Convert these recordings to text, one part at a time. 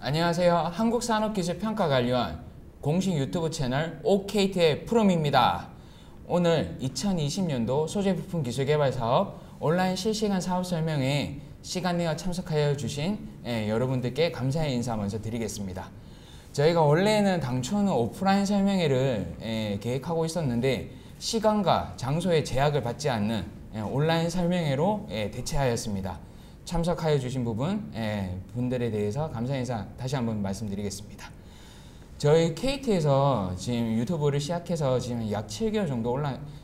안녕하세요. 한국산업기술평가관리원 공식 유튜브 채널 OKT의 프롬입니다. 오늘 2020년도 소재부품 기술개발사업 온라인 실시간 사업 설명회에 시간 내어 참석하여 주신 여러분들께 감사의 인사 먼저 드리겠습니다. 저희가 원래는 당초는 오프라인 설명회를 계획하고 있었는데 시간과 장소의 제약을 받지 않는 온라인 설명회로 대체하였습니다. 참석하여 주신 분들에 대해서 감사 인사 다시 한번 말씀드리겠습니다. 저희 KT에서 지금 유튜브를 시작해서 지금 약 7개월 정도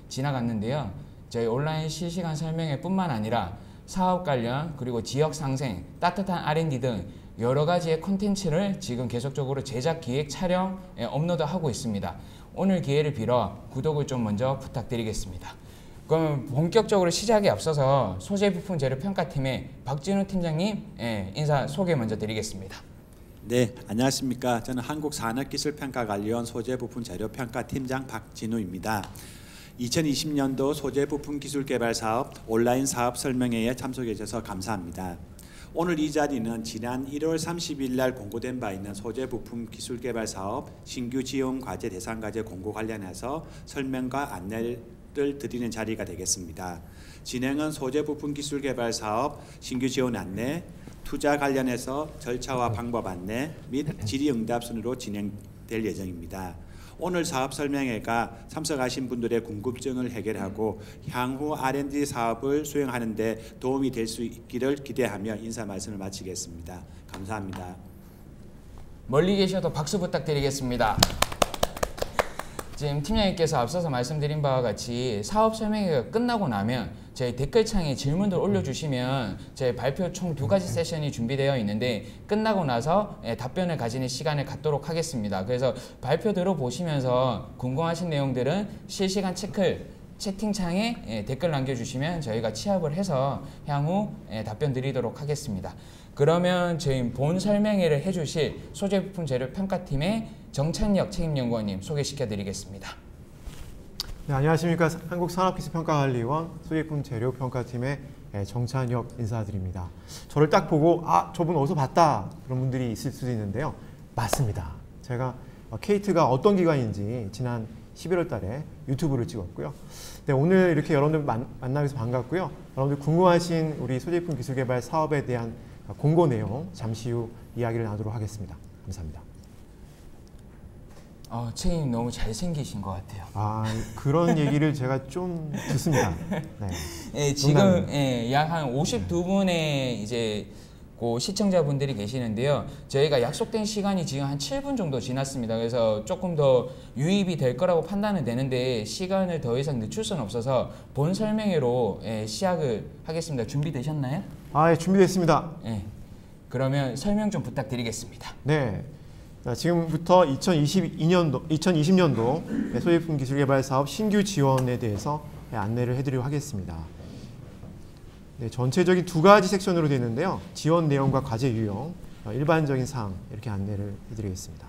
지나갔는데요. 저희 온라인 실시간 설명회 뿐만 아니라 사업 관련 그리고 지역 상생, 따뜻한 R&D 등 여러 가지의 콘텐츠를 지금 계속적으로 제작, 기획, 촬영, 업로드하고 있습니다. 오늘 기회를 빌어 구독을 좀 먼저 부탁드리겠습니다. 그럼 본격적으로 시작에 앞서서 소재부품 재료평가팀의 박진우 팀장님 인사 소개 먼저 드리겠습니다. 네, 안녕하십니까. 저는 한국산업기술평가관리원 소재부품 재료평가팀장 박진우입니다. 2020년도 소재부품 기술개발사업 온라인 사업 설명회에 참석해 주셔서 감사합니다. 오늘 이 자리는 지난 1월 30일 날 공고된 바 있는 소재부품 기술개발사업 신규 지원 과제 대상 과제 공고 관련해서 설명과 안내를 드리는 자리가 되겠습니다. 진행은 소재부품 기술개발사업 신규 지원 안내, 투자 관련해서 절차와 방법 안내 및 질의응답 순으로 진행될 예정입니다. 오늘 사업 설명회가 참석하신 분들의 궁금증을 해결하고 향후 R&D 사업을 수행하는 데 도움이 될 수 있기를 기대하며 인사 말씀을 마치겠습니다. 감사합니다. 멀리 계셔도 박수 부탁드리겠습니다. 지금 팀장님께서 앞서서 말씀드린 바와 같이 사업 설명회가 끝나고 나면 저희 댓글창에 질문들 올려주시면 저희 발표 총 2가지 세션이 준비되어 있는데 끝나고 나서 답변을 가지는 시간을 갖도록 하겠습니다. 그래서 발표 들어보시면서 궁금하신 내용들은 실시간 채팅창에 댓글 남겨주시면 저희가 취합을 해서 향후 답변 드리도록 하겠습니다. 그러면 저희 본 설명회를 해주실 소재부품 재료평가팀의 정찬혁 책임연구원님 소개시켜 드리겠습니다. 네, 안녕하십니까. 한국산업기술평가관리원 소재부품 재료평가팀의 정찬혁 인사드립니다. 저를 딱 보고 저분 어디서 봤다 그런 분들이 있을 수도 있는데요. 맞습니다. 제가 KT가 어떤 기관인지 지난 11월 달에 유튜브를 찍었고요. 네, 오늘 이렇게 여러분들 만나서 반갑고요. 여러분들 궁금하신 우리 소재부품 기술개발 사업에 대한 공고 내용 잠시 후 이야기를 나누도록 하겠습니다. 감사합니다. 책임님 너무 잘생기신 것 같아요. 그런 얘기를 제가 좀 듣습니다. 네. 지금 약 한 52분의 이제 시청자분들이 계시는데요. 저희가 약속된 시간이 지금 한 7분 정도 지났습니다. 그래서 조금 더 유입이 될 거라고 판단은 되는데 시간을 더 이상 늦출 수는 없어서 본 설명회로 시작을 하겠습니다. 준비되셨나요? 예, 준비됐습니다. 그러면 설명 좀 부탁드리겠습니다. 네. 지금부터 2020년도 소재부품 기술개발 사업 신규 지원에 대해서 안내를 해드리도록 하겠습니다. 네, 전체적인 2가지 섹션으로 되어 있는데요. 지원 내용과 과제 유형, 일반적인 사항 이렇게 안내를 해드리겠습니다.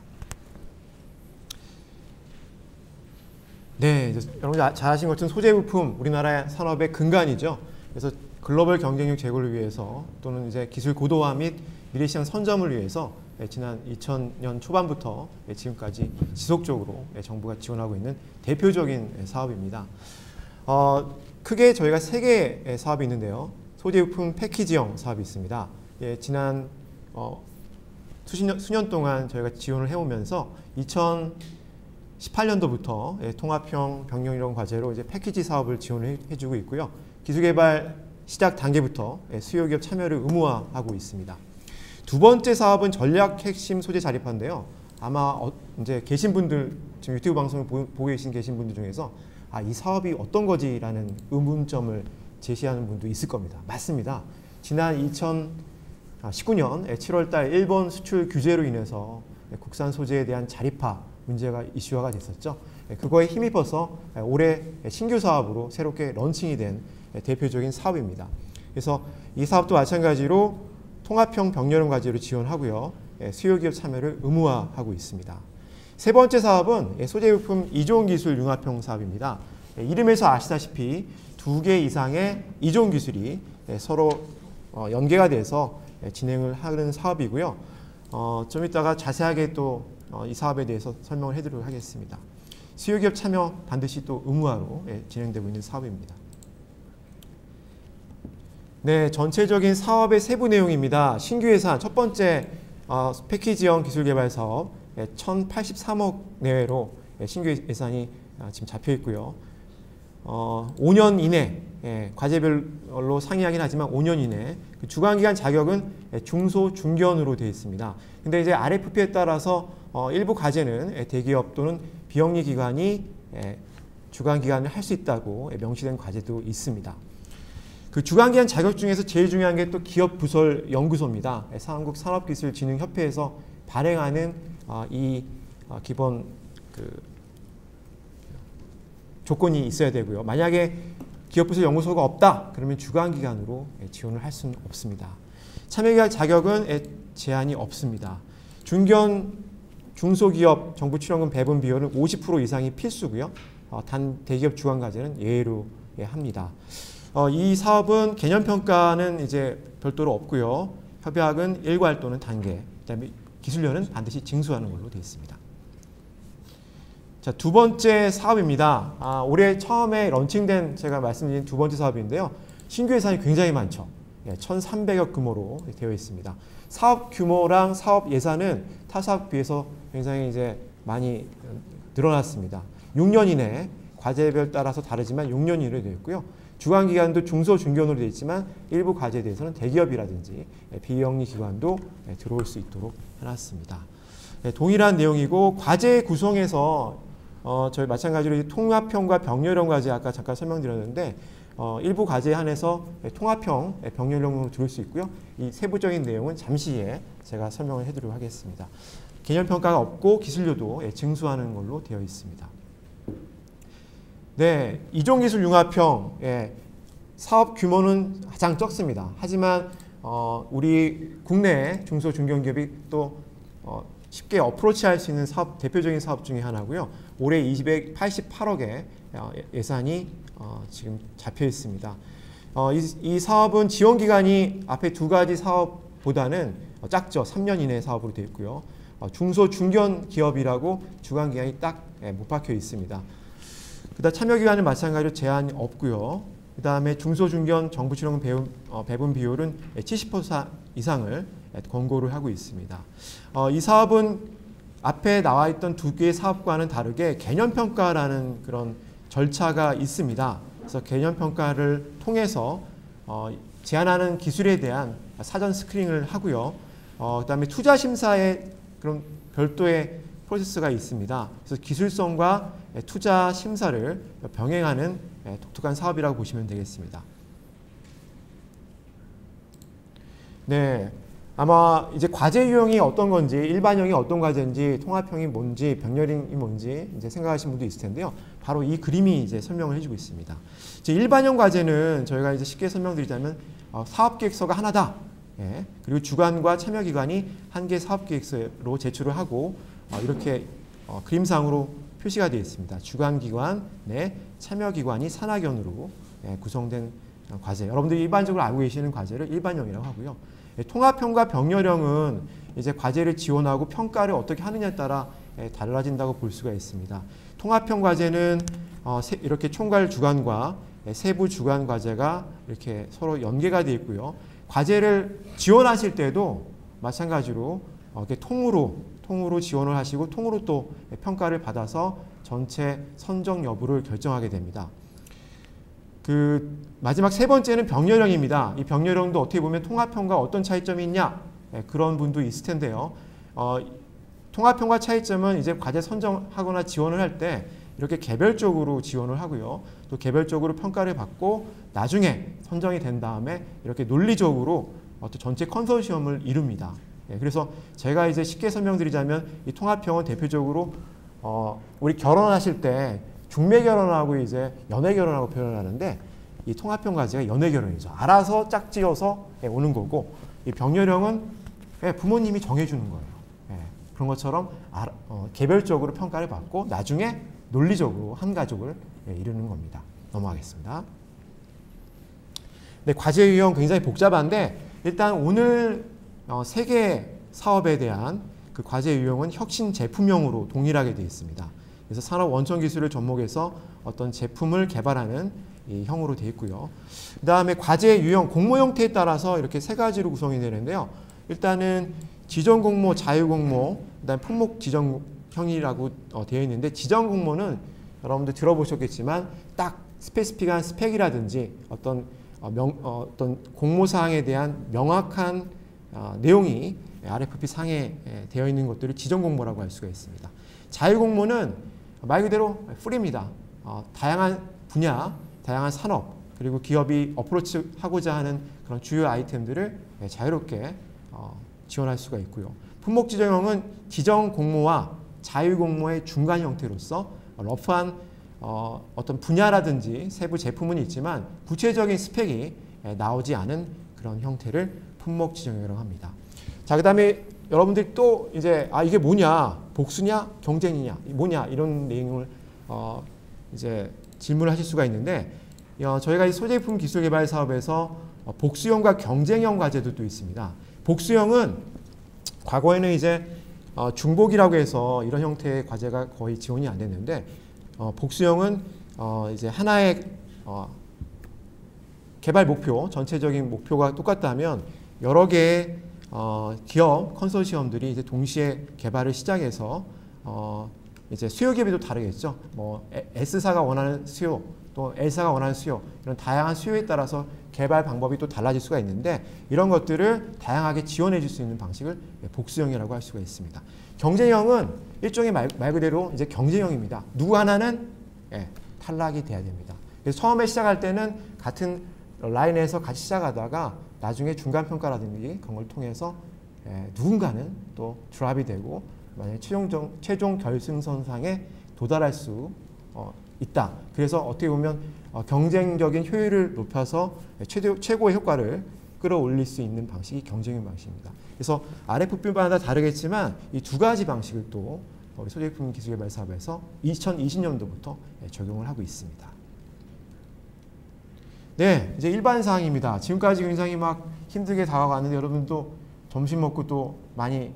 네, 여러분 잘 아시는 것처럼 소재부품 우리나라 산업의 근간이죠. 그래서 글로벌 경쟁력 제고를 위해서 또는 이제 기술 고도화 및 미래시장 선점을 위해서 지난 2000년 초반부터 지금까지 지속적으로 정부가 지원하고 있는 대표적인 사업입니다. 크게 저희가 3개의 사업이 있는데요. 소재부품 패키지형 사업이 있습니다. 지난 수년 동안 저희가 지원을 해오면서 2018년도부터 통합형 병용이론 과제로 이제 패키지 사업을 지원을 해주고 있고요. 기술개발 시작 단계부터 수요기업 참여를 의무화하고 있습니다. 2번째 사업은 전략 핵심 소재 자립화인데요. 아마 이제 계신 분들, 지금 유튜브 방송을 보고 계신 분들 중에서 이 사업이 어떤 거지라는 의문점을 제시하는 분도 있을 겁니다. 맞습니다. 지난 2019년 7월 달 일본 수출 규제로 인해서 국산 소재에 대한 자립화 문제가 이슈화가 됐었죠. 그거에 힘입어서 올해 신규 사업으로 새롭게 런칭이 된 대표적인 사업입니다. 그래서 이 사업도 마찬가지로 통합형 병렬형 과제로 지원하고요. 수요기업 참여를 의무화하고 있습니다. 3번째 사업은 소재부품 이종 기술 융합형 사업입니다. 이름에서 아시다시피 2개 이상의 이종 기술이 서로 연계가 돼서 진행을 하는 사업이고요. 좀 이따가 자세하게 또 이 사업에 대해서 설명을 해드리도록 하겠습니다. 수요기업 참여 반드시 또 의무화로 진행되고 있는 사업입니다. 네, 전체적인 사업의 세부 내용입니다. 신규 예산 첫 번째 패키지형 기술개발 사업 1,083억 내외로 신규 예산이 지금 잡혀 있고요. 5년 이내 과제별로 상이하긴 하지만 5년 이내 주관기관 자격은 중소 중견으로 되어 있습니다. 근데 이제 RFP에 따라서 일부 과제는 대기업 또는 비영리 기관이 주관기관을 할 수 있다고 명시된 과제도 있습니다. 그 주관기관 자격 중에서 제일 중요한 게 또 기업 부설 연구소입니다. 한국 산업기술진흥협회에서 발행하는 이 기본 조건이 있어야 되고요. 만약에 기업부설 연구소가 없다 그러면 주관기관으로 지원을 할 수는 없습니다. 참여기관 자격은 제한이 없습니다. 중소기업 정부 출연금 배분 비율은 50% 이상이 필수고요. 단 대기업 주관과제는 예외로 합니다. 이 사업은 개념평가는 이제 별도로 없고요. 협약은 일괄 또는 단계, 그다음에 기술료는 반드시 징수하는 걸로 되어 있습니다. 자, 두 번째 사업입니다. 올해 처음에 런칭된 제가 말씀드린 두 번째 사업인데요. 신규 예산이 굉장히 많죠. 1,300억 규모로 되어 있습니다. 사업 규모랑 사업 예산은 타 사업 비해서 굉장히 이제 많이 늘어났습니다. 6년 이내 과제별 따라서 다르지만 6년 이내로 되어 있고요. 주관기관도 중소 중견으로 되어 있지만 일부 과제에 대해서는 대기업이라든지 비영리 기관도 들어올 수 있도록 해놨습니다. 동일한 내용이고 과제 구성에서 저희 마찬가지로 통합형과 병렬형 과제 아까 잠깐 설명드렸는데 일부 과제에 한해서 통합형 병렬형으로 들을 수 있고요. 이 세부적인 내용은 잠시 후에 제가 설명을 해드리도록 하겠습니다. 개념평가가 없고 기술료도 징수하는 걸로 되어 있습니다. 네, 이종기술융합형 사업 규모는 가장 적습니다. 하지만 우리 국내 중소 중견기업이 또 쉽게 어프로치할 수 있는 사업, 대표적인 사업 중에 하나고요. 올해 288억의 예산이 지금 잡혀 있습니다. 이 사업은 지원 기간이 앞에 두 가지 사업보다는 작죠. 3년 이내 사업으로 되어 있고요. 중소 중견 기업이라고 주관 기간이 딱 못 박혀 있습니다. 그다음 참여 기간은 마찬가지로 제한이 없고요. 그다음에 중소 중견 정부 출연금 배분 비율은 70% 이상을 권고를 하고 있습니다. 이 사업은 앞에 나와 있던 두 개의 사업과는 다르게 개념평가라는 그런 절차가 있습니다. 그래서 개념평가를 통해서 제안하는 기술에 대한 사전 스크린을 하고요. 그다음에 투자 심사에 그런 별도의 프로세스가 있습니다. 그래서 기술성과 투자 심사를 병행하는 독특한 사업이라고 보시면 되겠습니다. 네, 아마 이제 과제 유형이 어떤 건지, 일반형이 어떤 과제인지, 통합형이 뭔지, 병렬형이 뭔지 이제 생각하시는 분도 있을 텐데요. 바로 이 그림이 이제 설명을 해주고 있습니다. 이제 일반형 과제는 저희가 이제 쉽게 설명드리자면 사업계획서가 하나다. 그리고 주관과 참여기관이 한 개 사업계획서로 제출을 하고 이렇게 그림상으로 표시가 되어 있습니다. 주관기관, 참여기관이 산하견으로 구성된 과제. 여러분들이 일반적으로 알고 계시는 과제를 일반형이라고 하고요. 통합형과 병렬형은 이제 과제를 지원하고 평가를 어떻게 하느냐에 따라 달라진다고 볼 수가 있습니다. 통합형 과제는 이렇게 총괄 주관과 세부 주관 과제가 이렇게 서로 연계가 되어 있고요. 과제를 지원하실 때도 마찬가지로 이렇게 통으로 지원을 하시고 통으로 또 평가를 받아서 전체 선정 여부를 결정하게 됩니다. 그 마지막 세 번째는 병렬형입니다. 이 병렬형도 어떻게 보면 통합형과 어떤 차이점이 있냐 그런 분도 있을 텐데요. 통합형과 차이점은 이제 과제 선정하거나 지원을 할 때 이렇게 개별적으로 지원을 하고요. 또 개별적으로 평가를 받고 나중에 선정이 된 다음에 이렇게 논리적으로 어떤 전체 컨소시엄을 이룹니다. 그래서 제가 이제 쉽게 설명드리자면 이 통합형은 대표적으로 우리 결혼하실 때 중매 결혼하고 이제 연애 결혼하고 표현하는데 이 통합형 과제가 연애 결혼이죠. 알아서 짝지어서 오는 거고 이 병렬형은 부모님이 정해주는 거예요. 그런 것처럼 개별적으로 평가를 받고 나중에 논리적으로 한 가족을 이루는 겁니다. 넘어가겠습니다. 네, 과제 유형 굉장히 복잡한데 일단 오늘 세 개 사업에 대한 그 과제 유형은 혁신 제품형으로 동일하게 되어 있습니다. 그래서 산업 원천 기술을 접목해서 어떤 제품을 개발하는 이 형으로 되어 있고요. 그 다음에 과제 유형, 공모 형태에 따라서 이렇게 세 가지로 구성이 되는데요. 일단은 지정 공모, 자유 공모, 그다음 품목 지정형이라고 되어 있는데, 지정 공모는 여러분들 들어보셨겠지만 딱 스페시픽한 스펙이라든지 어떤 공모 사항에 대한 명확한 내용이 RFP 상에 되어 있는 것들을 지정 공모라고 할 수가 있습니다. 자유 공모는 말 그대로 프리입니다. 다양한 분야, 다양한 산업, 그리고 기업이 어프로치하고자 하는 그런 주요 아이템들을 자유롭게 지원할 수가 있고요. 품목 지정형은 지정 공모와 자유 공모의 중간 형태로서 러프한 어떤 분야라든지 세부 제품은 있지만 구체적인 스펙이 나오지 않은 그런 형태를 품목 지정형이라고 합니다. 자, 그다음에 여러분들이 또 이제 이게 뭐냐, 복수냐, 경쟁이냐, 뭐냐 이런 내용을 이제 질문을 하실 수가 있는데, 저희가 이 소제품 기술 개발 사업에서 복수형과 경쟁형 과제도 또 있습니다. 복수형은 과거에는 이제 중복이라고 해서 이런 형태의 과제가 거의 지원이 안 됐는데, 복수형은 이제 하나의 개발 목표, 전체적인 목표가 똑같다면 여러 개의 기업 컨소시엄들이 이제 동시에 개발을 시작해서 이제 수요 기업이 또 다르겠죠. 뭐 S사가 원하는 수요, 또 L사가 원하는 수요, 이런 다양한 수요에 따라서 개발 방법이 또 달라질 수가 있는데, 이런 것들을 다양하게 지원해 줄 수 있는 방식을 복수형이라고 할 수가 있습니다. 경쟁형은 일종의 말 그대로 이제 경쟁형입니다. 누구 하나는 탈락이 돼야 됩니다. 그래서 처음에 시작할 때는 같은 라인에서 같이 시작하다가 나중에 중간평가라든지 그런 걸 통해서 누군가는 또 드랍이 되고 만약에 최종 결승선상에 도달할 수 있다. 그래서 어떻게 보면 경쟁적인 효율을 높여서 최고의 효과를 끌어올릴 수 있는 방식이 경쟁형 방식입니다. 그래서 RFP마다 다르겠지만 이 두 가지 방식을 또 우리 소제품 기술개발 사업에서 2020년도부터 적용을 하고 있습니다. 네, 이제 일반 사항입니다. 지금까지 굉장히 막 힘들게 다가갔는데 여러분도 점심 먹고 또 많이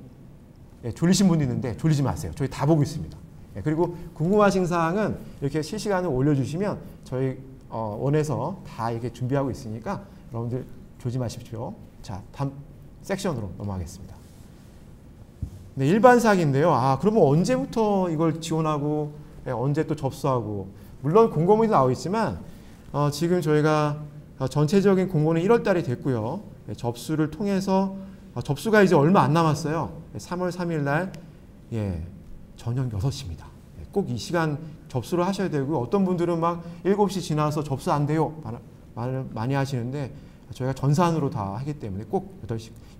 졸리신 분도 있는데 졸리지 마세요. 저희 다 보고 있습니다. 그리고 궁금하신 사항은 이렇게 실시간으로 올려주시면 저희 원에서 다 이렇게 준비하고 있으니까 여러분들 졸지 마십시오. 자, 다음 섹션으로 넘어가겠습니다. 네, 일반 사항인데요. 그러면 언제부터 이걸 지원하고 언제 또 접수하고, 물론 공고문이 나와 있지만 지금 저희가 전체적인 공고는 1월 달이 됐고요. 접수를 통해서 접수가 이제 얼마 안 남았어요. 3월 3일 날 저녁 6시입니다. 꼭 이 시간 접수를 하셔야 되고, 어떤 분들은 막 7시 지나서 접수 안 돼요 말을 많이 하시는데, 저희가 전산으로 다 하기 때문에 꼭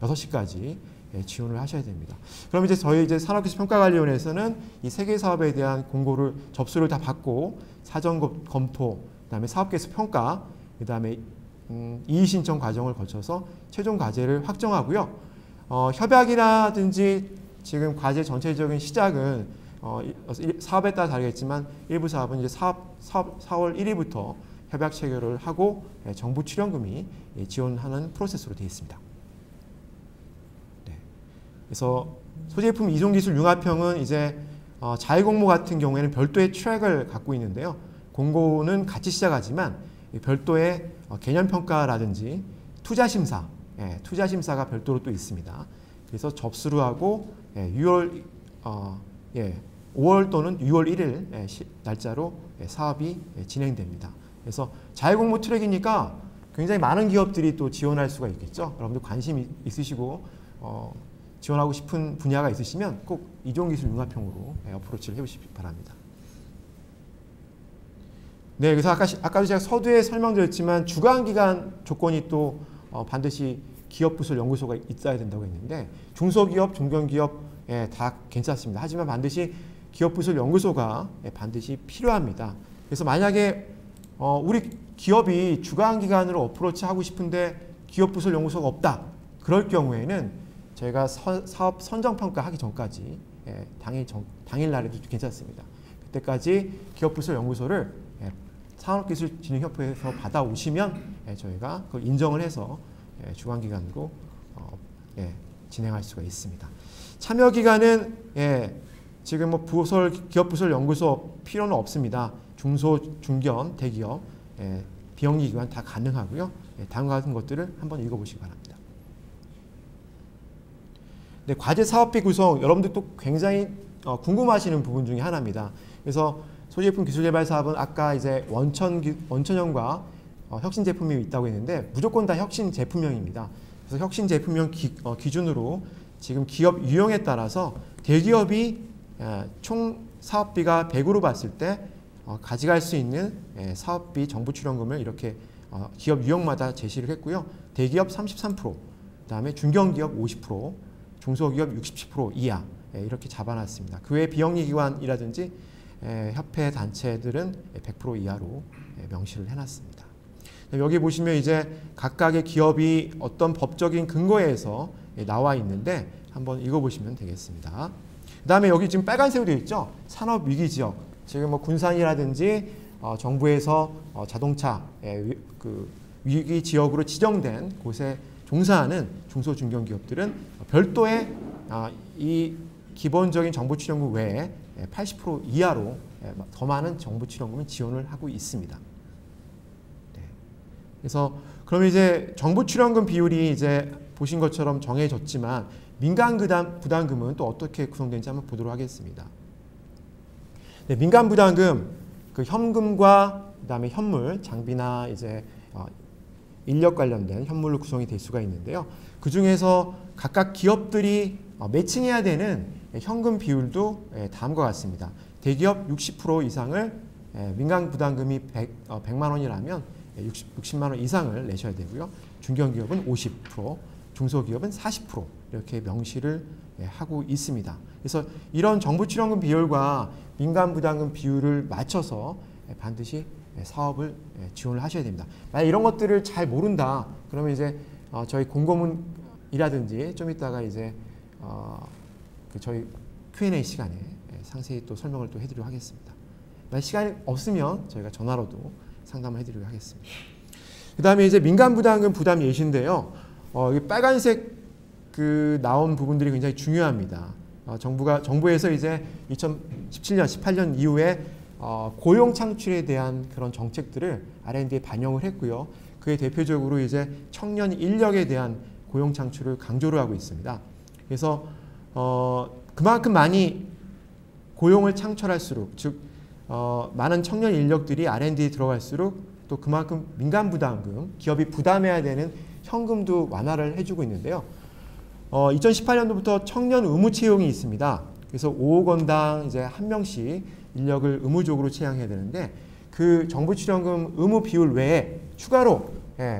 6시까지 지원을 하셔야 됩니다. 그럼 이제 저희 이제 산업기술평가관리원에서는 이 세 개 사업에 대한 공고를 접수를 다 받고 사전 검토, 그다음에 사업계획서 평가, 그다음에 이의 신청 과정을 거쳐서 최종 과제를 확정하고요. 협약이라든지 지금 과제 전체적인 시작은 사업에 따라 다르겠지만 일부 사업은 이제 4월 1일부터 협약 체결을 하고 정부 출연금이 지원하는 프로세스로 되어 있습니다. 네. 그래서 소제품 이종기술 융합형은 이제 자유공모 같은 경우에는 별도의 트랙을 갖고 있는데요. 공고는 같이 시작하지만 별도의 개념평가라든지 투자심사, 투자심사가 별도로 또 있습니다. 그래서 접수를 하고 5월 또는 6월 1일 날짜로 사업이 진행됩니다. 그래서 자유공모 트랙이니까 굉장히 많은 기업들이 또 지원할 수가 있겠죠. 여러분들 관심 있으시고 지원하고 싶은 분야가 있으시면 꼭 이종기술 융합형으로 어프로치를 해보시기 바랍니다. 네, 그래서 아까도 제가 서두에 설명드렸지만 주관기관 조건이 또 반드시 기업부설 연구소가 있어야 된다고 했는데, 중소기업, 중견기업 다 괜찮습니다. 하지만 반드시 기업부설 연구소가 반드시 필요합니다. 그래서 만약에 우리 기업이 주관기관으로 어프로치하고 싶은데 기업부설 연구소가 없다. 그럴 경우에는 저희가 사업 선정평가 하기 전까지 당일날에도 괜찮습니다. 그때까지 기업부설 연구소를 산업기술진흥협회에서 받아오시면 저희가 그걸 인정을 해서 주관기관으로 진행할 수가 있습니다. 참여 기간은 지금 뭐 기업 부설 연구소 필요는 없습니다. 중소, 중견, 대기업, 비영리 기관 다 가능하고요. 다음과 같은 것들을 한번 읽어보시기 바랍니다. 네, 과제 사업비 구성, 여러분들도 굉장히 궁금하시는 부분 중에 하나입니다. 그래서 소제품 기술개발 사업은 아까 이제 원천형과 혁신 제품이 있다고 했는데 무조건 다 혁신 제품형입니다. 그래서 혁신 제품형 기준으로 지금 기업 유형에 따라서 대기업이 총 사업비가 100으로 봤을 때 가져갈 수 있는 사업비 정부 출연금을 이렇게 기업 유형마다 제시를 했고요. 대기업 33%, 그다음에 중견기업 50%, 중소기업 67% 이하 이렇게 잡아놨습니다. 그 외 비영리 기관이라든지 협회 단체들은 100% 이하로 명시를 해놨습니다. 여기 보시면 이제 각각의 기업이 어떤 법적인 근거에서 나와 있는데 한번 읽어보시면 되겠습니다. 그 다음에 여기 지금 빨간색으로 되어 있죠. 산업위기지역. 지금 뭐 군산이라든지 정부에서 자동차 그 위기지역으로 지정된 곳에 종사하는 중소중견기업들은 별도의 이 기본적인 정부 출연금 외에 80% 이하로 더 많은 정부 출연금을 지원을 하고 있습니다. 네. 그래서 그러면 이제 정부 출연금 비율이 이제 보신 것처럼 정해졌지만 민간 부담금은 또 어떻게 구성되는지 한번 보도록 하겠습니다. 네, 민간 부담금 그 현금과 그다음에 현물, 장비나 이제 인력 관련된 현물로 구성이 될 수가 있는데요. 그 중에서 각각 기업들이 매칭해야 되는 현금 비율도 다음과 같습니다. 대기업 60% 이상을 민간 부담금이 100만 원이라면 60만 원 이상을 내셔야 되고요. 중견기업은 50%, 중소기업은 40% 이렇게 명시를 하고 있습니다. 그래서 이런 정부 출연금 비율과 민간 부담금 비율을 맞춰서 반드시 사업을 지원을 하셔야 됩니다. 만약 이런 것들을 잘 모른다 그러면 이제 저희 공고문이라든지 좀 이따가 이제 저희 Q&A 시간에 상세히 또 설명을 또 해드리도록 하겠습니다. 만약 시간이 없으면 저희가 전화로도 상담을 해드리도록 하겠습니다. 그 다음에 이제 민간 부담금 부담 예시인데요. 이 빨간색 그 나온 부분들이 굉장히 중요합니다. 정부에서 이제 2017년, 18년 이후에 고용 창출에 대한 그런 정책들을 R&D에 반영을 했고요. 그에 대표적으로 이제 청년 인력에 대한 고용 창출을 강조를 하고 있습니다. 그래서 그만큼 많이 고용을 창출할수록 즉 많은 청년 인력들이 R&D에 들어갈수록 또 그만큼 민간 부담금, 기업이 부담해야 되는 현금도 완화를 해주고 있는데요. 2018년도부터 청년 의무 채용이 있습니다. 그래서 5억 원당 이제 한 명씩 인력을 의무적으로 채용해야 되는데 그 정부 출연금 의무 비율 외에 추가로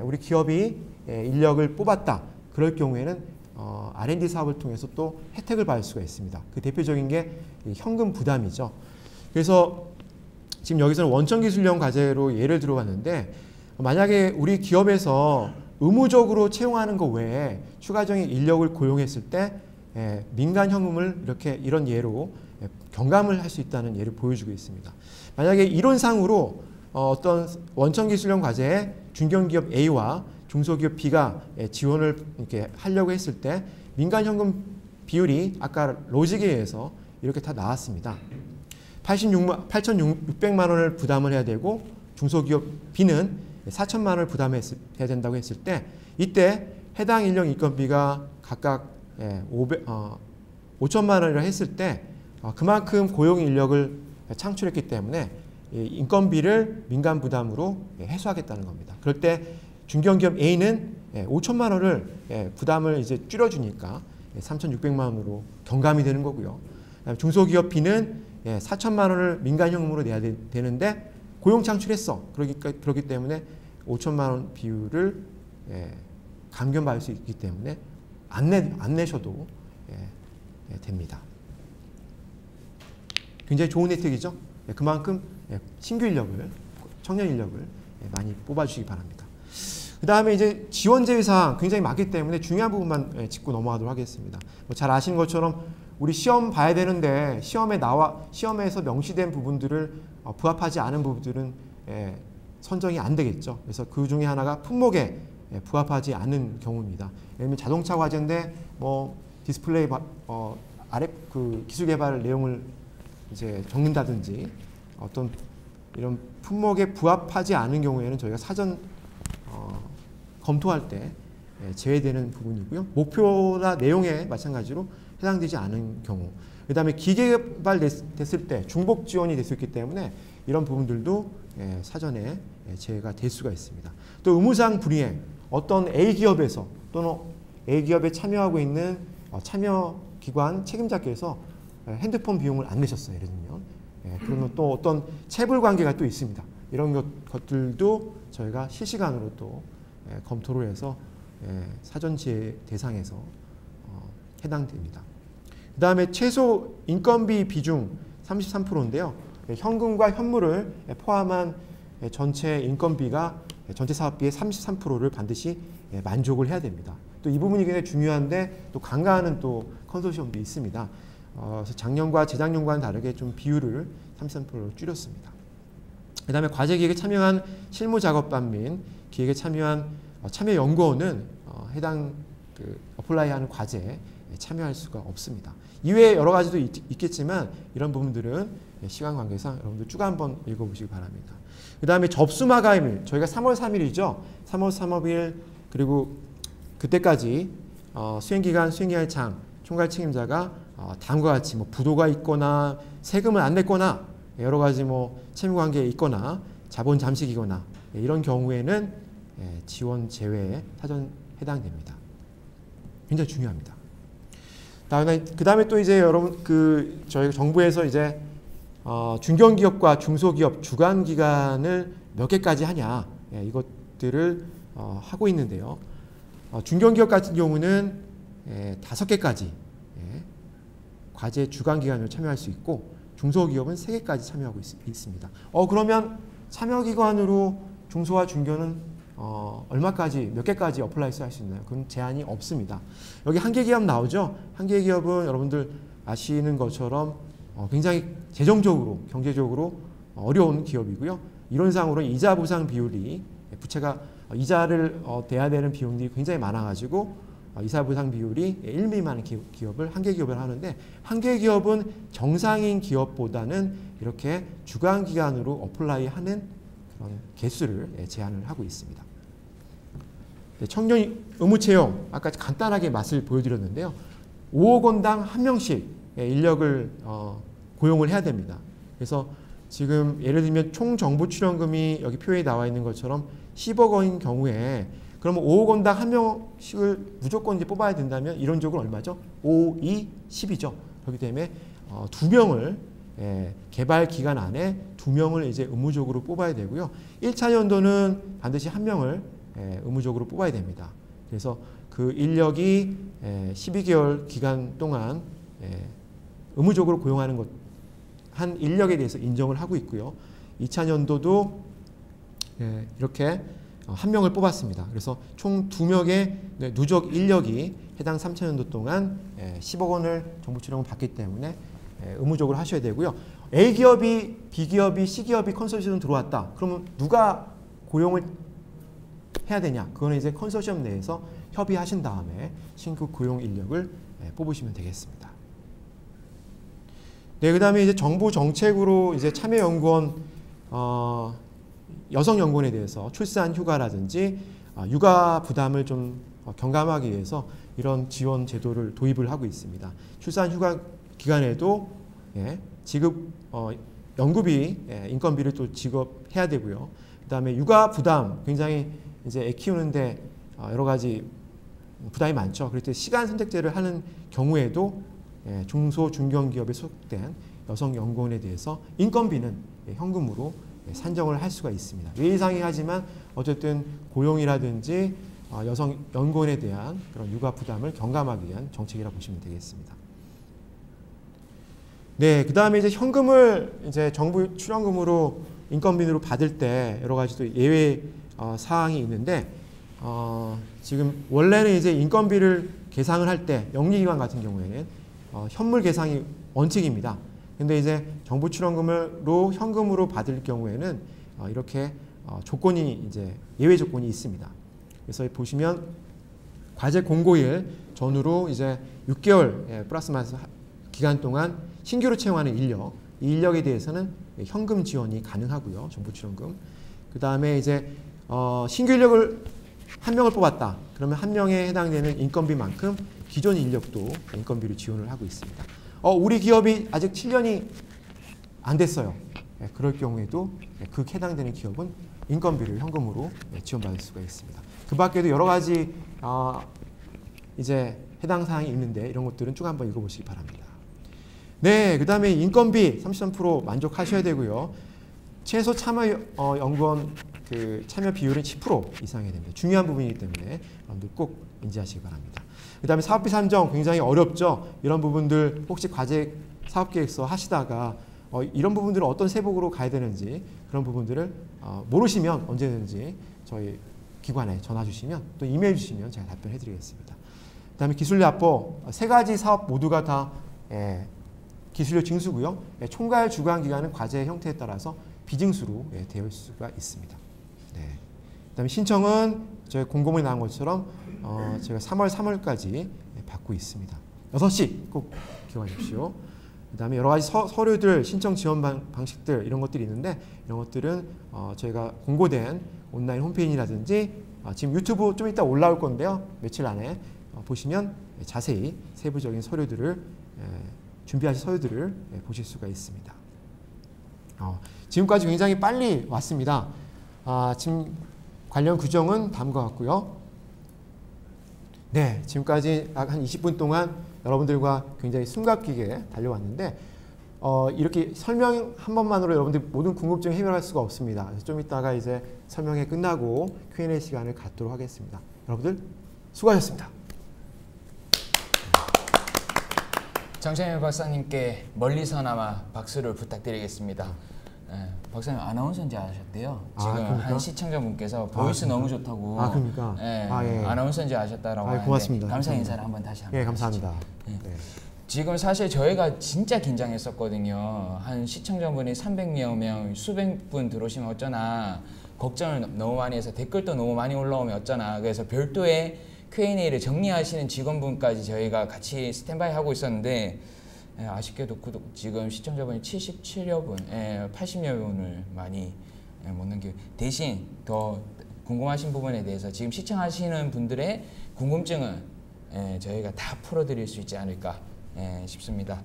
우리 기업이 인력을 뽑았다. 그럴 경우에는 R&D 사업을 통해서 또 혜택을 받을 수가 있습니다. 그 대표적인 게 현금 부담이죠. 그래서 지금 여기서는 원천기술형 과제로 예를 들어봤는데 만약에 우리 기업에서 의무적으로 채용하는 것 외에 추가적인 인력을 고용했을 때 민간 현금을 이런 예로 경감을 할 수 있다는 예를 보여주고 있습니다. 만약에 이론상으로 어떤 원천기술형 과제에 중견기업 A와 중소기업 B가 지원을 이렇게 하려고 했을 때 민간 현금 비율이 아까 로직에 의해서 이렇게 다 나왔습니다. 8,600만 원을 부담을 해야 되고 중소기업 B는 4천만 원을 부담해야 된다고 했을 때 이때 해당 인력 인건비가 각각 5천만 원이라 했을 때 그만큼 고용 인력을 창출했기 때문에 인건비를 민간 부담으로 해소하겠다는 겁니다. 그럴 때 중견기업 A는 5천만 원을 부담을 이제 줄여주니까 3,600만 원으로 경감이 되는 거고요. 중소기업 B는 4천만 원을 민간 현금으로 내야 되는데 고용 창출했어. 그렇기 때문에 5천만 원 비율을 감견받을 수 있기 때문에 안 내셔도 됩니다. 굉장히 좋은 혜택이죠. 그만큼 신규 인력을, 청년 인력을 많이 뽑아주시기 바랍니다. 그 다음에 이제 지원 제외사항 굉장히 많기 때문에 중요한 부분만 짚고 넘어가도록 하겠습니다. 잘 아시는 것처럼 우리 시험 봐야 되는데 시험에서 명시된 부분들을 부합하지 않은 부분들은 선정이 안 되겠죠. 그래서 그 중에 하나가 품목의 부합하지 않는 경우입니다. 예를 들면 자동차 과제인데 뭐 디스플레이 아래 그 기술 개발 내용을 이제 적는다든지 어떤 이런 품목에 부합하지 않은 경우에는 저희가 사전 검토할 때 제외되는 부분이고요. 목표나 내용에 마찬가지로 해당되지 않은 경우. 그 다음에 기계 개발됐을 때 중복 지원이 될 수 있기 때문에 이런 부분들도 사전에 제외가 될 수가 있습니다. 또 의무사항 불이행, 어떤 A기업에서 또는 A기업에 참여하고 있는 참여기관 책임자께서 핸드폰 비용을 안 내셨어요. 예를 들면. 그러면 또 어떤 체불 관계가 또 있습니다. 이런 것들도 저희가 실시간으로 또 검토를 해서 사전 제외 대상에서 해당됩니다. 그 다음에 최소 인건비 비중 33%인데요. 현금과 현물을 포함한 전체 인건비가 전체 사업비의 33%를 반드시 만족을 해야 됩니다. 또 이 부분이 굉장히 중요한데 또 간과하는 또 컨소시엄도 있습니다. 그래서 작년과 재작년과는 다르게 좀 비율을 33%로 줄였습니다. 그 다음에 과제 기획에 참여한 실무 작업반 및 기획에 참여한 참여연구원은 해당 어플라이하는 과제에 참여할 수가 없습니다. 이외에 여러 가지도 있겠지만 이런 부분들은 시간 관계상 여러분들 쭉 한번 읽어보시기 바랍니다. 그 다음에 접수 마감일, 저희가 3월 3일이죠. 3월 3일 그리고 그때까지 수행기간, 수행기간의 장, 총괄 책임자가 다음과 같이 뭐 부도가 있거나 세금을 안 냈거나 여러 가지 뭐 채무관계에 있거나 자본 잠식이거나 이런 경우에는 지원 제외에 사전 해당됩니다. 굉장히 중요합니다. 그 다음에 또 이제 여러분 저희 정부에서 이제 중견기업과 중소기업 주관 기간을 몇 개까지 하냐 이것들을 하고 있는데요. 중견기업 같은 경우는 5개까지 과제 주관 기간을 참여할 수 있고 중소기업은 3개까지 참여하고 있습니다. 그러면 참여기관으로 중소와 중견은 얼마까지 몇 개까지 어플라이스 할 수 있나요? 그건 제한이 없습니다. 여기 한계기업 나오죠. 한계기업은 여러분들 아시는 것처럼 굉장히 재정적으로 경제적으로 어려운 기업이고요. 이론상으로 이자 보상 비율이 부채가 이자를 대야 되는 비용들이 굉장히 많아가지고 이자 보상 비율이 1 미만의 기업을 한계기업을 하는데 한계기업은 정상인 기업보다는 이렇게 주간기간으로 어플라이하는 그런 개수를 제한을 하고 있습니다. 청년 의무채용 아까 간단하게 맛을 보여드렸는데요. 5억 원당 1명씩 인력을 고용을 해야 됩니다. 그래서 지금 예를 들면 총 정부 출연금이 여기 표에 나와 있는 것처럼 10억 원인 경우에 그러면 5억 원당 1명씩을 무조건 이제 뽑아야 된다면 이론적으로 얼마죠? 5, 2, 10이죠. 그렇기 때문에 2명을 개발 기간 안에 2명을 이제 의무적으로 뽑아야 되고요. 1차 연도는 반드시 1명을 의무적으로 뽑아야 됩니다. 그래서 그 인력이 12개월 기간 동안 의무적으로 고용하는 것, 한 인력에 대해서 인정을 하고 있고요. 2차 연도도 이렇게 1명을 뽑았습니다. 그래서 총 2명의 누적 인력이 해당 3차 연도 동안 10억 원을 정부 출연을 받기 때문에 의무적으로 하셔야 되고요. A기업이, B기업이, C기업이 컨소시엄 들어왔다. 그러면 누가 고용을 해야 되냐? 그거는 이제 컨소시엄 내에서 협의하신 다음에 신규 고용 인력을 뽑으시면 되겠습니다. 네, 그 다음에 이제 정부 정책으로 이제 참여연구원, 여성연구원에 대해서 출산 휴가라든지 육아 부담을 좀 경감하기 위해서 이런 지원 제도를 도입을 하고 있습니다. 출산 휴가 기간에도 지급, 연구비, 인건비를 또 지급해야 되고요. 그 다음에 육아 부담, 굉장히 이제 애 키우는데 여러 가지 부담이 많죠. 그럴 때 시간 선택제를 하는 경우에도 중소, 중견기업에 속된 여성연구원에 대해서 인건비는 현금으로 산정을 할 수가 있습니다. 예의상이하지만 어쨌든 고용이라든지 여성연구원에 대한 그런 육아 부담을 경감하기 위한 정책이라고 보시면 되겠습니다. 네, 그 다음에 이제 현금을 이제 정부 출연금으로 인건비로 받을 때 여러 가지 또 예외 사항이 있는데 지금 원래는 이제 인건비를 계상을 할 때 영리기관 같은 경우에는 현물 계상이 원칙입니다. 근데 이제 정부 출연금으로 현금으로 받을 경우에는 이렇게 조건이 이제 예외 조건이 있습니다. 그래서 보시면 과제 공고일 전후로 이제 6개월 플러스 마이너스 기간 동안 신규로 채용하는 인력, 이 인력에 대해서는 현금 지원이 가능하고요. 정부 출연금. 그 다음에 이제 신규 인력을 한 명을 뽑았다. 그러면 한 명에 해당되는 인건비만큼 기존 인력도 인건비를 지원을 하고 있습니다. 우리 기업이 아직 7년이 안 됐어요. 그럴 경우에도 그 해당되는 기업은 인건비를 현금으로 지원받을 수가 있습니다. 그 밖에도 여러 가지 이제 해당 사항이 있는데 이런 것들은 쭉 한번 읽어보시기 바랍니다. 네, 그 다음에 인건비 33% 만족하셔야 되고요. 최소 참여 연구원 그 참여 비율은 10% 이상이 됩니다. 중요한 부분이기 때문에 여러분들 꼭 인지하시기 바랍니다. 그 다음에 사업비 산정 굉장히 어렵죠. 이런 부분들 혹시 과제 사업계획서 하시다가 이런 부분들은 어떤 세목으로 가야 되는지 그런 부분들을 모르시면 언제든지 저희 기관에 전화 주시면 또 이메일 주시면 제가 답변해 드리겠습니다. 그 다음에 기술료 납부 3가지 사업 모두가 다 기술료 징수고요. 총괄 주관 기관은 과제 형태에 따라서 비징수로 되어 있을 수가 있습니다. 네. 그 다음에 신청은 저희 공고문에 나온 것처럼 제가 3월까지 받고 있습니다. 6시 꼭 기억해 주십시오. 그 다음에 여러 가지 서류들, 신청 지원 방식들 이런 것들이 있는데 이런 것들은 저희가 공고된 온라인 홈페이지라든지 지금 유튜브 좀 이따 올라올 건데요. 며칠 안에 보시면 자세히 세부적인 서류들을 준비하신 서류들을 보실 수가 있습니다. 지금까지 굉장히 빨리 왔습니다. 지금 관련 규정은 다음과 같고요. 네, 지금까지 한 20분 동안 여러분들과 굉장히 숨가쁘게 달려왔는데 이렇게 설명 한 번만으로 여러분들 모든 궁금증 해결할 수가 없습니다. 그래서 좀 이따가 이제 설명회 끝나고 Q&A 시간을 갖도록 하겠습니다. 여러분들 수고하셨습니다. 정찬일 박사님께 멀리서나마 박수를 부탁드리겠습니다. 박사님 아나운서인지 아셨대요. 지금 한 시청자분께서 보이스 너무 좋다고. 그러니까. 아나운서인지 아셨다라고 하는데 고맙습니다. 감사 인사를 한번 다시 한번. 감사합니다. 네. 지금 사실 저희가 진짜 긴장했었거든요. 한 시청자분이 300여 명, 수백 분 들어오시면 어쩌나 걱정을 너무 많이 해서 댓글도 너무 많이 올라오면 어쩌나 그래서 별도의 Q&A를 정리하시는 직원분까지 저희가 같이 스탠바이 하고 있었는데 아쉽게도 지금 시청자분이 77여 분, 80여 분을 많이 못 넘기고 대신 더 궁금하신 부분에 대해서 지금 시청하시는 분들의 궁금증은 저희가 다 풀어드릴 수 있지 않을까 싶습니다.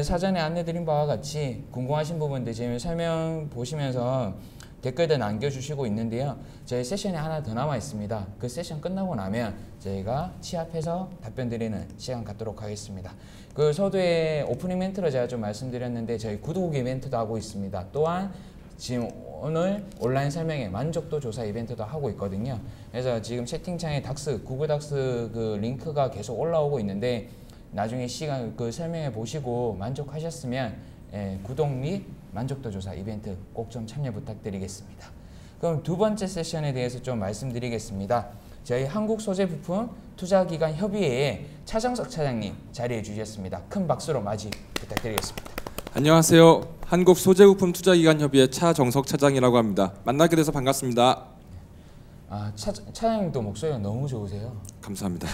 사전에 안내드린 바와 같이 궁금하신 부분들 지금 설명 보시면서 댓글들 남겨주시고 있는데요. 저희 세션이 하나 더 남아 있습니다. 그 세션 끝나고 나면 저희가 취합해서 답변 드리는 시간 갖도록 하겠습니다. 그 서두에 오프닝 멘트로 제가 좀 말씀드렸는데 저희 구독 이벤트도 하고 있습니다. 또한 지금 오늘 온라인 설명회 만족도 조사 이벤트도 하고 있거든요. 그래서 지금 채팅창에 구글 닥스 그 링크가 계속 올라오고 있는데 나중에 시간 그 설명회 보시고 만족하셨으면 구독 및 만족도 조사 이벤트 꼭 좀 참여 부탁드리겠습니다. 그럼 두 번째 세션에 대해서 좀 말씀드리겠습니다. 저희 한국소재부품 투자기관 협의회에 차정석 차장님 자리해 주셨습니다. 큰 박수로 맞이 부탁드리겠습니다. 안녕하세요. 한국소재부품 투자기관 협의회 차정석 차장이라고 합니다. 만나게 돼서 반갑습니다. 차장님도 목소리가 너무 좋으세요. 감사합니다.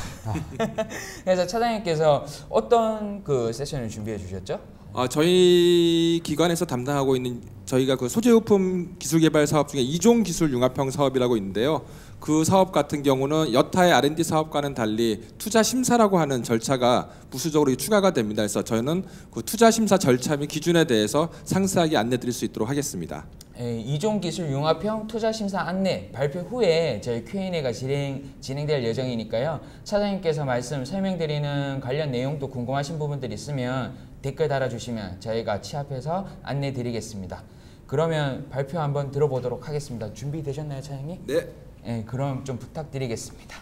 그래서 차장님께서 어떤 그 세션을 준비해 주셨죠? 저희 기관에서 담당하고 있는 저희가 그 소재부품 기술개발 사업 중에 이종 기술 융합형 사업이라고 있는데요. 그 사업 같은 경우는 여타의 R&D 사업과는 달리 투자 심사라고 하는 절차가 부수적으로 추가가 됩니다. 그래서 저희는 그 투자 심사 절차 및 기준에 대해서 상세하게 안내드릴 수 있도록 하겠습니다. 이종 기술 융합형 투자 심사 안내 발표 후에 저희 Q&A가 진행될 예정이니까요. 차장님께서 설명드리는 관련 내용도 궁금하신 부분들 있으면 댓글 달아주시면 저희가 취합해서 안내 드리겠습니다. 그러면 발표 한번 들어보도록 하겠습니다. 준비되셨나요, 차장님? 네. 그럼 좀 부탁드리겠습니다.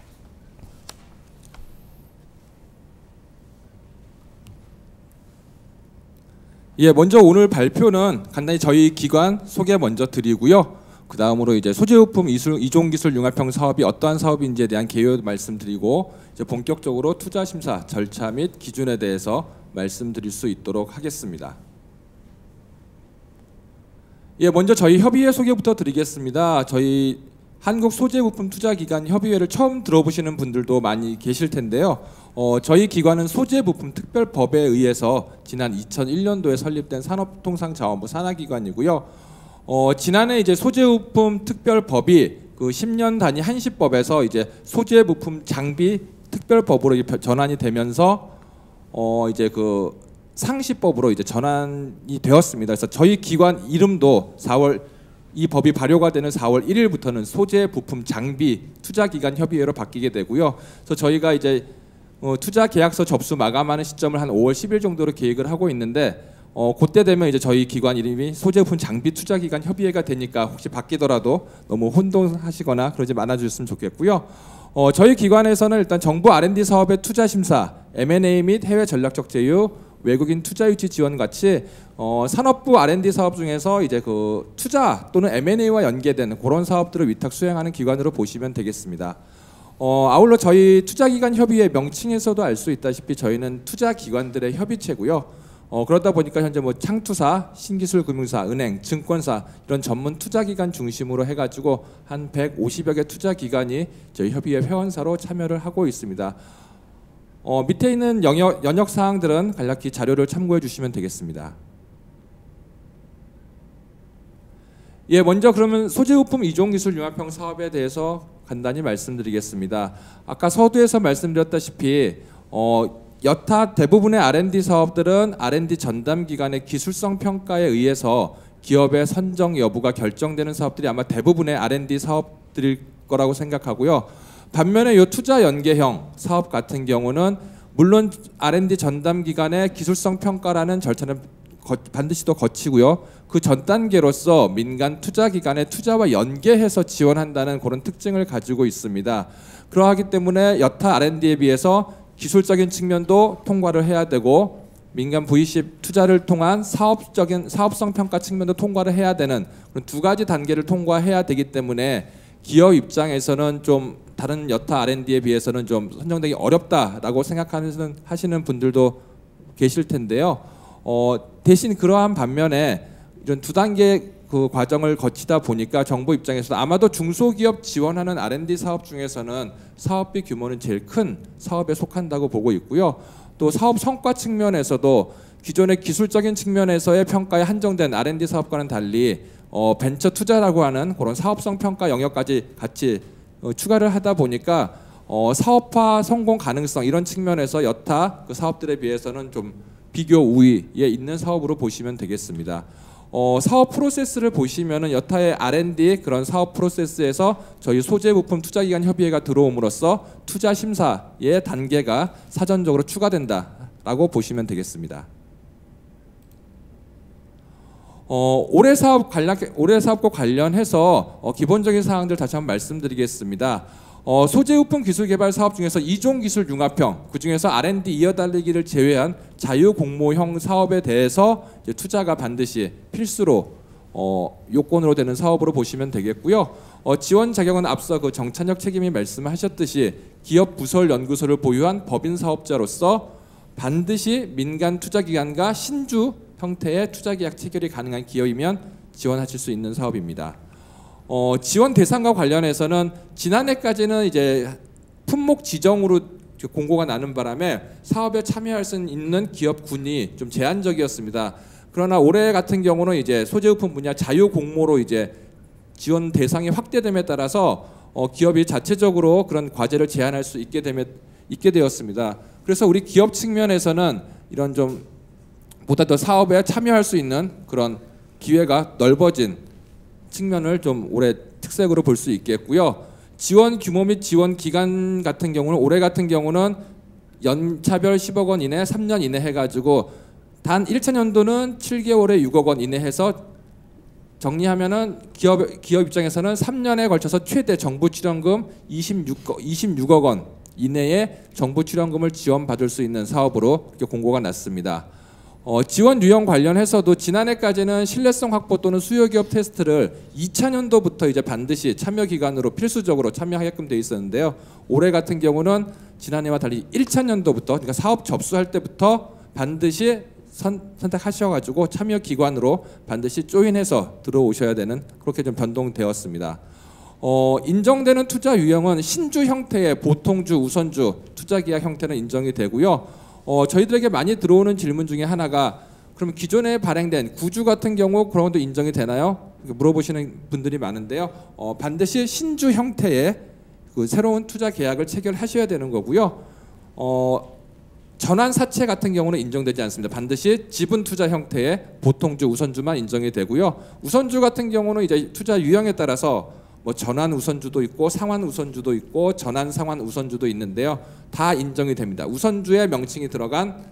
먼저 오늘 발표는 간단히 저희 기관 소개 먼저 드리고요. 그 다음으로 이제 소재부품 이종 기술 융합형 사업이 어떠한 사업인지에 대한 개요 말씀드리고 이제 본격적으로 투자 심사 절차 및 기준에 대해서 말씀드릴 수 있도록 하겠습니다. 먼저 저희 협의회 소개부터 드리겠습니다. 저희 한국소재부품투자기관협의회를 처음 들어보시는 분들도 많이 계실 텐데요. 저희 기관은 소재부품특별법에 의해서 지난 2001년도에 설립된 산업통상자원부 산하기관이고요. 지난해 이제 소재부품특별법이 그 10년 단위 한시법에서 이제 소재부품 장비 특별법으로 전환이 되면서 이제 그 상시법으로 이제 전환이 되었습니다. 그래서 저희 기관 이름도 이 법이 발효가 되는 4월 1일부터는 소재 부품 장비 투자기관 협의회로 바뀌게 되고요. 그래서 저희가 이제 투자 계약서 접수 마감하는 시점을 한 5월 10일 정도로 계획을 하고 있는데 그때 되면 이제 저희 기관 이름이 소재 부품 장비 투자기관 협의회가 되니까 혹시 바뀌더라도 너무 혼동하시거나 그러지 말아 주셨으면 좋겠고요. 저희 기관에서는 일단 정부 R&D 사업의 투자 심사, M&A 및 해외 전략적 제휴, 외국인 투자 유치 지원 같이 산업부 R&D 사업 중에서 이제 그 투자 또는 M&A와 연계되는 그런 사업들을 위탁 수행하는 기관으로 보시면 되겠습니다. 아울러 저희 투자기관 협의회 명칭에서도 알 수 있다시피 저희는 투자기관들의 협의체고요. 그러다 보니까 현재 뭐 창투사, 신기술금융사, 은행, 증권사 이런 전문 투자기관 중심으로 해가지고 한 150여 개 투자기관이 저희 협의회 회원사로 참여를 하고 있습니다. 밑에 있는 연역 사항들은 간략히 자료를 참고해 주시면 되겠습니다. 예, 먼저 그러면 소재부품 이종기술 융합형 사업에 대해서 간단히 말씀드리겠습니다. 아까 서두에서 말씀드렸다시피 여타 대부분의 R&D 사업들은 R&D 전담 기관의 기술성 평가에 의해서 기업의 선정 여부가 결정되는 사업들이 아마 대부분의 R&D 사업들일 거라고 생각하고요. 반면에 이 투자 연계형 사업 같은 경우는 물론 R&D 전담 기관의 기술성 평가라는 절차는 반드시 또 거치고요. 그 전 단계로서 민간 투자 기관의 투자와 연계해서 지원한다는 그런 특징을 가지고 있습니다. 그러하기 때문에 여타 R&D에 비해서 기술적인 측면도 통과를 해야 되고 민간 VC 투자를 통한 사업성 평가 측면도 통과를 해야 되는 그런 두 가지 단계를 통과해야 되기 때문에 기업 입장에서는 좀 다른 여타 R&D에 비해서는 좀 선정되기 어렵다라고 생각하시는 분들도 계실 텐데요. 대신 그러한 반면에 이런 두 단계 그 과정을 거치다 보니까 정부 입장에서도 아마도 중소기업 지원하는 R&D 사업 중에서는 사업비 규모는 제일 큰 사업에 속한다고 보고 있고요. 또 사업 성과 측면에서도 기존의 기술적인 측면에서의 평가에 한정된 R&D 사업과는 달리 벤처 투자라고 하는 그런 사업성 평가 영역까지 같이 추가를 하다 보니까 사업화 성공 가능성 이런 측면에서 여타 그 사업들에 비해서는 좀 비교 우위에 있는 사업으로 보시면 되겠습니다. 사업 프로세스를 보시면은 여타의 R&D 그런 사업 프로세스에서 저희 소재부품 투자기관 협의회가 들어옴으로써 투자 심사의 단계가 사전적으로 추가된다라고 보시면 되겠습니다. 올해 사업과 관련해서 기본적인 사항들 다시 한번 말씀드리겠습니다. 소재부품 기술개발 사업 중에서 이종기술 융합형, 그중에서 R&D 이어달리기를 제외한 자유공모형 사업에 대해서 이제 투자가 반드시 필수로 요건으로 되는 사업으로 보시면 되겠고요. 지원 자격은 앞서 그 정찬혁 책임이 말씀하셨듯이 기업 부설 연구소를 보유한 법인 사업자로서 반드시 민간 투자기관과 신주 형태의 투자계약 체결이 가능한 기업이면 지원하실 수 있는 사업입니다. 지원 대상과 관련해서는 지난해까지는 이제 품목 지정으로 공고가 나는 바람에 사업에 참여할 수 있는 기업군이 좀 제한적이었습니다. 그러나 올해 같은 경우는 이제 소재부품 분야 자유 공모로 이제 지원 대상이 확대됨에 따라서 기업이 자체적으로 그런 과제를 제안할 수 있게 되었습니다. 그래서 우리 기업 측면에서는 이런 좀 보다 더 사업에 참여할 수 있는 그런 기회가 넓어진 측면을 좀 올해 특색으로 볼 수 있겠고요. 지원 규모 및 지원 기간 같은 경우는 올해 같은 경우는 연차별 10억 원 이내 3년 이내 해가지고 단 1차 년도는 7개월에 6억 원 이내 해서 정리하면은 기업 입장에서는 3년에 걸쳐서 최대 정부 출연금 26억 원 이내에 정부 출연금을 지원받을 수 있는 사업으로 이렇게 공고가 났습니다. 지원 유형 관련해서도 지난해까지는 신뢰성 확보 또는 수요기업 테스트를 2차 년도부터 이제 반드시 참여 기간으로 필수적으로 참여하게끔 돼 있었는데요. 올해 같은 경우는 지난해와 달리 1차 년도부터 그러니까 사업 접수할 때부터 반드시 선택하셔가지고 참여 기관으로 반드시 조인해서 들어오셔야 되는 그렇게 좀 변동되었습니다. 인정되는 투자 유형은 신주 형태의 보통주, 우선주 투자 계약 형태는 인정이 되고요. 저희들에게 많이 들어오는 질문 중에 하나가 그럼 기존에 발행된 구주 같은 경우 그런 것도 인정이 되나요? 물어보시는 분들이 많은데요. 반드시 신주 형태의 그 새로운 투자 계약을 체결하셔야 되는 거고요. 전환 사채 같은 경우는 인정되지 않습니다. 반드시 지분 투자 형태의 보통주, 우선주만 인정이 되고요. 우선주 같은 경우는 이제 투자 유형에 따라서 뭐 전환 우선주도 있고 상환 우선주도 있고 전환 상환 우선주도 있는데요. 다 인정이 됩니다. 우선주의 명칭이 들어간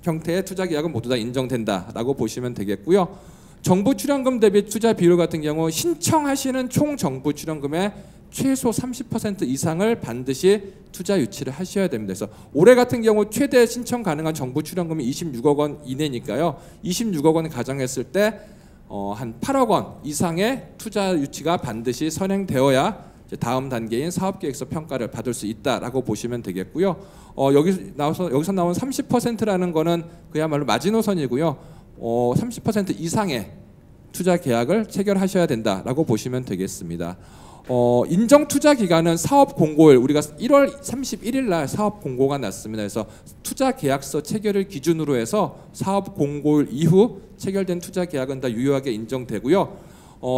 형태의 투자 계약은 모두 다 인정된다라고 보시면 되겠고요. 정부 출연금 대비 투자 비율 같은 경우 신청하시는 총 정부 출연금의 최소 30% 이상을 반드시 투자 유치를 하셔야 됩니다. 그래서 올해 같은 경우 최대 신청 가능한 정부 출연금이 26억 원 이내니까요. 26억 원 가정했을 때 한 8억 원 이상의 투자 유치가 반드시 선행되어야 이제 다음 단계인 사업계획서 평가를 받을 수 있다라고 보시면 되겠고요. 여기서 나온 30%라는 거는 그야말로 마지노선이고요. 30% 이상의 투자 계약을 체결하셔야 된다라고 보시면 되겠습니다. 인정 투자 기간은 사업 공고일, 우리가 1월 31일 날 사업 공고가 났습니다. 그래서 투자 계약서 체결을 기준으로 해서 사업 공고일 이후 체결된 투자 계약은 다 유효하게 인정되고요.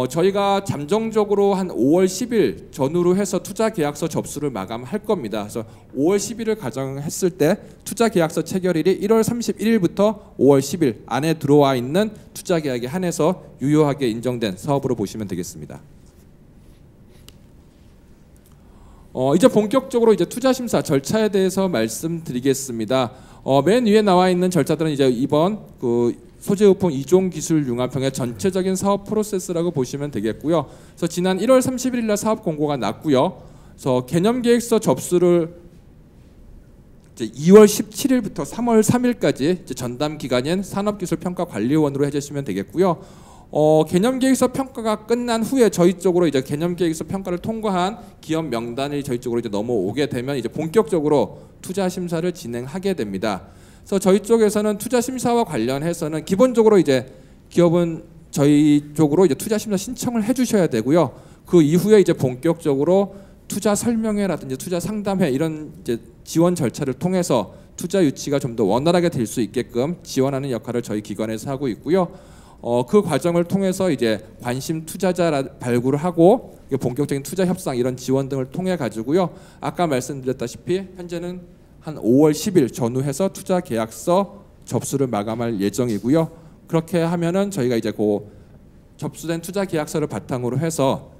저희가 잠정적으로 한 5월 10일 전후로 해서 투자 계약서 접수를 마감할 겁니다. 그래서 5월 10일을 가정했을 때 투자 계약서 체결일이 1월 31일부터 5월 10일 안에 들어와 있는 투자 계약에 한해서 유효하게 인정된 사업으로 보시면 되겠습니다. 이제 본격적으로 이제 투자 심사 절차에 대해서 말씀드리겠습니다. 맨 위에 나와 있는 절차들은 이제 이번 그 소재부품 이종 기술 융합형의 전체적인 사업 프로세스라고 보시면 되겠고요. 그래서 지난 1월 31일 날 사업 공고가 났고요. 그래서 개념계획서 접수를 이제 2월 17일부터 3월 3일까지 이제 전담 기관인 산업기술평가관리원으로 해주시면 되겠고요. 개념계획서 평가가 끝난 후에 저희 쪽으로 이제 개념계획서 평가를 통과한 기업 명단이 저희 쪽으로 이제 넘어오게 되면 이제 본격적으로 투자 심사를 진행하게 됩니다. 그래서 저희 쪽에서는 투자 심사와 관련해서는 기본적으로 이제 기업은 저희 쪽으로 이제 투자 심사 신청을 해주셔야 되고요. 그 이후에 이제 본격적으로 투자 설명회라든지 투자 상담회 이런 이제 지원 절차를 통해서 투자 유치가 좀 더 원활하게 될 수 있게끔 지원하는 역할을 저희 기관에서 하고 있고요. 그 과정을 통해서 이제 관심 투자자 발굴을 하고 본격적인 투자 협상 이런 지원 등을 통해 가지고요. 아까 말씀드렸다시피 현재는 한 5월 10일 전후해서 투자 계약서 접수를 마감할 예정이고요. 그렇게 하면은 저희가 이제 그 접수된 투자 계약서를 바탕으로 해서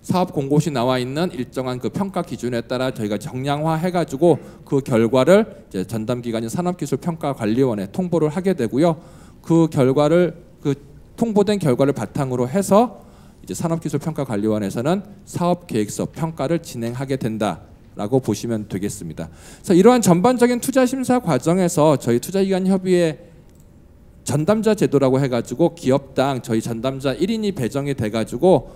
사업 공고시 나와 있는 일정한 그 평가 기준에 따라 저희가 정량화해 가지고 그 결과를 이제 전담 기관인 산업기술평가관리원에 통보를 하게 되고요. 그 결과를 그 통보된 결과를 바탕으로 해서 이제 산업기술평가관리원에서는 사업계획서 평가를 진행하게 된다라고 보시면 되겠습니다. 그래서 이러한 전반적인 투자 심사 과정에서 저희 투자기관 협의회 전담자 제도라고 해가지고 기업당 저희 전담자 1인이 배정이 돼가지고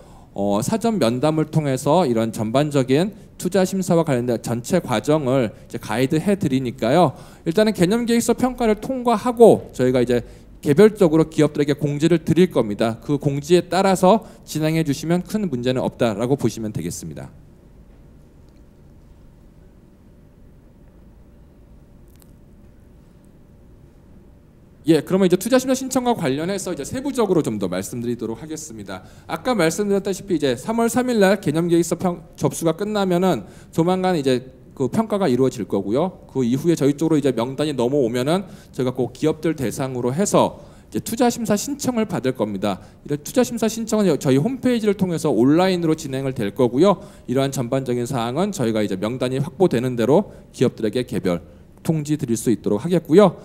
사전 면담을 통해서 이런 전반적인 투자 심사와 관련된 전체 과정을 이제 가이드해 드리니까요. 일단은 개념계획서 평가를 통과하고 저희가 이제 개별적으로 기업들에게 공지를 드릴 겁니다. 그 공지에 따라서 진행해 주시면 큰 문제는 없다라고 보시면 되겠습니다. 그러면 이제 투자 심사 신청과 관련해서 이제 세부적으로 좀 더 말씀드리도록 하겠습니다. 아까 말씀드렸다시피 이제 3월 3일 날 개념계획서 접수가 끝나면은 조만간 이제 그 평가가 이루어질 거고요. 그 이후에 저희 쪽으로 이제 명단이 넘어오면은 저희가 꼭 기업들 대상으로 해서 이제 투자 심사 신청을 받을 겁니다. 이런 투자 심사 신청은 저희 홈페이지를 통해서 온라인으로 진행을 될 거고요. 이러한 전반적인 사항은 저희가 이제 명단이 확보되는 대로 기업들에게 개별 통지 드릴 수 있도록 하겠고요.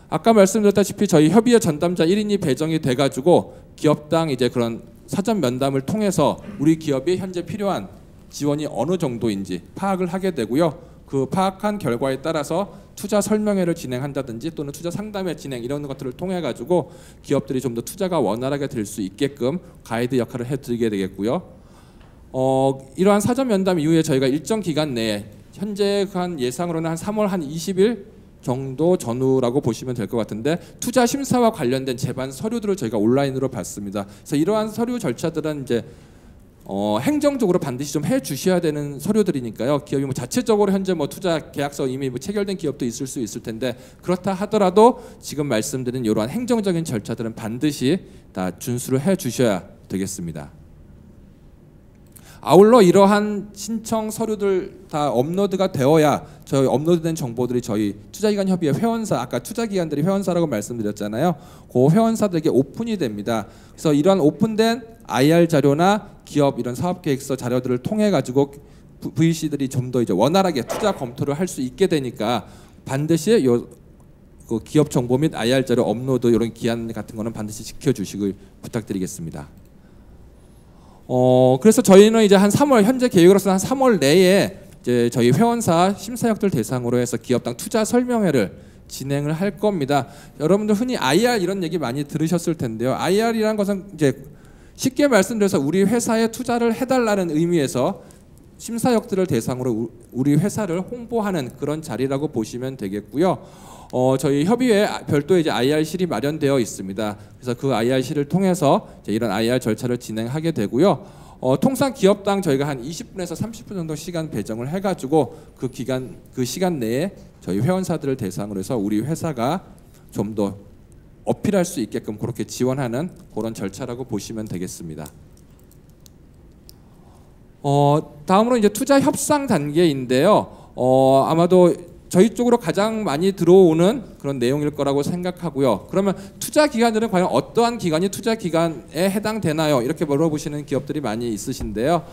아까 말씀드렸다시피 저희 협의회 전담자 1인이 배정이 돼가지고 기업당 이제 그런 사전 면담을 통해서 우리 기업이 현재 필요한 지원이 어느 정도인지 파악을 하게 되고요. 그 파악한 결과에 따라서 투자 설명회를 진행한다든지 또는 투자 상담회 진행 이런 것들을 통해 가지고 기업들이 좀 더 투자가 원활하게 될 수 있게끔 가이드 역할을 해드리게 되겠고요. 이러한 사전 면담 이후에 저희가 일정 기간 내에 현재 한 예상으로는 한 3월 한 20일 정도 전후라고 보시면 될 것 같은데 투자 심사와 관련된 제반 서류들을 저희가 온라인으로 받습니다. 그래서 이러한 서류 절차들은 이제 행정적으로 반드시 좀 해주셔야 되는 서류들이니까요. 기업이 뭐 자체적으로 현재 뭐 투자 계약서 이미 뭐 체결된 기업도 있을 수 있을 텐데 그렇다 하더라도 지금 말씀드린 이러한 행정적인 절차들은 반드시 다 준수를 해주셔야 되겠습니다. 아울러 이러한 신청 서류들 다 업로드가 되어야 저희 업로드된 정보들이 저희 투자기관 협의회 회원사, 아까 투자기관들이 회원사라고 말씀드렸잖아요. 그 회원사들에게 오픈이 됩니다. 그래서 이러한 오픈된 IR 자료나 기업 이런 사업계획서 자료들을 통해 가지고 VC들이 좀 더 이제 원활하게 투자 검토를 할 수 있게 되니까 반드시 그 기업 정보 및 IR 자료 업로드 이런 기한 같은 거는 반드시 지켜주시길 부탁드리겠습니다. 그래서 저희는 이제 한 3월 현재 계획으로서는 한 3월 내에 이제 저희 회원사 심사역들 대상으로 해서 기업당 투자 설명회를 진행을 할 겁니다. 여러분들 흔히 IR 이런 얘기 많이 들으셨을 텐데요. IR이라는 것은 이제 쉽게 말씀드려서 우리 회사에 투자를 해달라는 의미에서 심사역들을 대상으로 우리 회사를 홍보하는 그런 자리라고 보시면 되겠고요. 저희 협의회에 별도의 이제 IR실이 마련되어 있습니다. 그래서 그 IR실을 통해서 이제 이런 IR 절차를 진행하게 되고요. 통상 기업당 저희가 한 20분에서 30분 정도 시간 배정을 해가지고 그 시간 내에 저희 회원사들을 대상으로 해서 우리 회사가 좀 더 어필할 수 있게끔 그렇게 지원하는 그런 절차라고 보시면 되겠습니다. 다음으로 이제 투자 협상 단계인데요. 아마도 저희 쪽으로 가장 많이 들어오는 그런 내용일 거라고 생각하고요. 그러면 투자 기관들은 과연 어떠한 기관이 투자 기관에 해당되나요? 이렇게 물어보시는 기업들이 많이 있으신데요.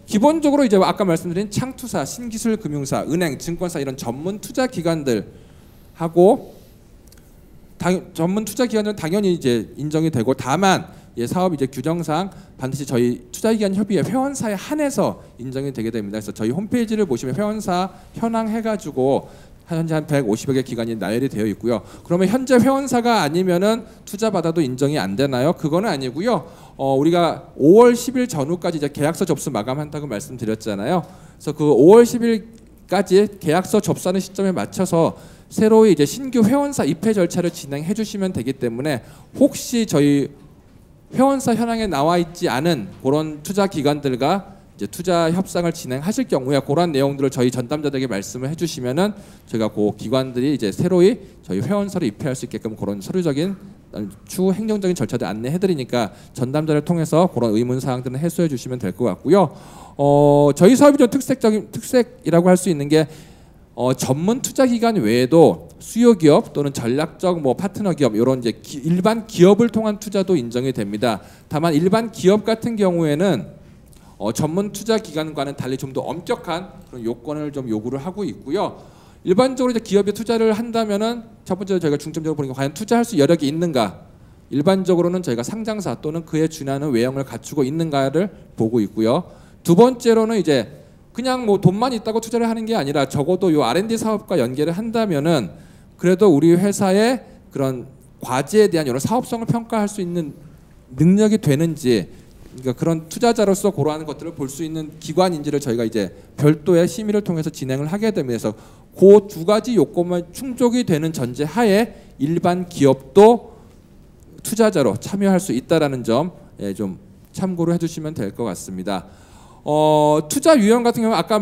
기본적으로 이제 아까 말씀드린 창투사, 신기술금융사, 은행, 증권사 이런 전문 투자 기관들하고 전문 투자 기관은 당연히 이제 인정이 되고 다만 사업 이제 규정상 반드시 저희 투자기관 협의회 회원사에 한해서 인정이 되게 됩니다. 그래서 저희 홈페이지를 보시면 회원사 현황 해가지고 현재 한 150여 개 기관이 나열이 되어 있고요. 그러면 현재 회원사가 아니면은 투자 받아도 인정이 안 되나요? 그거는 아니고요. 우리가 5월 10일 전후까지 이제 계약서 접수 마감한다고 말씀드렸잖아요. 그래서 그 5월 10일까지 계약서 접수하는 시점에 맞춰서 새로이 이제 신규 회원사 입회 절차를 진행해 주시면 되기 때문에 혹시 저희 회원사 현황에 나와 있지 않은 그런 투자 기관들과 이제 투자 협상을 진행하실 경우에 그런 내용들을 저희 전담자들에게 말씀을 해주시면은 저희가 그 기관들이 이제 새로이 저희 회원사로 입회할 수 있게끔 그런 서류적인 추후 행정적인 절차들 안내해드리니까 전담자를 통해서 그런 의문 사항들은 해소해 주시면 될 것 같고요. 저희 사업이 좀 특색이라고 할 수 있는 게 전문 투자 기관 외에도 수요 기업 또는 전략적 뭐 파트너 기업 이런 이제 일반 기업을 통한 투자도 인정이 됩니다. 다만 일반 기업 같은 경우에는 전문 투자 기관과는 달리 좀 더 엄격한 그런 요건을 좀 요구를 하고 있고요. 일반적으로 이제 기업에 투자를 한다면은 첫 번째로 저희가 중점적으로 보는 게 과연 투자할 수 여력이 있는가. 일반적으로는 저희가 상장사 또는 그에 준하는 외형을 갖추고 있는가를 보고 있고요. 두 번째로는 이제 그냥 뭐 돈만 있다고 투자를 하는 게 아니라 적어도 요 R&D 사업과 연계를 한다면은 그래도 우리 회사의 그런 과제에 대한 여러 사업성을 평가할 수 있는 능력이 되는지 그러니까 그런 투자자로서 고려하는 것들을 볼 수 있는 기관인지를 저희가 이제 별도의 심의를 통해서 진행을 하게 되면서 그 두 가지 요건만 충족이 되는 전제 하에 일반 기업도 투자자로 참여할 수 있다라는 점 좀 참고로 해주시면 될 것 같습니다. 투자 유형 같은 경우는 아까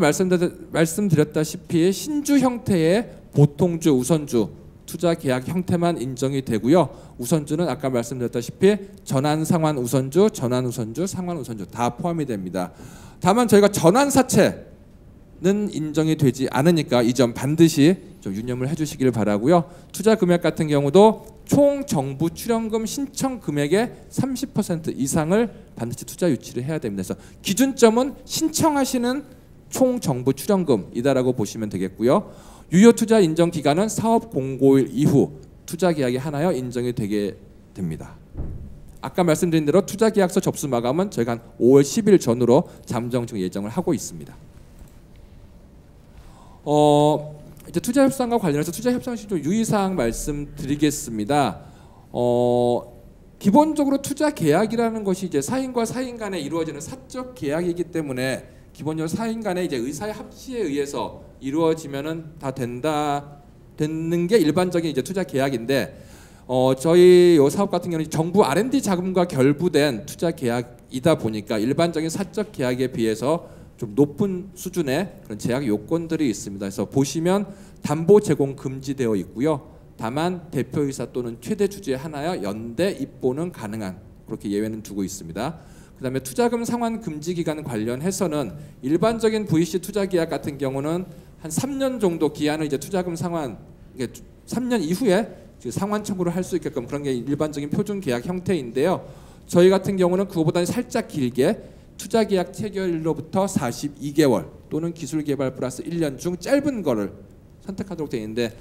말씀드렸다시피 신주 형태의 보통주, 우선주 투자 계약 형태만 인정이 되고요. 우선주는 아까 말씀드렸다시피 전환, 상환, 우선주, 전환, 우선주, 상환, 우선주 다 포함이 됩니다. 다만 저희가 전환 사채는 인정이 되지 않으니까 이 점 반드시 좀 유념을 해주시길 바라고요. 투자 금액 같은 경우도 총 정부 출연금 신청 금액의 30% 이상을 반드시 투자 유치를 해야 됩니다. 그래서 기준점은 신청하시는 총 정부 출연금이다라고 보시면 되겠고요. 유효 투자 인정 기간은 사업 공고일 이후 투자 계약이 하나여 인정이 되게 됩니다. 아까 말씀드린 대로 투자 계약서 접수 마감은 저희가 한 5월 10일 전후로 잠정 지금 예정을 하고 있습니다. 이제 투자 협상과 관련해서 투자 협상 시 좀 유의사항 말씀드리겠습니다. 기본적으로 투자 계약이라는 것이 이제 사인과 사인 간에 이루어지는 사적 계약이기 때문에 기본적으로 사인 간의 이제 의사의 합치에 의해서 이루어지면은 다 되는 게 일반적인 이제 투자 계약인데 저희 요 사업 같은 경우는 정부 R&D 자금과 결부된 투자 계약이다 보니까 일반적인 사적 계약에 비해서 좀 높은 수준의 그런 제약 요건들이 있습니다. 그래서 보시면 담보 제공 금지되어 있고요. 다만 대표이사 또는 최대 주주에 한하여 연대 입보는 가능한 그렇게 예외는 두고 있습니다. 그다음에 투자금 상환 금지 기간 관련해서는 일반적인 VC 투자 계약 같은 경우는 한 3년 정도 기한을 이제 투자금 상환 3년 이후에 상환 청구를 할 수 있게끔 그런 게 일반적인 표준 계약 형태인데요. 저희 같은 경우는 그거보다는 살짝 길게 투자 계약 체결일로부터 42개월 또는 기술 개발 플러스 1년 중 짧은 거를 선택하도록 되어 있는데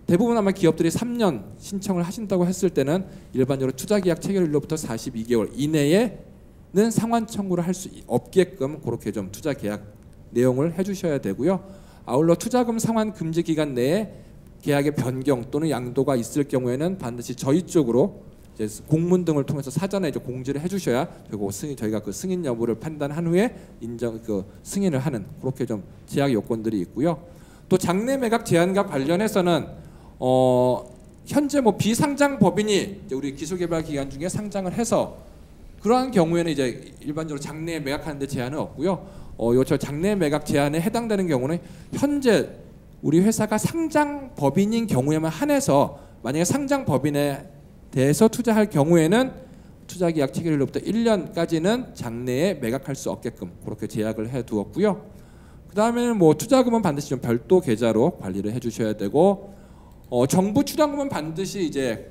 대부분 아마 기업들이 3년 신청을 하신다고 했을 때는 일반적으로 투자 계약 체결일로부터 42개월 이내에는 상환 청구를 할 수 없게끔 그렇게 좀 투자 계약 내용을 해주셔야 되고요. 아울러 투자금 상환 금지 기간 내에 계약의 변경 또는 양도가 있을 경우에는 반드시 저희 쪽으로 이제 공문 등을 통해서 사전에 이제 공지를 해주셔야 되고 저희가 그 승인 여부를 판단한 후에 승인을 하는 그렇게 좀 제약 요건들이 있고요. 또 장내 매각 제한과 관련해서는 현재 뭐 비상장 법인이 이제 우리 기술개발 기간 중에 상장을 해서 그러한 경우에는 이제 일반적으로 장내 매각하는데 제한은 없고요. 저 장내 매각 제한에 해당되는 경우는 현재 우리 회사가 상장 법인인 경우에만 한해서 만약에 상장 법인에 대해서 투자할 경우에는 투자 계약 체결일로부터 1년까지는 장내에 매각할 수 없게끔 그렇게 제약을 해 두었고요. 그다음에는 뭐 투자금은 반드시 좀 별도 계좌로 관리를 해 주셔야 되고 정부 출연금은 반드시 이제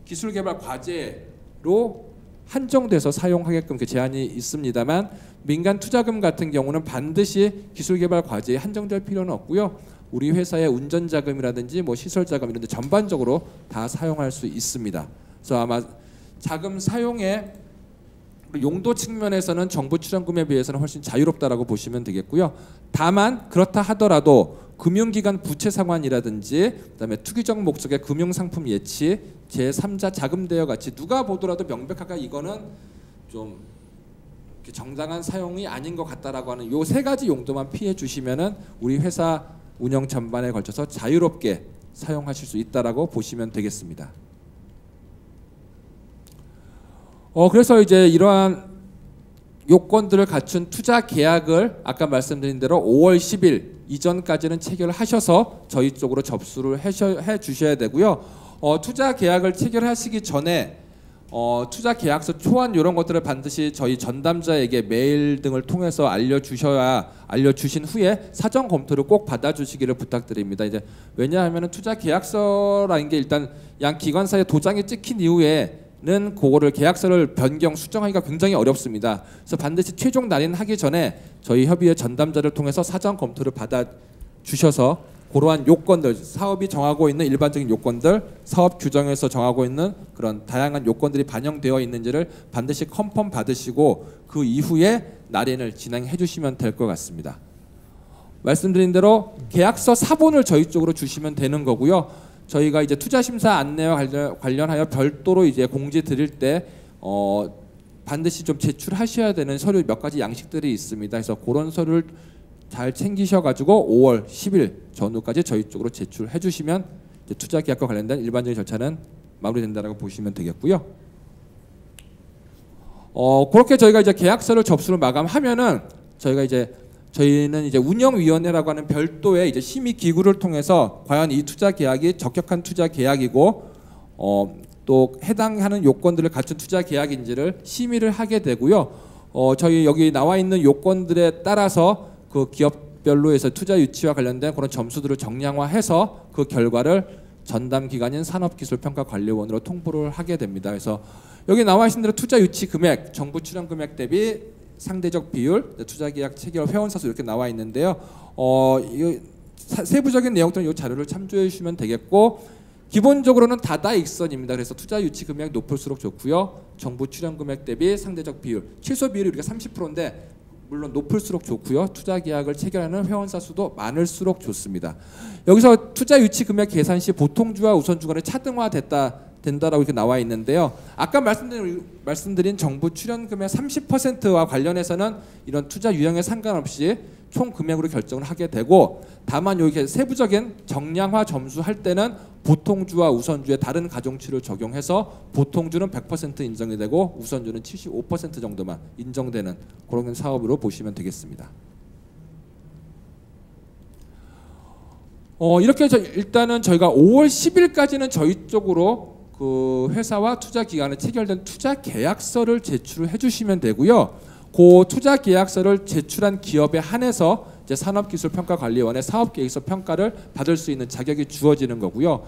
기술 개발 과제로 한정돼서 사용하게끔 그 제한이 있습니다만 민간 투자금 같은 경우는 반드시 기술 개발 과제에 한정될 필요는 없고요. 우리 회사의 운전 자금이라든지 뭐 시설 자금 이런 데 전반적으로 다 사용할 수 있습니다. 그래서 아마 자금 사용의 용도 측면에서는 정부 출연금에 비해서는 훨씬 자유롭다라고 보시면 되겠고요. 다만 그렇다 하더라도 금융기관 부채 상환이라든지 그다음에 투기적 목적의 금융상품 예치, 제3자 자금 대여 같이 누가 보더라도 명백하게 이거는 좀 정당한 사용이 아닌 것 같다라고 하는 요 세 가지 용도만 피해 주시면은 우리 회사 운영 전반에 걸쳐서 자유롭게 사용하실 수 있다라고 보시면 되겠습니다. 그래서 이제 이러한 요건들을 갖춘 투자 계약을 아까 말씀드린 대로 5월 10일 이전까지는 체결하셔서 저희 쪽으로 접수를 해 주셔야 되고요. 투자 계약을 체결하시기 전에 투자 계약서 초안 이런 것들을 반드시 저희 전담자에게 메일 등을 통해서 알려주신 후에 사전 검토를 꼭 받아주시기를 부탁드립니다. 이제 왜냐하면 투자 계약서라는 게 일단 양 기관사에 도장이 찍힌 이후에는 그거를 계약서를 변경 수정하기가 굉장히 어렵습니다. 그래서 반드시 최종 날인하기 전에 저희 협의회 전담자를 통해서 사전 검토를 받아주셔서 그러한 요건들, 사업이 정하고 있는 일반적인 요건들, 사업 규정에서 정하고 있는 그런 다양한 요건들이 반영되어 있는지를 반드시 컨펌 받으시고 그 이후에 날인을 진행해 주시면 될 것 같습니다. 말씀드린 대로 계약서 사본을 저희 쪽으로 주시면 되는 거고요. 저희가 이제 투자심사 안내와 관련하여 별도로 이제 공지 드릴 때 반드시 좀 제출하셔야 되는 서류 몇 가지 양식들이 있습니다. 그래서 그런 서류를 잘 챙기셔가지고 5월 10일 전후까지 저희 쪽으로 제출해 주시면 투자 계약과 관련된 일반적인 절차는 마무리된다라고 보시면 되겠고요. 그렇게 저희가 이제 계약서를 접수를 마감하면은 저희는 이제 운영위원회라고 하는 별도의 이제 심의 기구를 통해서 과연 이 투자 계약이 적격한 투자 계약이고 또 해당하는 요건들을 갖춘 투자 계약인지를 심의를 하게 되고요. 저희 여기 나와 있는 요건들에 따라서 그 기업별로 해서 투자 유치와 관련된 그런 점수들을 정량화해서 그 결과를 전담 기관인 산업기술평가관리원으로 통보를 하게 됩니다. 그래서 여기 나와 있는 대로 투자 유치 금액, 정부 출연 금액 대비 상대적 비율, 투자 계약 체결 회원 사수 이렇게 나와 있는데요. 세부적인 내용들은 이 자료를 참조해 주시면 되겠고 기본적으로는 다다익선입니다. 그래서 투자 유치 금액 높을수록 좋고요. 정부 출연 금액 대비 상대적 비율, 최소 비율이 우리가 30%인데 물론 높을수록 좋고요. 투자 계약을 체결하는 회원사 수도 많을수록 좋습니다. 여기서 투자 유치 금액 계산 시 보통주와 우선주 간의 차등화된다라고 이렇게 나와 있는데요. 아까 말씀드린 정부 출연 금액 30%와 관련해서는 이런 투자 유형에 상관없이 총 금액으로 결정을 하게 되고 다만 이렇게 세부적인 정량화 점수할 때는 보통주와 우선주의 다른 가중치를 적용해서 보통주는 100% 인정이 되고 우선주는 75% 정도만 인정되는 그런 사업으로 보시면 되겠습니다. 이렇게 일단은 저희가 5월 10일까지는 저희 쪽으로 그 회사와 투자 기간에 체결된 투자 계약서를 제출해 주시면 되고요. 그 투자 계약서를 제출한 기업에 한해서 이제 산업기술평가관리원의 사업계획서 평가를 받을 수 있는 자격이 주어지는 거고요.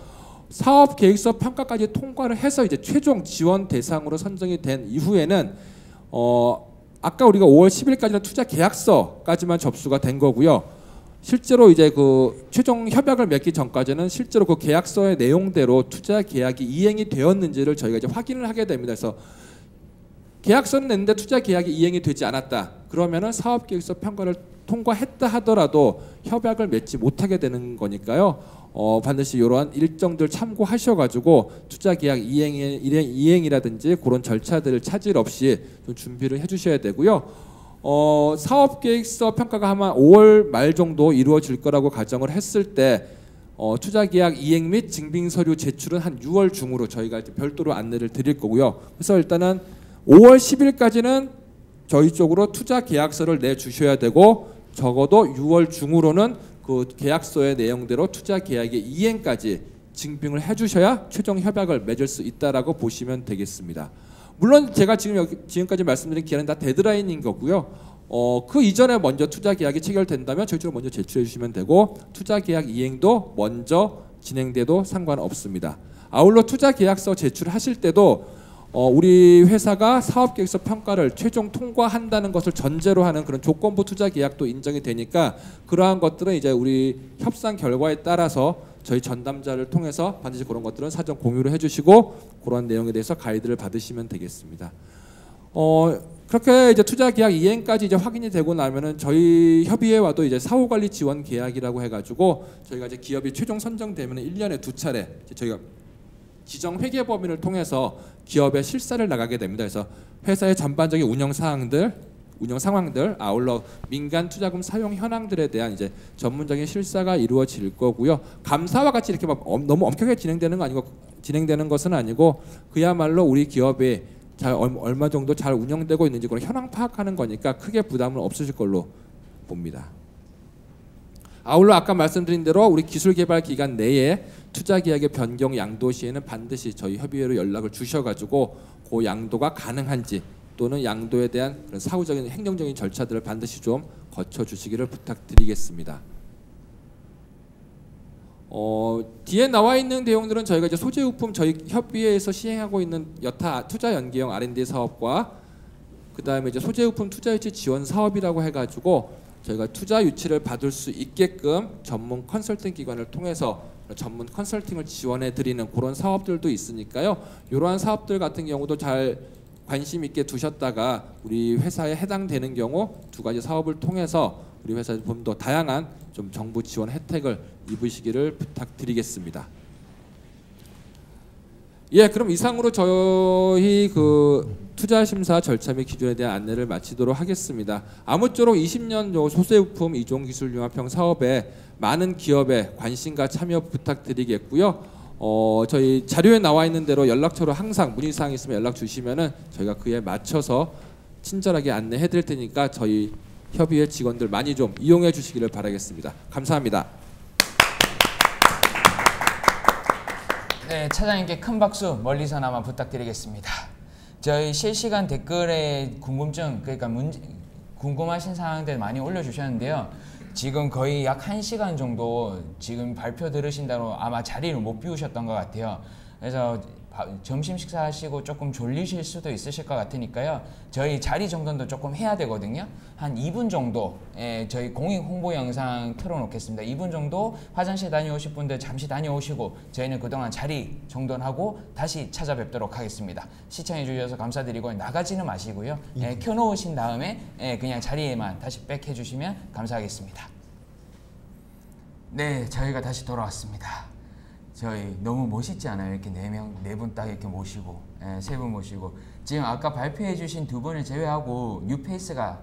사업계획서 평가까지 통과를 해서 이제 최종 지원 대상으로 선정이 된 이후에는 아까 우리가 5월 10일까지는 투자 계약서까지만 접수가 된 거고요. 실제로 이제 그 최종 협약을 맺기 전까지는 실제로 그 계약서의 내용대로 투자 계약이 이행이 되었는지를 저희가 이제 확인을 하게 됩니다. 그래서 계약서는 냈는데 투자 계약이 이행이 되지 않았다. 그러면은 사업계획서 평가를 통과했다 하더라도 협약을 맺지 못하게 되는 거니까요. 반드시 이러한 일정들 참고하셔가지고 투자 계약 이행이라든지 그런 절차들을 차질 없이 좀 준비를 해주셔야 되고요. 사업계획서 평가가 아마 5월 말 정도 이루어질 거라고 가정을 했을 때 투자계약 이행 및 증빙서류 제출은 한 6월 중으로 저희가 이제 별도로 안내를 드릴 거고요. 그래서 일단은 5월 10일까지는 저희 쪽으로 투자계약서를 내주셔야 되고 적어도 6월 중으로는 그 계약서의 내용대로 투자계약의 이행까지 증빙을 해주셔야 최종 협약을 맺을 수 있다라고 보시면 되겠습니다. 물론 제가 지금까지 말씀드린 기한은 다 데드라인인 거고요. 그 이전에 먼저 투자 계약이 체결된다면 저희 쪽으로 먼저 제출해 주시면 되고 투자 계약 이행도 먼저 진행돼도 상관없습니다. 아울러 투자 계약서 제출하실 때도 우리 회사가 사업계획서 평가를 최종 통과한다는 것을 전제로 하는 그런 조건부 투자 계약도 인정이 되니까 그러한 것들은 이제 우리 협상 결과에 따라서 저희 전담자를 통해서 반드시 그런 것들은 사전 공유를 해주시고 그런 내용에 대해서 가이드를 받으시면 되겠습니다. 그렇게 이제 투자 계약 이행까지 이제 확인이 되고 나면은 저희 협의회와도 이제 사후관리 지원 계약이라고 해가지고 저희가 이제 기업이 최종 선정되면 1년에 2차례 저희가 지정 회계 범위를 통해서 기업의 실사를 나가게 됩니다. 그래서 회사의 전반적인 운영 상황들, 아울러 민간 투자금 사용 현황들에 대한 이제 전문적인 실사가 이루어질 거고요. 감사와 같이 이렇게 막 너무 엄격하게 진행되는 것은 아니고 그야말로 우리 기업이 얼마 정도 잘 운영되고 있는지 그런 현황 파악하는 거니까 크게 부담은 없으실 걸로 봅니다. 아울러 아까 말씀드린 대로 우리 기술개발 기간 내에 투자 계약의 변경 양도 시에는 반드시 저희 협의회로 연락을 주셔가지고 그 양도가 가능한지 또는 양도에 대한 그런 사후적인 행정적인 절차들을 반드시 좀 거쳐주시기를 부탁드리겠습니다. 뒤에 나와 있는 내용들은 저희가 이제 소재부품 저희 협의회에서 시행하고 있는 여타 투자 연계형 R&D 사업과 그 다음에 이제 소재부품 투자 유치 지원 사업이라고 해가지고 저희가 투자 유치를 받을 수 있게끔 전문 컨설팅 기관을 통해서 전문 컨설팅을 지원해 드리는 그런 사업들도 있으니까요. 이러한 사업들 같은 경우도 잘 관심 있게 두셨다가 우리 회사에 해당되는 경우 두 가지 사업을 통해서 우리 회사에 좀 더 다양한 좀 정부 지원 혜택을 입으시기를 부탁드리겠습니다. 예, 그럼 이상으로 저희 그 투자 심사 절차 및 기준에 대한 안내를 마치도록 하겠습니다. 아무쪼록 20년 소재부품 2종 기술 융합형 사업에 많은 기업의 관심과 참여 부탁드리겠고요. 저희 자료에 나와 있는 대로 연락처로 항상 문의사항 있으면 연락 주시면은 저희가 그에 맞춰서 친절하게 안내해 드릴 테니까 저희 협의회 직원들 많이 좀 이용해 주시기를 바라겠습니다. 감사합니다. 네, 차장님께 큰 박수 멀리서나마 부탁드리겠습니다. 저희 실시간 댓글에 궁금증, 그러니까 궁금하신 사항들 많이 올려주셨는데요. 지금 거의 약 1시간 정도 지금 발표 들으신다고 아마 자리를 못 비우셨던 것 같아요. 그래서 점심 식사하시고 조금 졸리실 수도 있으실 것 같으니까요. 저희 자리 정돈도 조금 해야 되거든요. 한 2분 정도 저희 공익 홍보 영상 틀어놓겠습니다. 2분 정도 화장실 다녀오실 분들 잠시 다녀오시고 저희는 그동안 자리 정돈하고 다시 찾아뵙도록 하겠습니다. 시청해 주셔서 감사드리고 나가지는 마시고요. 켜놓으신 다음에 그냥 자리에만 다시 백 해주시면 감사하겠습니다. 네, 저희가 다시 돌아왔습니다. 저희 너무 멋있지 않아요? 이렇게 네 분 딱 이렇게 모시고, 세 분 모시고. 지금 아까 발표해 주신 두 분을 제외하고 뉴페이스가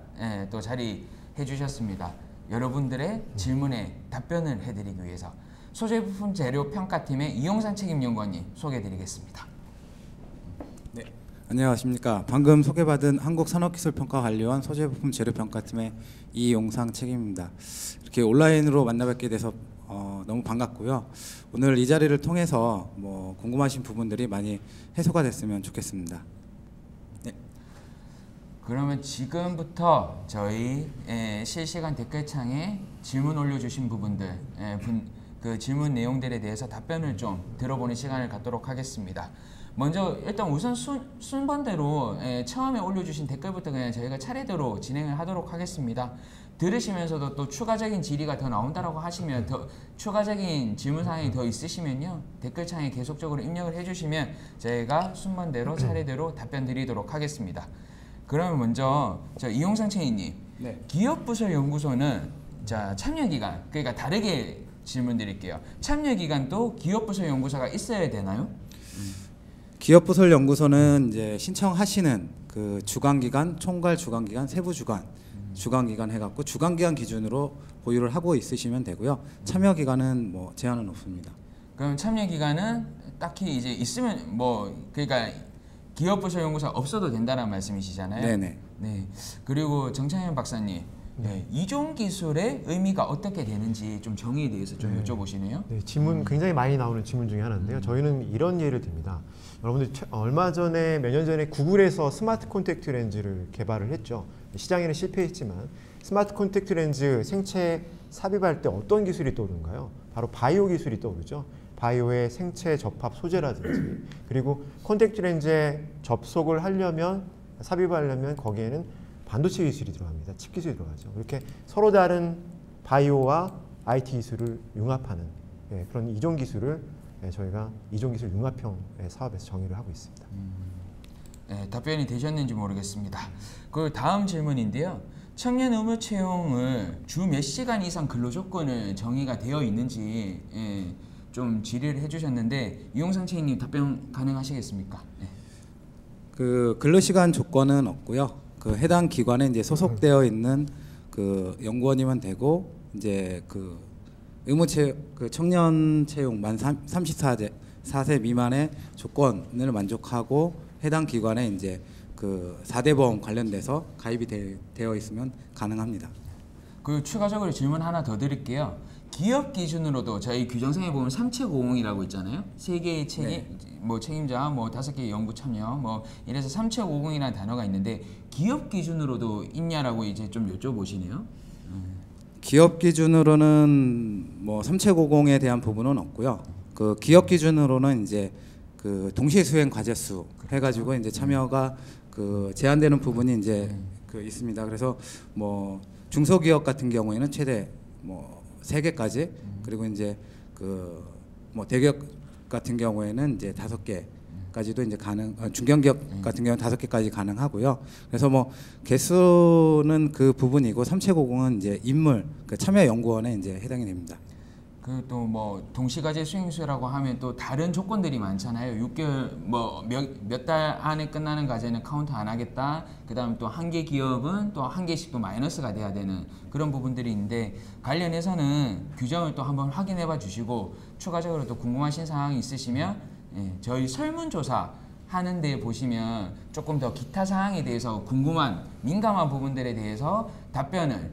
또 자리해 주셨습니다. 여러분들의 질문에 답변을 해드리기 위해서. 소재 부품 재료 평가팀의 이용상 책임연구원님 소개해드리겠습니다. 네, 안녕하십니까. 방금 소개받은 한국산업기술평가관리원 소재부품 재료평가팀의 이용상 책임입니다. 이렇게 온라인으로 만나뵙게 돼서 너무 반갑고요. 오늘 이 자리를 통해서 뭐 궁금하신 부분들이 많이 해소가 됐으면 좋겠습니다. 네. 그러면 지금부터 저희 실시간 댓글창에 질문 올려주신 부분들, 그 질문 내용들에 대해서 답변을 좀 들어보는 시간을 갖도록 하겠습니다. 먼저 일단 우선 순번대로 처음에 올려주신 댓글부터 그냥 저희가 차례대로 진행을 하도록 하겠습니다. 들으시면서도 또 추가적인 질의가 더 나온다라고 하시면, 더 추가적인 질문 사항이 더 있으시면요, 댓글창에 계속적으로 입력을 해주시면 저희가 순번대로 차례대로 답변 드리도록 하겠습니다. 그러면 먼저 저 이용상 책임님, 네. 기업부설연구소는 자 참여기간, 그러니까 다르게 질문 드릴게요. 참여기간도 기업부설연구소가 있어야 되나요? 기업부설연구소는 이제 신청하시는 그 주관기관, 총괄 주관기관, 세부 주관기관 해갖고 주관기관 기준으로 보유를 하고 있으시면 되고요. 참여기간은 뭐 제한은 없습니다. 그럼 참여기간은 딱히 이제 있으면 뭐 그러니까 기업부설연구소가 없어도 된다는 말씀이시잖아요. 네네. 네. 그리고 정창현 박사님, 네. 이종 기술의 의미가 어떻게 되는지 좀 정의에 대해서 좀 여쭤보시네요. 네, 질문 굉장히 많이 나오는 질문 중에 하나인데요. 저희는 이런 예를 듭니다. 여러분들 얼마 전에 몇 년 전에 구글에서 스마트 콘택트 렌즈를 개발을 했죠. 시장에는 실패했지만 스마트 콘택트 렌즈 생체 삽입할 때 어떤 기술이 떠오르는가요? 바로 바이오 기술이 떠오르죠. 바이오의 생체 접합 소재라든지, 그리고 콘택트 렌즈에 접속을 하려면, 삽입하려면 거기에는 반도체 기술이 들어갑니다. 칩 기술이 들어가죠. 이렇게 서로 다른 바이오와 IT 기술을 융합하는 그런 이종 기술을 저희가 이종 기술 융합형 사업에서 정의를 하고 있습니다. 네, 답변이 되셨는지 모르겠습니다. 그 다음 질문인데요. 청년 의무 채용을 주 몇 시간 이상 근로 조건을 정의가 되어 있는지 좀 질의를 해주셨는데, 이용상 책임님 답변 가능하시겠습니까? 네. 그 근로시간 조건은 없고요. 그 해당 기관에 이제 소속되어 있는 그 연구원이면 되고, 이제 그 그 청년 채용 만 34세 미만의 조건을 만족하고 해당 기관에 이제 그 4대 보험 관련돼서 가입이 되어 있으면 가능합니다. 그 추가적으로 질문 하나 더 드릴게요. 기업 기준으로도 저희 규정상에 보면 삼채5공이라고 있잖아요. 3개의 책임, 네. 뭐 책임자, 뭐 5개의 연구 참여, 뭐 이래서 삼채5공이라는 단어가 있는데 기업 기준으로도 있냐라고 이제 좀 여쭤보시네요. 기업 기준으로는 뭐 삼채5공에 대한 부분은 없고요. 그 기업 기준으로는 이제 그 동시에 수행 과제 수 해가지고 이제 참여가 그 제한되는 부분이 이제 그 있습니다. 그래서 뭐 중소기업 같은 경우에는 최대 뭐 3개까지, 그리고 이제 그 뭐 대기업 같은 경우에는 이제 5개까지도 이제 중견기업 같은 경우는 5개까지 가능하고요. 그래서 뭐 개수는 그 부분이고 삼채5공은 이제 인물, 그 참여 연구원에 이제 해당이 됩니다. 그 또 뭐 동시과제 수행수라고 하면 또 다른 조건들이 많잖아요. 6개월 뭐 몇 달 안에 끝나는 과제는 카운트 안 하겠다. 그다음 또 한 개 기업은 또 한 개씩 또 마이너스가 돼야 되는 그런 부분들이 있는데, 관련해서는 규정을 또 한번 확인해 봐 주시고 추가적으로 또 궁금하신 사항이 있으시면 저희 설문조사 하는 데 보시면 조금 더 기타 사항에 대해서 궁금한 민감한 부분들에 대해서 답변을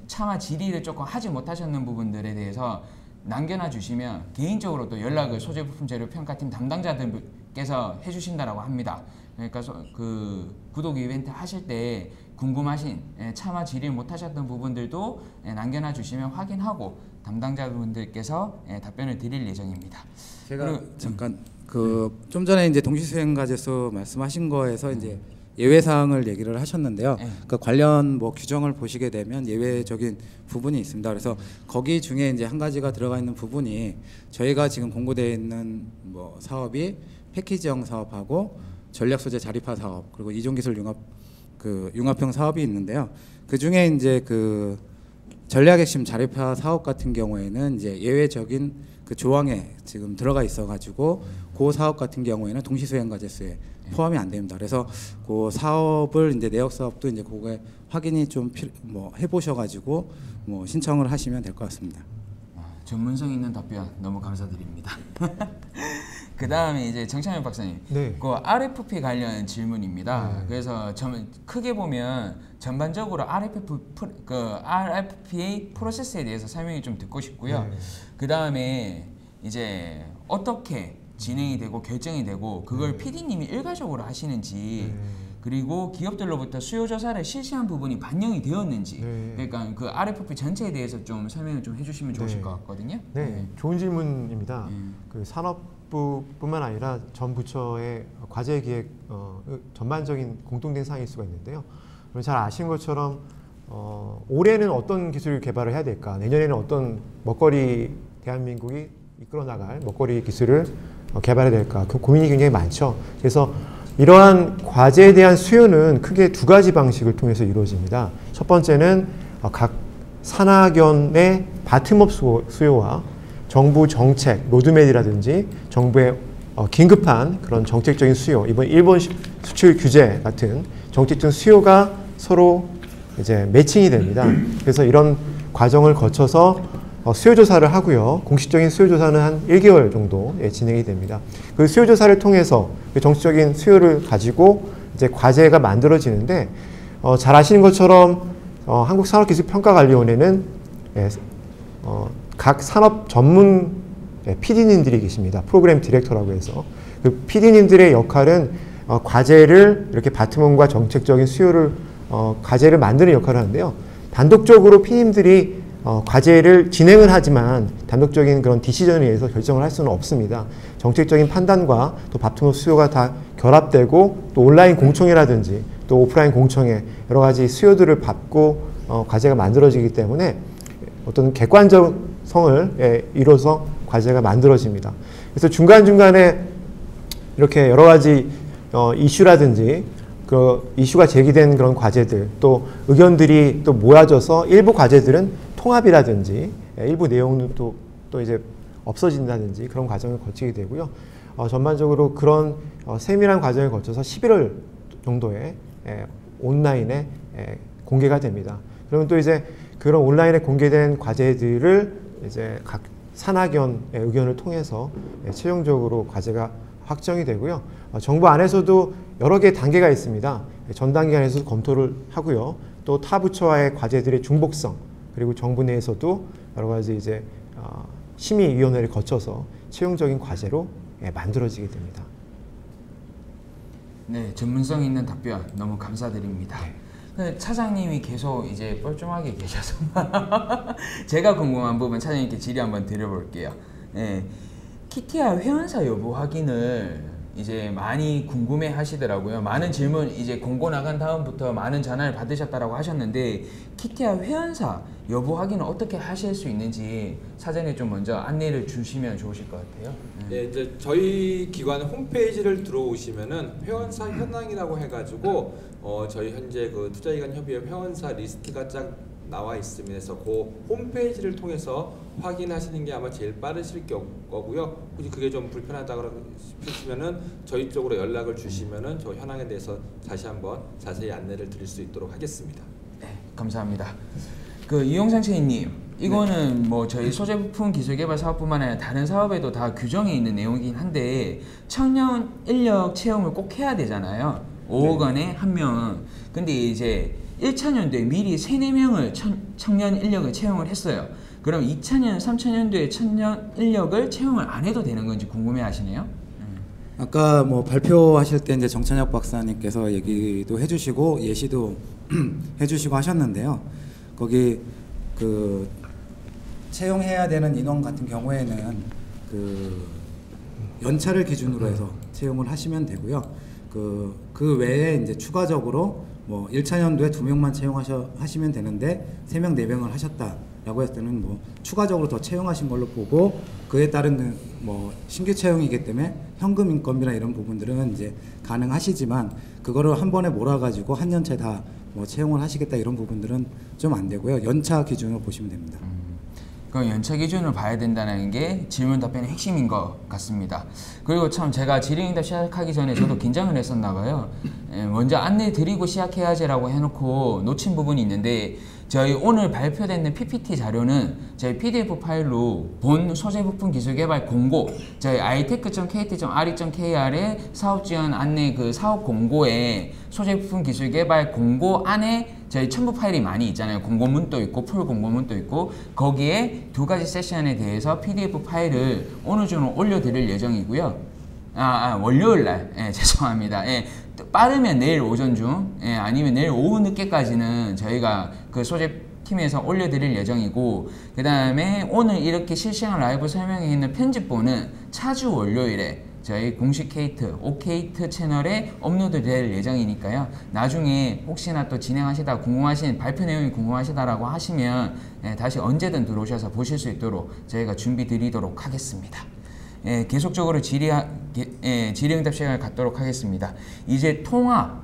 차마 질의를 조금 하지 못하셨는 부분들에 대해서 남겨놔 주시면 개인적으로 또 연락을 소재부품 재료 평가팀 담당자들께서 해주신다라고 합니다. 그러니까 그 구독 이벤트 하실 때 궁금하신 차마 질의 못하셨던 부분들도 남겨놔 주시면 확인하고 담당자분들께서 답변을 드릴 예정입니다. 제가 잠깐 그 좀 전에 이제 동시수행 과제수 말씀하신 거에서 이제 예외 사항을 얘기를 하셨는데요. 그 관련 뭐 규정을 보시게 되면 예외적인 부분이 있습니다. 그래서 거기 중에 이제 한 가지가 들어가 있는 부분이, 저희가 지금 공고되어 있는 뭐 사업이 패키지형 사업하고 전략 소재 자립화 사업, 그리고 이종기술 융합형 사업이 있는데요. 그 중에 이제 그 전략 핵심 자립화 사업 같은 경우에는 이제 예외적인 그 조항에 지금 들어가 있어가지고 그 사업 같은 경우에는 동시수행 과제수에 포함이 안 됩니다. 그래서 그 사업을 이제 내역 사업도 이제 그거에 확인이 좀 뭐 해보셔가지고 뭐 신청을 하시면 될 것 같습니다. 전문성 있는 답변 너무 감사드립니다. 그 다음에 이제 정찬혁 박사님, 네. 그 RFP 관련 질문입니다. 네. 그래서 크게 보면 전반적으로 RFPA 프로세스에 대해서 설명이 좀 듣고 싶고요. 네. 그 다음에 이제 어떻게 진행이 되고 결정이 되고 그걸 PD님이 일괄적으로 하시는지. 그리고 기업들로부터 수요 조사를 실시한 부분이 반영이 되었는지, 그러니까 그 RFP 전체에 대해서 좀 설명을 좀 해주시면 좋으실 것 같거든요. 네, 좋은 질문입니다. 그 산업부뿐만 아니라 전 부처의 과제 기획 전반적인 공통된 사항일 수가 있는데요. 잘 아시는 것처럼 올해는 어떤 기술을 개발을 해야 될까, 내년에는 어떤 먹거리 대한민국이 이끌어 나갈 먹거리 기술을 개발해야 될까, 그 고민이 굉장히 많죠. 그래서 이러한 과제에 대한 수요는 크게 두 가지 방식을 통해서 이루어집니다. 첫 번째는 각 산학연의 바텀업 수요와 정부 정책, 로드맵이라든지 정부의 긴급한 그런 정책적인 수요, 이번 일본 수출 규제 같은 정책적인 수요가 서로 이제 매칭이 됩니다. 그래서 이런 과정을 거쳐서 수요조사를 하고요. 공식적인 수요조사는 한 1개월 정도 진행이 됩니다. 그 수요조사를 통해서 정치적인 수요를 가지고 이제 과제가 만들어지는데, 잘 아시는 것처럼 한국산업기술평가관리원회는 각 산업 전문 PD님들이 계십니다. 프로그램 디렉터라고 해서. 그 PD님들의 역할은 과제를 이렇게 바텀업과 정책적인 수요를 과제를 만드는 역할을 하는데요. 단독적으로 PD님들이 과제를 진행을 하지만 단독적인 그런 디시전에 의해서 결정을 할 수는 없습니다. 정책적인 판단과 또 바텀업 수요가 다 결합되고 또 온라인 공청회라든지 또 오프라인 공청회 여러 가지 수요들을 받고 과제가 만들어지기 때문에 어떤 객관적 성을 이뤄서 과제가 만들어집니다. 그래서 중간중간에 이렇게 여러 가지 이슈라든지 그 이슈가 제기된 그런 과제들, 또 의견들이 또 모아져서 일부 과제들은 통합이라든지 일부 내용은 또 이제 없어진다든지 그런 과정을 거치게 되고요. 전반적으로 그런 세밀한 과정을 거쳐서 11월 정도에 온라인에 공개가 됩니다. 그러면 또 이제 그런 온라인에 공개된 과제들을 이제 각 산학연의 의견을 통해서 최종적으로 과제가 확정이 되고요. 정부 안에서도 여러 개의 단계가 있습니다. 전 단계에서 검토를 하고요. 또 타 부처와의 과제들의 중복성, 그리고 정부 내에서도 여러 가지 이제 심의위원회를 거쳐서 최종적인 과제로 만들어지게 됩니다. 네, 전문성 있는 답변 너무 감사드립니다. 차장님이 계속 이제 뻘쭘하게 계셔서 제가 궁금한 부분 차장님께 질의 한번 드려볼게요. 네, 키티아 회원사 여부 확인을 이제 많이 궁금해 하시더라고요. 많은 질문 이제 공고 나간 다음부터 많은 전화를 받으셨다라고 하셨는데, 키티아 회원사 여부 확인은 어떻게 하실 수 있는지 사전에 좀 먼저 안내를 주시면 좋으실 것 같아요. 네, 이제 저희 기관 홈페이지를 들어오시면은 회원사 현황이라고 해가지고 저희 현재 그 투자기관 협의회 회원사 리스트가 쫙 나와 있습니다. 그래서 그 홈페이지를 통해서 확인하시는 게 아마 제일 빠르실 거고요. 혹시 그게 좀 불편하다고 싶으시면은 저희 쪽으로 연락을 주시면은 저 현황에 대해서 다시 한번 자세히 안내를 드릴 수 있도록 하겠습니다. 네, 감사합니다. 그 이용상 채님, 이거는 뭐 저희 소재 부품 기술 개발 사업뿐만 아니라 다른 사업에도 다 규정이 있는 내용이긴 한데, 청년 인력 채용을 꼭 해야 되잖아요. 5억 원에 한 명은. 근데 이제 1차년도에 미리 3, 4명을 청년 인력을 채용을 했어요. 그럼 2차년, 3차년도에 청년 인력을 채용을 안 해도 되는 건지 궁금해 하시네요. 아까 뭐 발표하실 때 이제 정찬혁 박사님께서 얘기도 해주시고 예시도 해주시고 하셨는데요. 거기 그 채용해야 되는 인원 같은 경우에는 그 연차를 기준으로 해서 채용을 하시면 되고요. 그 외에 이제 추가적으로 뭐 1차년도에 2명만 채용하시면 되는데 3명, 4명을 하셨다라고 했을 때는 뭐 추가적으로 더 채용하신 걸로 보고, 그에 따른 뭐 신규 채용이기 때문에 현금 인건비나 이런 부분들은 이제 가능하시지만, 그거를 한 번에 몰아가지고 한 년차에 다 뭐 채용을 하시겠다 이런 부분들은 좀 안 되고요. 연차 기준으로 보시면 됩니다. 그 연차 기준을 봐야 된다는 게 질문 답변의 핵심인 것 같습니다. 그리고 참 제가 질의응답 시작하기 전에 저도 긴장을 했었나 봐요. 먼저 안내 드리고 시작해야지라고 해놓고 놓친 부분이 있는데, 저희 오늘 발표된 PPT 자료는 저희 PDF 파일로 본 소재 부품 기술 개발 공고, 저희 itech.kt.re.kr의 사업 지원 안내 그 사업 공고에 소재 부품 기술 개발 공고 안에 저희 첨부 파일이 많이 있잖아요. 공고문도 있고 풀 공고문도 있고, 거기에 두 가지 세션에 대해서 PDF 파일을 오늘 중으로 올려드릴 예정이고요. 월요일 날, 죄송합니다. 빠르면 내일 오전 중, 아니면 내일 오후 늦게까지는 저희가 그 소재팀에서 올려드릴 예정이고, 그 다음에 오늘 이렇게 실시간 라이브 설명에 있는 편집본은 차주 월요일에 저희 공식 케이트, 오케이트 채널에 업로드 될 예정이니까요. 나중에 혹시나 또 진행하시다 궁금하신, 발표 내용이 궁금하시다라고 하시면 다시 언제든 들어오셔서 보실 수 있도록 저희가 준비 드리도록 하겠습니다. 계속적으로 질의응답 시간을 갖도록 하겠습니다. 이제 통합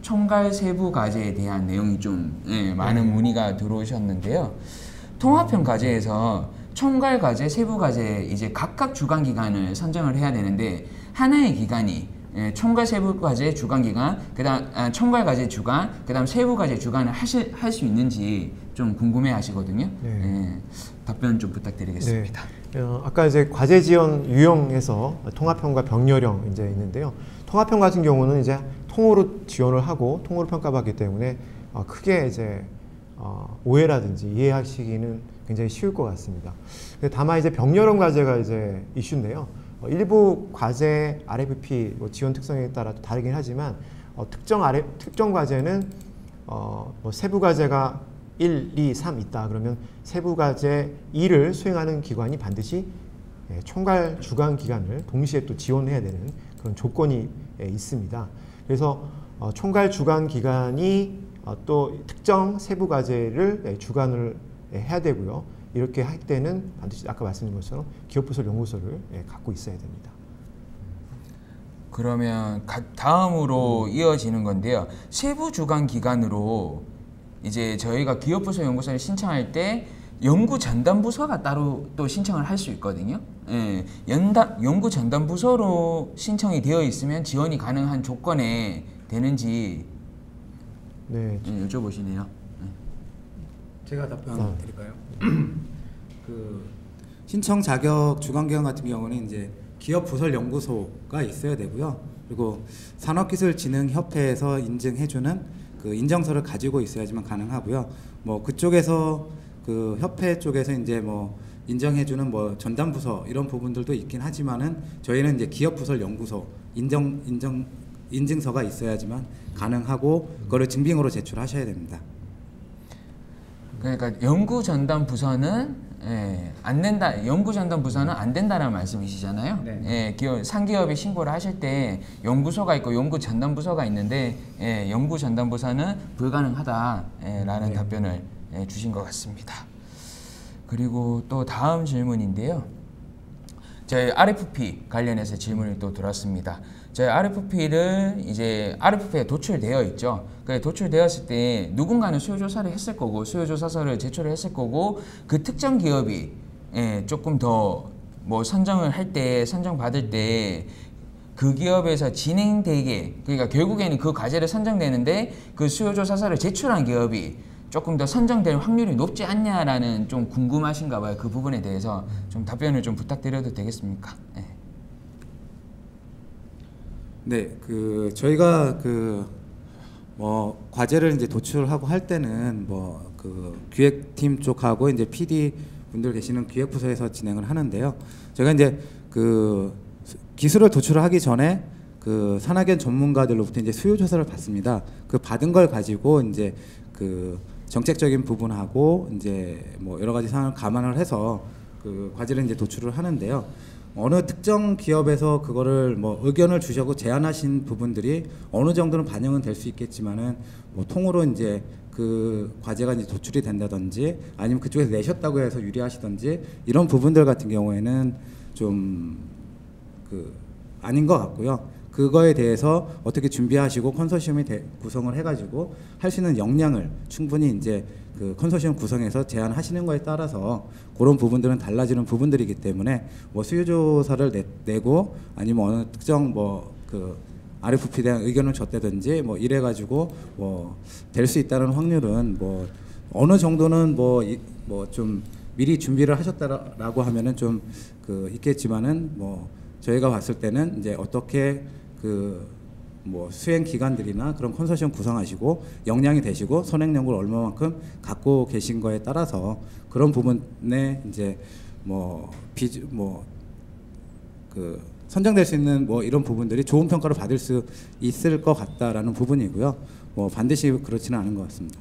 총괄 세부 과제에 대한 내용이 좀 많은 문의가 들어오셨는데요. 통합형 과제에서 총괄 과제, 세부 과제 이제 각각 주관 기간을 선정을 해야 되는데, 하나의 기간이 총괄 세부 과제 주관 기간, 그다음 총괄 과제 주관, 그다음 세부 과제 주관을 할 수 있는지 좀 궁금해하시거든요. 답변 좀 부탁드리겠습니다. 아까 이제 과제 지원 유형에서 통합형과 병렬형 이제 있는데요. 통합형 같은 경우는 이제 통으로 지원을 하고 통으로 평가받기 때문에 크게 이제 오해라든지 이해하시기는 굉장히 쉬울 것 같습니다. 다만 이제 병렬형 과제가 이제 이슈인데요. 일부 과제 RFP 지원 특성에 따라 다르긴 하지만 특정 과제는 세부 과제가 1, 2, 3 있다 그러면 세부 과제 2를 수행하는 기관이 반드시 총괄 주관 기관을 동시에 또 지원해야 되는 그런 조건이 있습니다. 그래서 총괄 주관 기관이 또 특정 세부 과제를 주관을 해야 되고요. 이렇게 할 때는 반드시 아까 말씀드린 것처럼 기업부설 연구소를 갖고 있어야 됩니다. 그러면 다음으로 이어지는 건데요. 세부 주관 기관으로 이제 저희가 기업부설 연구소를 신청할 때 연구 전담 부서가 따로 또 신청을 할 수 있거든요. 연구 전담 부서로 신청이 되어 있으면 지원이 가능한 조건에 되는지 여쭤보시네요. 제가 답변 드릴까요? 그 신청 자격 주관기관 같은 경우는 이제 기업부설연구소가 있어야 되고요. 그리고 산업기술진흥협회에서 인증해주는 그 인정서를 가지고 있어야지만 가능하고요. 뭐 그쪽에서 그 협회 쪽에서 이제 뭐 인정해주는 뭐 전담부서 이런 부분들도 있긴 하지만은 저희는 이제 기업부설연구소 인증서가 있어야지만 가능하고 그거를 증빙으로 제출하셔야 됩니다. 그러니까 연구 전담 부서는 안 된다. 연구 전담 부서는 안 된다라는 말씀이시잖아요. 상기업이 신고를 하실 때 연구소가 있고 연구 전담 부서가 있는데 연구 전담 부서는 불가능하다라는 답변을 주신 것 같습니다. 그리고 또 다음 질문인데요. 저희 RFP 관련해서 질문이 또 들었습니다. 저희 RFP를 이제 RFP에 도출되어 있죠. 도출되었을 때 누군가는 수요조사를 했을 거고 수요조사서를 제출을 했을 거고 그 특정 기업이 조금 더 뭐 선정을 할 때 선정받을 때 그 기업에서 진행되게 그러니까 결국에는 그 과제를 선정되는데 그 수요조사서를 제출한 기업이 조금 더 선정될 확률이 높지 않냐라는 좀 궁금하신가 봐요. 그 부분에 대해서 좀 답변을 좀 부탁드려도 되겠습니까? 네, 그 저희가 뭐 과제를 이제 도출하고 할 때는 뭐 그 기획팀 쪽하고 이제 PD 분들 계시는 기획부서에서 진행을 하는데요. 저희가 이제 그 기술을 도출하기 전에 그 산학연 전문가들로부터 이제 수요 조사를 받습니다. 그 받은 걸 가지고 이제 그 정책적인 부분하고 이제 뭐 여러 가지 사항을 감안을 해서 그 과제를 이제 도출을 하는데요. 어느 특정 기업에서 그거를 뭐 의견을 주셔고 제안하신 부분들이 어느 정도는 반영은 될 수 있겠지만은 뭐 통으로 이제 그 과제가 이제 도출이 된다든지 아니면 그쪽에서 내셨다고 해서 유리하시든지 이런 부분들 같은 경우에는 좀 그 아닌 것 같고요. 그거에 대해서 어떻게 준비하시고 컨소시엄이 구성을 해가지고 할 수 있는 역량을 충분히 이제 그 컨소시엄 구성에서 제안하시는 거에 따라서 그런 부분들은 달라지는 부분들이기 때문에 뭐 수요 조사를 내고 아니면 어느 특정 뭐 그 RFP에 대한 의견을 줬다든지 뭐 이래가지고 뭐 될 수 있다는 확률은 뭐 어느 정도는 뭐 좀 미리 준비를 하셨다라고 하면은 좀 그 있겠지만은 뭐 저희가 봤을 때는 이제 어떻게 그 뭐 수행 기관들이나 그런 컨소시엄 구성하시고 역량이 되시고 선행력을 얼마만큼 갖고 계신 거에 따라서 그런 부분에 이제 그 선정될 수 있는 뭐 이런 부분들이 좋은 평가를 받을 수 있을 것 같다라는 부분이고요. 뭐 반드시 그렇지는 않은 것 같습니다.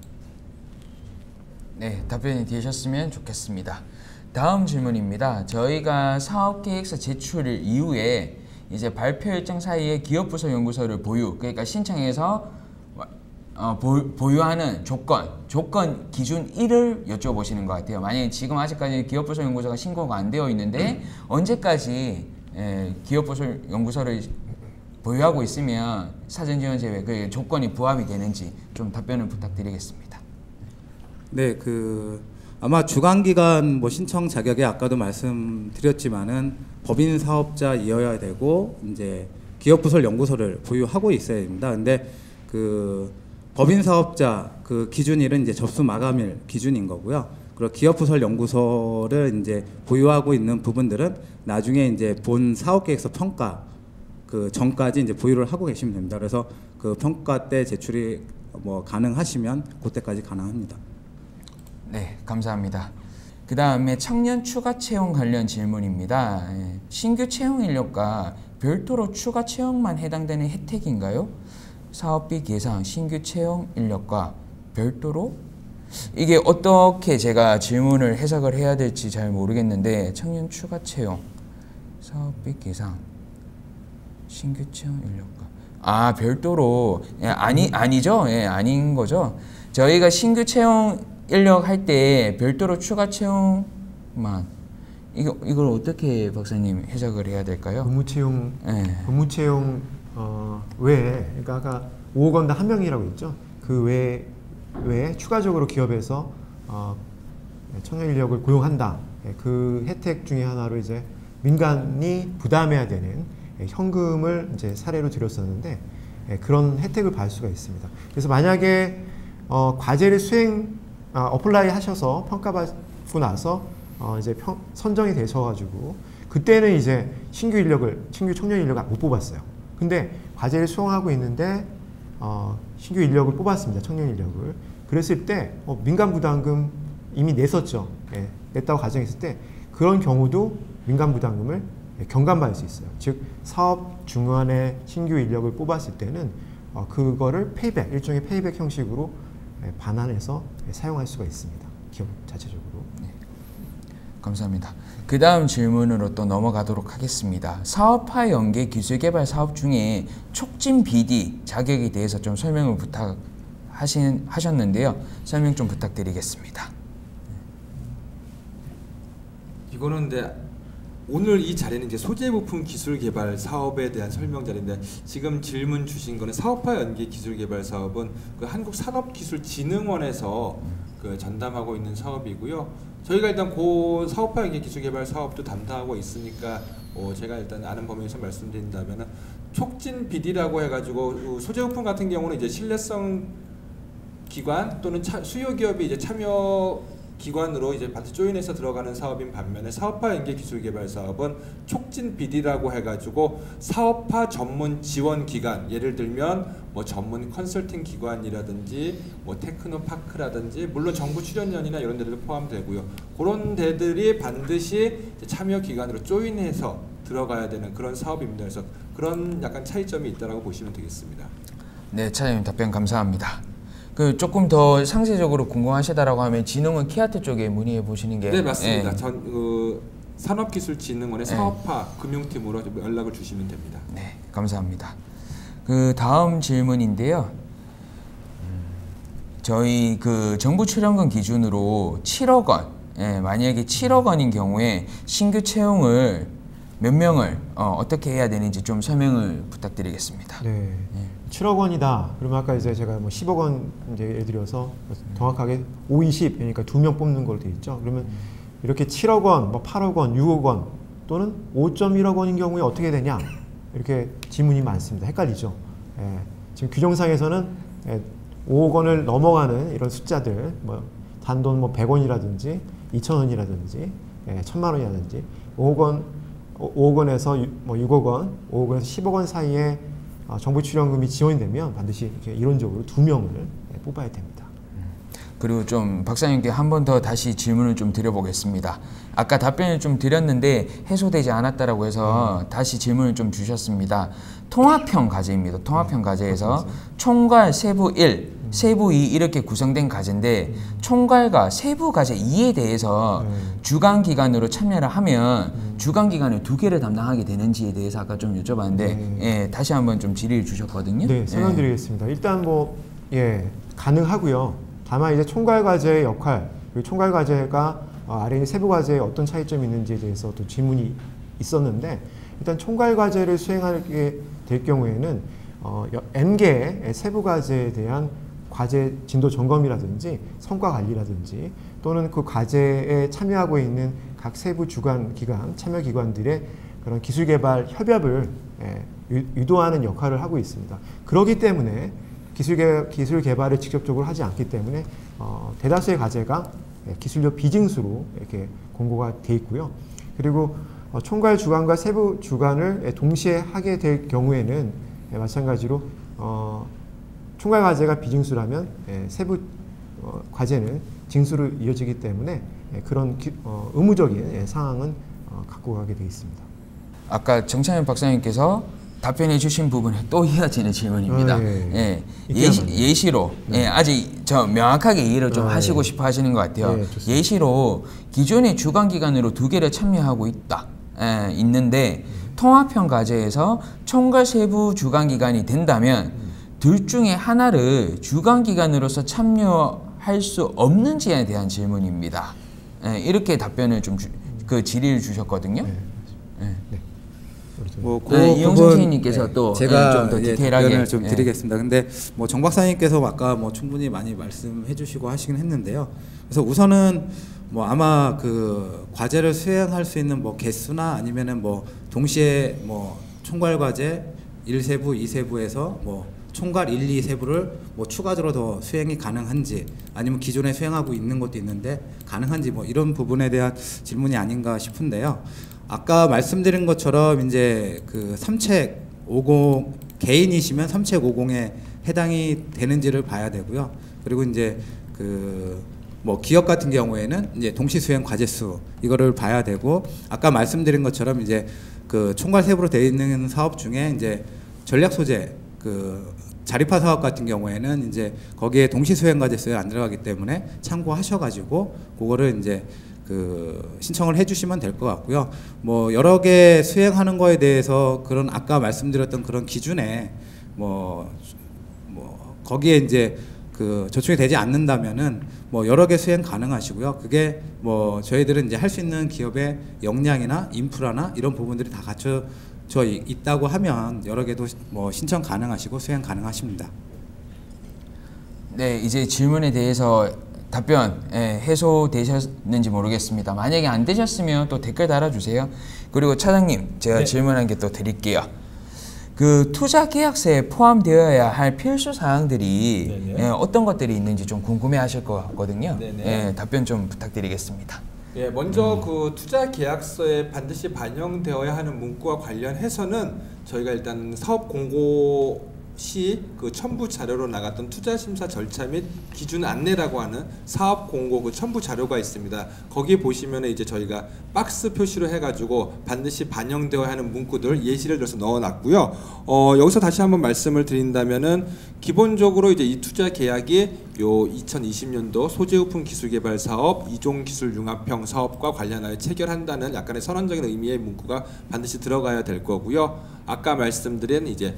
네, 답변이 되셨으면 좋겠습니다. 다음 질문입니다. 저희가 사업계획서 제출 이후에 이제 발표 일정 사이에 기업부서 연구서를 그러니까 신청해서 보유하는 조건 기준 1을 여쭤보시는 것 같아요. 만약에 지금 아직까지 기업부서 연구서가 신고가 안 되어 있는데 언제까지 기업부서 연구서를 보유하고 있으면 사전지원 제외 그 조건이 부합이 되는지 좀 답변을 부탁드리겠습니다. 네, 그 아마 주관기관 뭐 신청 자격에 아까도 말씀드렸지만은 법인 사업자이어야 되고 이제 기업부설 연구소를 보유하고 있어야 됩니다. 근데 그 법인 사업자 그 기준일은 이제 접수 마감일 기준인 거고요. 그리고 기업부설 연구소를 이제 보유하고 있는 부분들은 나중에 이제 본 사업계획서 평가 그 전까지 이제 보유를 하고 계시면 됩니다. 그래서 그 평가 때 제출이 뭐 가능하시면 그때까지 가능합니다. 네, 감사합니다. 그 다음에 청년 추가 채용 관련 질문입니다. 신규 채용 인력과 별도로 추가 채용만 해당되는 혜택인가요? 사업비 계상 신규 채용 인력과 별도로? 이게 어떻게 제가 질문을 해석을 해야 될지 잘 모르겠는데 청년 추가 채용, 사업비 계상, 신규 채용 인력과 별도로 아니죠? 아닌 거죠. 저희가 신규 채용 인력 할 때 별도로 추가 채용만 이걸 어떻게 박사님 해석을 해야 될까요? 근무 채용 외에 그러니까 아까 5억 원당 1명이라고 했죠. 그 외에 추가적으로 기업에서 청년 인력을 고용한다. 그 혜택 중에 하나로 이제 민간이 부담해야 되는 현금을 이제 사례로 드렸었는데 그런 혜택을 받을 수가 있습니다. 그래서 만약에 과제를 어플라이 하셔서 평가받고 나서 이제 선정이 되셔가지고 그때는 이제 신규 청년 인력을 못 뽑았어요. 근데 과제를 수행하고 있는데 신규 인력을 뽑았습니다. 청년 인력을. 그랬을 때 민간 부담금 이미 냈었죠. 냈다고 가정했을 때 그런 경우도 민간 부담금을 경감받을 수 있어요. 즉 사업 중간에 신규 인력을 뽑았을 때는 그거를 일종의 페이백 형식으로 반환해서 사용할 수가 있습니다. 기업 자체적으로. 네. 감사합니다. 그 다음 질문으로 또 넘어가도록 하겠습니다. 사업화 연계 기술개발 사업 중에 촉진 BD 자격에 대해서 좀 설명을 하셨는데요. 설명 좀 부탁드리겠습니다. 이거는 근데 오늘 이 자리는 이제 소재 부품 기술 개발 사업에 대한 설명 자리인데 지금 질문 주신 거는 사업화 연계 기술 개발 사업은 그 한국산업기술진흥원에서 그 전담하고 있는 사업이고요. 저희가 일단 그 사업화 연계 기술 개발 사업도 담당하고 있으니까 제가 일단 아는 범위에서 말씀드린다면은 촉진 BD라고 해가지고 소재 부품 같은 경우는 이제 신뢰성 기관 또는 수요 기업이 이제 참여 기관으로 이제 반드시 조인해서 들어가는 사업인 반면에 사업화 연계 기술 개발 사업은 촉진 BD라고 해가지고 사업화 전문 지원 기관, 예를 들면 뭐 전문 컨설팅 기관이라든지 뭐 테크노파크라든지 물론 정부 출연연이나 이런 데들도 포함되고요. 그런 데들이 반드시 참여 기관으로 조인해서 들어가야 되는 그런 사업입니다. 그래서 그런 약간 차이점이 있다라고 보시면 되겠습니다. 네, 차장님 답변 감사합니다. 그 조금 더 상세적으로 궁금하시다라고 하면 진흥원 키아트 쪽에 문의해 보시는 게 네, 맞습니다. 산업기술진흥원의 사업화 금융팀으로 연락을 주시면 됩니다. 네, 감사합니다. 그 다음 질문인데요. 저희 그 정부 출연금 기준으로 7억 원, 만약에 7억 원인 경우에 신규 채용을 몇 명을 어떻게 해야 되는지 좀 설명을 부탁드리겠습니다. 네. 7억 원이다. 그러면 아까 이제 제가 뭐 10억 원 이제 예를 들어서 정확하게 5, 20 그러니까 2명 뽑는 걸로 돼 있죠. 그러면 이렇게 7억 원, 뭐 8억 원, 6억 원 또는 5.1억 원인 경우에 어떻게 되냐? 이렇게 질문이 많습니다. 헷갈리죠. 예. 지금 규정상에서는 5억 원을 넘어가는 이런 숫자들, 뭐 단돈 뭐 100원이라든지 2,000원이라든지 1,000만 원이라든지 5억 원에서 뭐 6억 원, 5억 원에서 10억 원 사이에 정부 출연금이 지원이 되면 반드시 이렇게 이론적으로 2명을 뽑아야 됩니다. 그리고 좀 박사님께 한 번 더 다시 질문을 좀 드려보겠습니다. 아까 답변을 좀 드렸는데 해소되지 않았다라고 해서 다시 질문을 좀 주셨습니다. 통합형 과제입니다. 통합형 과제에서 총괄 세부 1, 세부 2 이렇게 구성된 과제인데 총괄과 세부 과제 2에 대해서 주간 기간으로 참여를 하면 주간 기간을 2개를 담당하게 되는지에 대해서 아까 좀 여쭤봤는데 예, 다시 한번 좀 질의를 주셨거든요. 네, 설명드리겠습니다. 일단 뭐 가능하고요. 다만 이제 총괄 과제의 역할, 그리고 총괄 과제가 R&D 세부 과제에 어떤 차이점이 있는지에 대해서 또 질문이 있었는데 일단 총괄 과제를 수행하게 될 경우에는 N개의 세부 과제에 대한 과제 진도 점검이라든지 성과 관리라든지 또는 그 과제에 참여하고 있는 각 세부 주관 기관, 참여 기관들의 그런 기술 개발 협업을 유도하는 역할을 하고 있습니다. 그렇기 때문에 기술 개발을 직접적으로 하지 않기 때문에 대다수의 과제가 기술력 비징수로 이렇게 공고가 돼 있고요. 그리고 총괄 주관과 세부 주관을 동시에 하게 될 경우에는 마찬가지로 총괄 과제가 비징수라면 세부 과제는 징수로 이어지기 때문에 그런 의무적인 상황은 갖고 가게 돼 있습니다. 아까 정찬현 박사님께서 답변해 주신 부분에 또 이어지는 질문입니다. 예시로 아직 명확하게 이해를 좀 하시고 싶어 하시는 것 같아요. 예시로 기존의 주간기관으로 2개를 참여하고 있는데 통합형 과제에서 총괄 세부 주간기관이 된다면 둘 중에 하나를 주간기관으로서 참여할 수 없는지에 대한 질문입니다. 이렇게 답변을 좀 질의를 주셨거든요. 이용 선생님께서 또 제가 좀 더 디테일하게 답변을 좀 드리겠습니다. 근데 뭐 정 박사님께서 아까 뭐 충분히 많이 말씀해주시고 하시긴 했는데요. 그래서 우선은 뭐 아마 그 과제를 수행할 수 있는 뭐 개수나 아니면은 뭐 동시에 뭐 총괄 과제 1세부, 2세부에서 뭐 총괄 1, 2세부를 뭐 추가적으로 더 수행이 가능한지 아니면 기존에 수행하고 있는 것도 있는데 가능한지 뭐 이런 부분에 대한 질문이 아닌가 싶은데요. 아까 말씀드린 것처럼 이제 그 3책 50 개인이시면 3책 50에 해당이 되는지를 봐야 되고요. 그리고 이제 그 뭐 기업 같은 경우에는 이제 동시 수행 과제 수 이거를 봐야 되고 아까 말씀드린 것처럼 이제 그 총괄 세부로 되어 있는 사업 중에 이제 전략 소재 그 자립화 사업 같은 경우에는 이제 거기에 동시 수행 과제 수에 안 들어가기 때문에 참고하셔가지고 그거를 이제 그 신청을 해주시면 될 것 같고요. 뭐 여러 개 수행하는 거에 대해서 그런 아까 말씀드렸던 그런 기준에 뭐 거기에 이제 그 저촉이 되지 않는다면은 뭐 여러 개 수행 가능하시고요. 그게 뭐 저희들은 이제 할 수 있는 기업의 역량이나 인프라나 이런 부분들이 다 갖춰져 있다고 하면 여러 개도 뭐 신청 가능하시고 수행 가능하십니다. 네, 이제 질문에 대해서 답변 해소되셨는지 모르겠습니다. 만약에 안 되셨으면 또 댓글 달아주세요. 그리고 차장님, 제가 질문 한 개 또 드릴게요. 그 투자 계약서에 포함되어야 할 필수 사항들이 어떤 것들이 있는지 좀 궁금해하실 것 같거든요. 답변 좀 부탁드리겠습니다. 먼저 그 투자 계약서에 반드시 반영되어야 하는 문구와 관련해서는 저희가 일단 사업 공고 시 그 첨부 자료로 나갔던 투자 심사 절차 및 기준 안내라고 하는 사업 공고 그 첨부 자료가 있습니다. 거기 보시면 이제 저희가 박스 표시로 해가지고 반드시 반영되어야 하는 문구들 예시를 들어서 넣어놨고요. 여기서 다시 한번 말씀을 드린다면은 기본적으로 이제 이 투자 계약이 요 2020년도 소재부품 기술개발 사업 2종 기술 융합형 사업과 관련하여 체결한다는 약간의 선언적인 의미의 문구가 반드시 들어가야 될 거고요. 아까 말씀드린 이제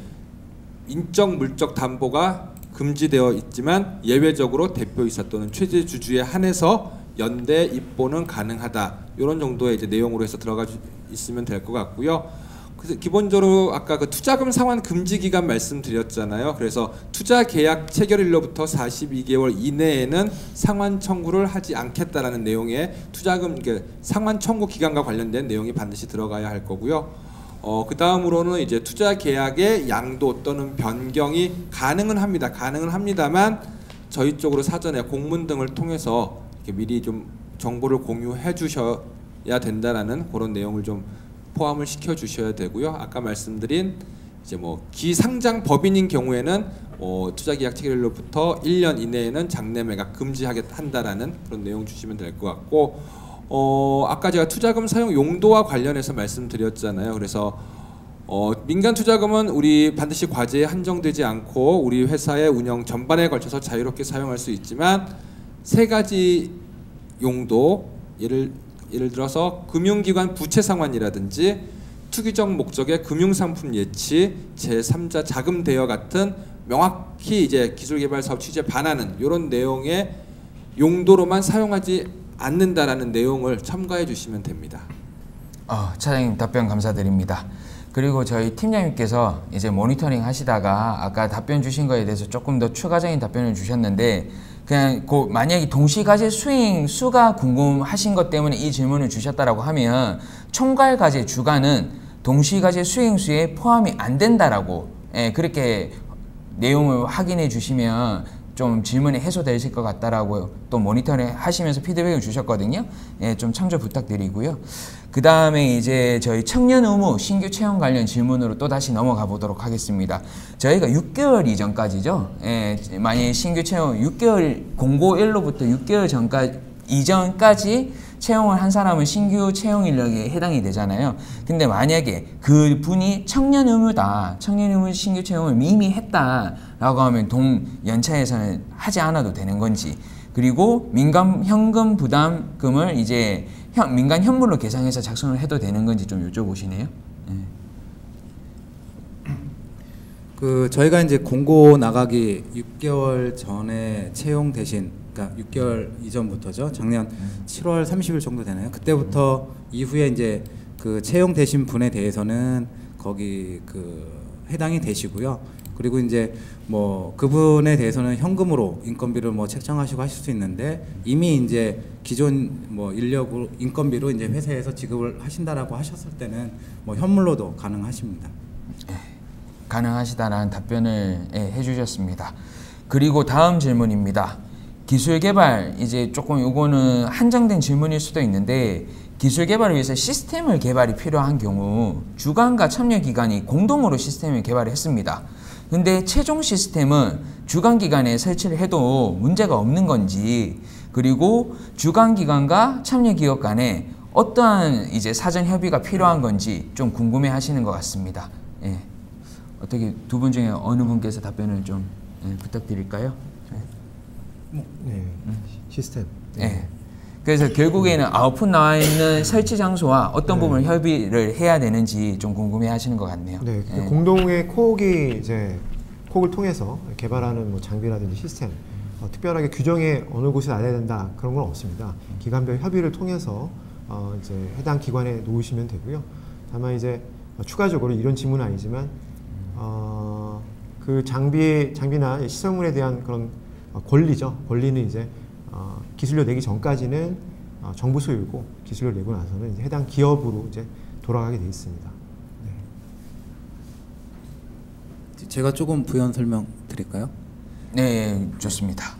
인적 물적 담보가 금지되어 있지만 예외적으로 대표이사 또는 최대 주주에 한해서 연대 입보는 가능하다. 이런 정도의 이제 내용으로 해서 들어가 있으면 될 것 같고요. 그래서 기본적으로 아까 그 투자금 상환 금지 기간 말씀드렸잖아요. 그래서 투자 계약 체결일로부터 42개월 이내에는 상환 청구를 하지 않겠다라는 내용의 투자금 상환 청구 기간과 관련된 내용이 반드시 들어가야 할 거고요. 그 다음으로는 이제 투자 계약의 양도 또는 변경이 가능은 합니다만 저희 쪽으로 사전에 공문 등을 통해서 이렇게 미리 좀 정보를 공유해 주셔야 된다라는 그런 내용을 좀 포함을 시켜 주셔야 되고요. 아까 말씀드린 이제 뭐 기상장 법인인 경우에는 투자계약 체결일로부터 1년 이내에는 장내 매각 금지한다라는 그런 내용 주시면 될 것 같고, 아까 제가 투자금 사용 용도와 관련해서 말씀드렸잖아요. 그래서 민간 투자금은 우리 반드시 과제에 한정되지 않고 우리 회사의 운영 전반에 걸쳐서 자유롭게 사용할 수 있지만 세 가지 용도, 예를 들어서 금융기관 부채 상환이라든지 투기적 목적의 금융상품 예치, 제3자 자금 대여 같은 명확히 이제 기술개발 사업 취지에 반하는 이런 내용의 용도로만 사용하지 않는다라는 내용을 첨가해 주시면 됩니다. 차장님 답변 감사드립니다. 그리고 저희 팀장님께서 이제 모니터링 하시다가 아까 답변 주신 거에 대해서 조금 더 추가적인 답변을 주셨는데, 그냥 만약에 동시가제 수익 수가 궁금하신 것 때문에 이 질문을 주셨다라고 하면 총괄가제 주가는 동시가제 수익수에 포함이 안 된다라고 그렇게 내용을 확인해 주시면 좀 질문이 해소되실 것 같다라고 또 모니터링 하시면서 피드백을 주셨거든요. 좀 참조 부탁드리고요. 그 다음에 이제 저희 청년 의무 신규 채용 관련 질문으로 또 다시 넘어가 보도록 하겠습니다. 저희가 6개월 이전까지죠. 만약에 신규 채용 6개월 공고1로부터 6개월 이전까지 채용을 한 사람은 신규 채용 인력에 해당이 되잖아요. 근데 만약에 그 분이 청년 의무다, 청년 의무 신규 채용을 이미 했다라고 하면 동연차에서는 하지 않아도 되는 건지, 그리고 민간 현금 부담금을 이제 민간 현물로 계상해서 작성을 해도 되는 건지 좀 여쭤보시네요. 저희가 이제 공고 나가기 6개월 전에 채용 대신, 그러니까 6개월 이전부터죠. 작년 7월 30일 정도 되나요? 그때부터 이후에 이제 그 채용 되신 분에 대해서는 거기 해당이 되시고요. 그리고 이제 뭐 그분에 대해서는 현금으로 인건비를 뭐 책정하시고 하실 수 있는데, 이미 이제 기존 뭐 인력으로 인건비로 이제 회사에서 지급을 하신다라고 하셨을 때는 뭐 현물로도 가능하십니다. 가능하시다라는 답변을 해주셨습니다. 그리고 다음 질문입니다. 기술개발, 이제 조금 요거는 한정된 질문일 수도 있는데, 기술개발을 위해서 시스템을 개발이 필요한 경우 주관과 참여기관이 공동으로 시스템을 개발했습니다. 근데 최종 시스템은 주관기관에 설치를 해도 문제가 없는 건지, 그리고 주관기관과 참여기업 간에 어떠한 이제 사전 협의가 필요한 건지 좀 궁금해 하시는 것 같습니다. 어떻게 두 분 중에 어느 분께서 답변을 좀 부탁드릴까요? 시스템. 그래서 결국에는 아웃풋 나와 있는 설치 장소와 어떤 부분을 협의를 해야 되는지 좀 궁금해 하시는 것 같네요. 공동의 콕을 통해서 개발하는 뭐 장비라든지 시스템, 특별하게 규정에 어느 곳에 알아야 된다 그런 건 없습니다. 기관별 협의를 통해서 이제 해당 기관에 놓으시면 되고요. 다만 이제 추가적으로 이런 질문은 아니지만 그 장비나 시설물에 대한 그런 권리는 이제 기술료 내기 전까지는 정부 소유고, 기술료 내고 나서는 이제 해당 기업으로 이제 돌아가게 돼 있습니다. 제가 조금 부연 설명 드릴까요? 네, 좋습니다.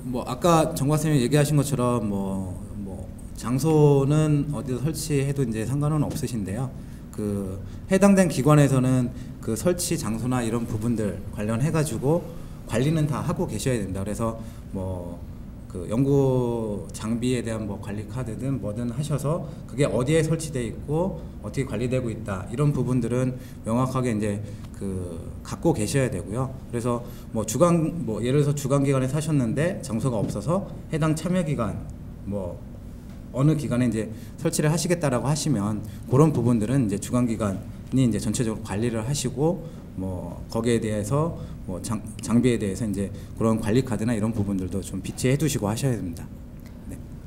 뭐 아까 정 과장님이 얘기하신 것처럼 뭐 장소는 어디서 설치해도 이제 상관은 없으신데요. 해당된 기관에서는 그 설치 장소나 이런 부분들 관련해 가지고 관리는 다 하고 계셔야 됩니다. 그래서 뭐 연구 장비에 대한 뭐 관리 카드든 뭐든 하셔서 그게 어디에 설치되어 있고 어떻게 관리되고 있다, 이런 부분들은 명확하게 이제 갖고 계셔야 되고요. 그래서 뭐 예를 들어서 주관기관에 사셨는데 장소가 없어서 해당 참여기관 뭐 어느 기관에 이제 설치를 하시겠다라고 하시면 그런 부분들은 이제 주관기관이 이제 전체적으로 관리를 하시고, 뭐 거기에 대해서 뭐 장비에 대해서 이제 그런 관리 카드나 이런 부분들도 좀 비치해 두시고 하셔야 됩니다.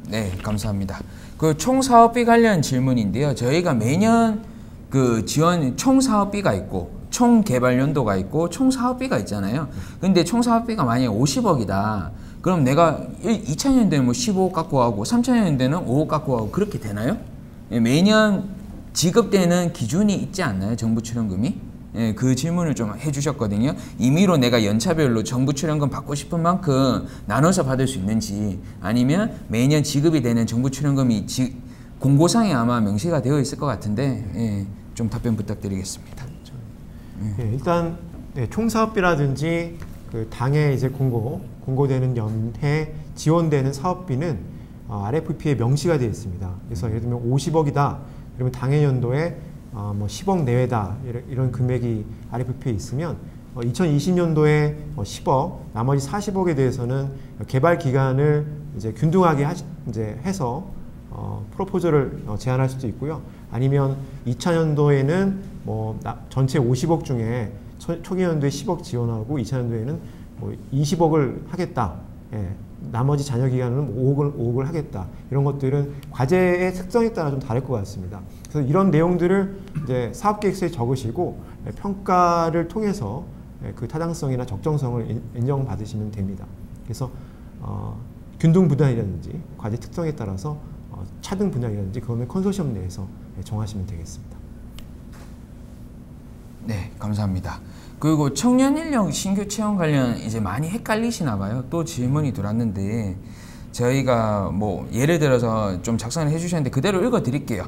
네, 감사합니다. 그 총 사업비 관련 질문인데요. 저희가 매년 그 지원 총 사업비가 있고 총 개발 연도가 있고 총 사업비가 있잖아요. 근데 총 사업비가 만약에 50억이다. 그럼 내가 2000년대는 뭐 15억 갖고 가고 3000년대는 5억 갖고 가고 그렇게 되나요? 예, 매년 지급되는 기준이 있지 않나요? 정부 출연금이? 예, 그 질문을 좀 해주셨거든요. 임의로 내가 연차별로 정부 출연금 받고 싶은 만큼 나눠서 받을 수 있는지 아니면 매년 지급이 되는 정부 출연금이 공고상에 아마 명시가 되어 있을 것 같은데 예, 좀 답변 부탁드리겠습니다. 네, 일단 네, 총사업비라든지 그 당에 이제 공고되는 연해 지원되는 사업비는 RFP에 명시가 되어 있습니다. 그래서 예를 들면 50억이다. 그러면 당해 연도에 뭐 10억 내외다 이런 금액이 RFP에 있으면 2020년도에 10억, 나머지 40억에 대해서는 개발 기간을 이제 균등하게 이제 해서 프로포즈를 제안할 수도 있고요. 아니면 2차년도에는 뭐 전체 50억 중에 초기 연도에 10억 지원하고 2차년도에는 뭐 20억을 하겠다. 예, 나머지 잔여 기간은 5억을 하겠다. 이런 것들은 과제의 특성에 따라 좀 다를 것 같습니다. 그래서 이런 내용들을 이제 사업계획서에 적으시고 평가를 통해서 그 타당성이나 적정성을 인정받으시면 됩니다. 그래서 균등 분할이라든지 과제 특성에 따라서 차등 분할이라든지 그거는 컨소시엄 내에서 정하시면 되겠습니다. 네, 감사합니다. 그리고 청년 인력 신규 채용 관련 이제 많이 헷갈리시나 봐요. 또 질문이 들어왔는데 저희가 뭐 예를 들어서 좀 작성을 해주셨는데 그대로 읽어 드릴게요.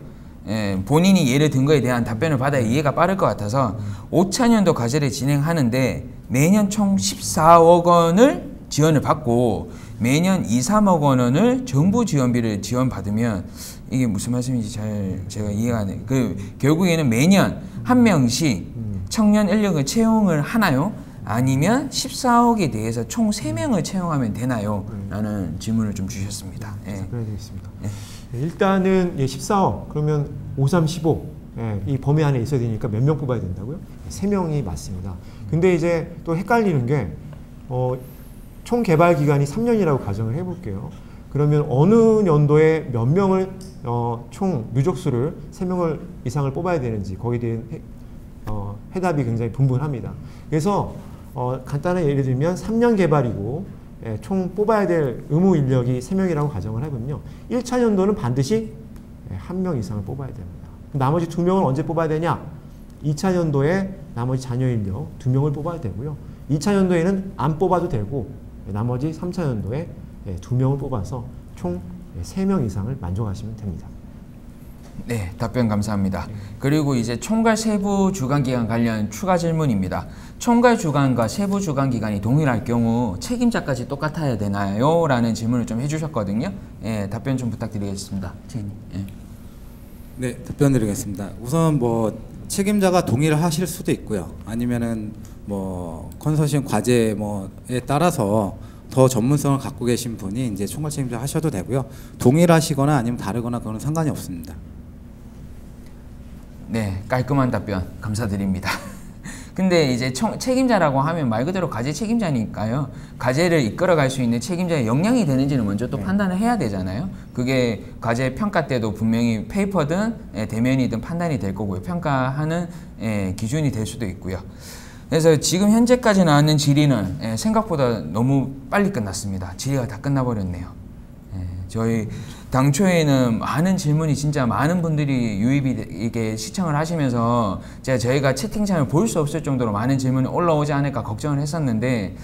예, 본인이 예를 든 거에 대한 답변을 받아야 이해가 빠를 것 같아서 5차년도 과제를 진행하는데 매년 총 14억 원을 지원을 받고 매년 2, 3억 원을 정부 지원비를 지원받으면 이게 무슨 말씀인지 잘 제가 이해가 안 해요. 결국에는 매년 한 명씩 청년 인력을 채용을 하나요? 아니면 14억에 대해서 총 3명을 채용하면 되나요? 라는 질문을 좀 주셨습니다. 답변드리겠습니다. 일단은 14억 그러면 5, 3, 15 이 범위 안에 있어야 되니까 몇 명 뽑아야 된다고요? 3명이 맞습니다. 근데 이제 또 헷갈리는 게 총 개발 기간이 3년이라고 가정을 해볼게요. 그러면 어느 연도에 몇 명을 총 누적수를 3명을 이상을 뽑아야 되는지 거기에 대한 해답이 굉장히 분분합니다. 그래서 간단하게 예를 들면 3년 개발이고 총 뽑아야 될 의무 인력이 3명이라고 가정을 해보면요. 1차 연도는 반드시 1명 이상을 뽑아야 됩니다. 나머지 2명을 언제 뽑아야 되냐? 2차 연도에 나머지 잔여 인력 2명을 뽑아야 되고요. 2차 연도에는 안 뽑아도 되고 나머지 3차 연도에 2명을 뽑아서 총 3명 이상을 만족하시면 됩니다. 네, 답변 감사합니다. 그리고 이제 총괄 세부 주간 기간 관련 추가 질문입니다. 총괄 주간과 세부 주간 기간이 동일할 경우 책임자까지 똑같아야 되나요? 라는 질문을 좀 해주셨거든요. 예, 답변 좀 부탁드리겠습니다. 책임님. 예. 네, 답변 드리겠습니다. 우선 뭐 책임자가 동일하실 수도 있고요. 아니면은 뭐 컨소시엄 과제 뭐에 따라서 더 전문성을 갖고 계신 분이 이제 총괄 책임자 하셔도 되고요. 동일하시거나 아니면 다르거나 그거는 상관이 없습니다. 네, 깔끔한 답변 감사드립니다. 근데 이제 책임자라고 하면 말 그대로 과제 책임자니까요. 과제를 이끌어갈 수 있는 책임자의 역량이 되는지는 먼저 또 판단을 해야 되잖아요. 그게 과제 평가 때도 분명히 페이퍼든 대면이든 판단이 될 거고요. 평가하는 기준이 될 수도 있고요. 그래서 지금 현재까지 나왔는 질의는 생각보다 너무 빨리 끝났습니다. 질의가 다 끝나버렸네요. 저희 당초에는 많은 질문이 진짜 많은 분들이 이게 시청을 하시면서 저희가 채팅창을 볼 수 없을 정도로 많은 질문이 올라오지 않을까 걱정을 했었는데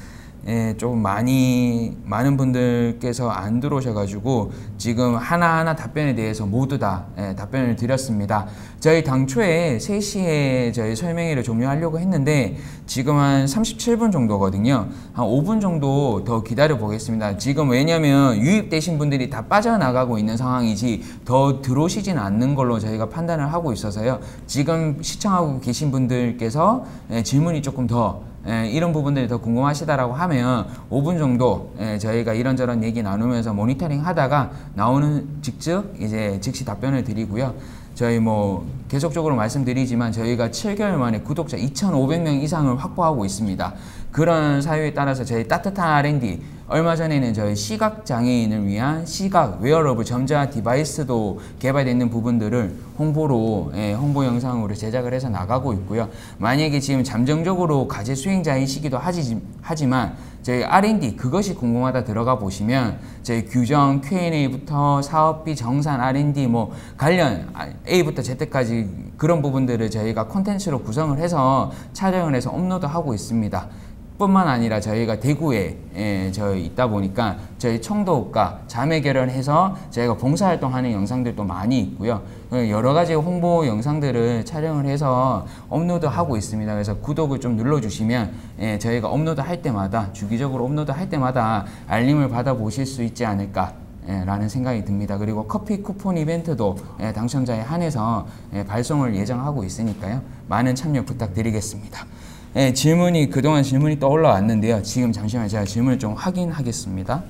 조금 많은 분들께서 안 들어오셔가지고 지금 하나하나 답변에 대해서 모두 다 답변을 드렸습니다. 저희 당초에 3시에 저희 설명회를 종료하려고 했는데 지금 한 37분 정도거든요. 한 5분 정도 더 기다려 보겠습니다. 지금 왜냐면 유입되신 분들이 다 빠져나가고 있는 상황이지 더 들어오시진 않는 걸로 저희가 판단을 하고 있어서요. 지금 시청하고 계신 분들께서 질문이 조금 더 이런 부분들이 더 궁금하시다라고 하면 5분 정도 저희가 이런저런 얘기 나누면서 모니터링 하다가 나오는 즉시 답변을 드리고요. 저희 뭐 계속적으로 말씀드리지만 저희가 7개월 만에 구독자 2,500명 이상을 확보하고 있습니다. 그런 사유에 따라서 저희 따뜻한 R&D, 얼마 전에는 저희 시각장애인을 위한 시각 웨어러블 점자 디바이스도 개발되는 부분들을 홍보 영상으로 제작을 해서 나가고 있고요. 만약에 지금 잠정적으로 과제 수행자이시기도 하지만 저희 R&D 그것이 궁금하다 들어가 보시면 저희 규정 Q&A부터 사업비 정산 R&D 뭐 관련 A부터 Z까지 그런 부분들을 저희가 콘텐츠로 구성을 해서 촬영을 해서 업로드하고 있습니다. 뿐만 아니라 저희가 대구에 저희 있다 보니까 저희 청도읍과 자매 결연해서 저희가 봉사활동하는 영상들도 많이 있고요. 여러 가지 홍보 영상들을 촬영을 해서 업로드하고 있습니다. 그래서 구독을 좀 눌러주시면 저희가 업로드할 때마다 주기적으로 업로드할 때마다 알림을 받아보실 수 있지 않을까 라는 생각이 듭니다. 그리고 커피 쿠폰 이벤트도 당첨자에 한해서 발송을 예정하고 있으니까요. 많은 참여 부탁드리겠습니다. 질문이 그동안 질문이 또 올라왔는데요. 지금 잠시만 제가 질문을 좀 확인하겠습니다.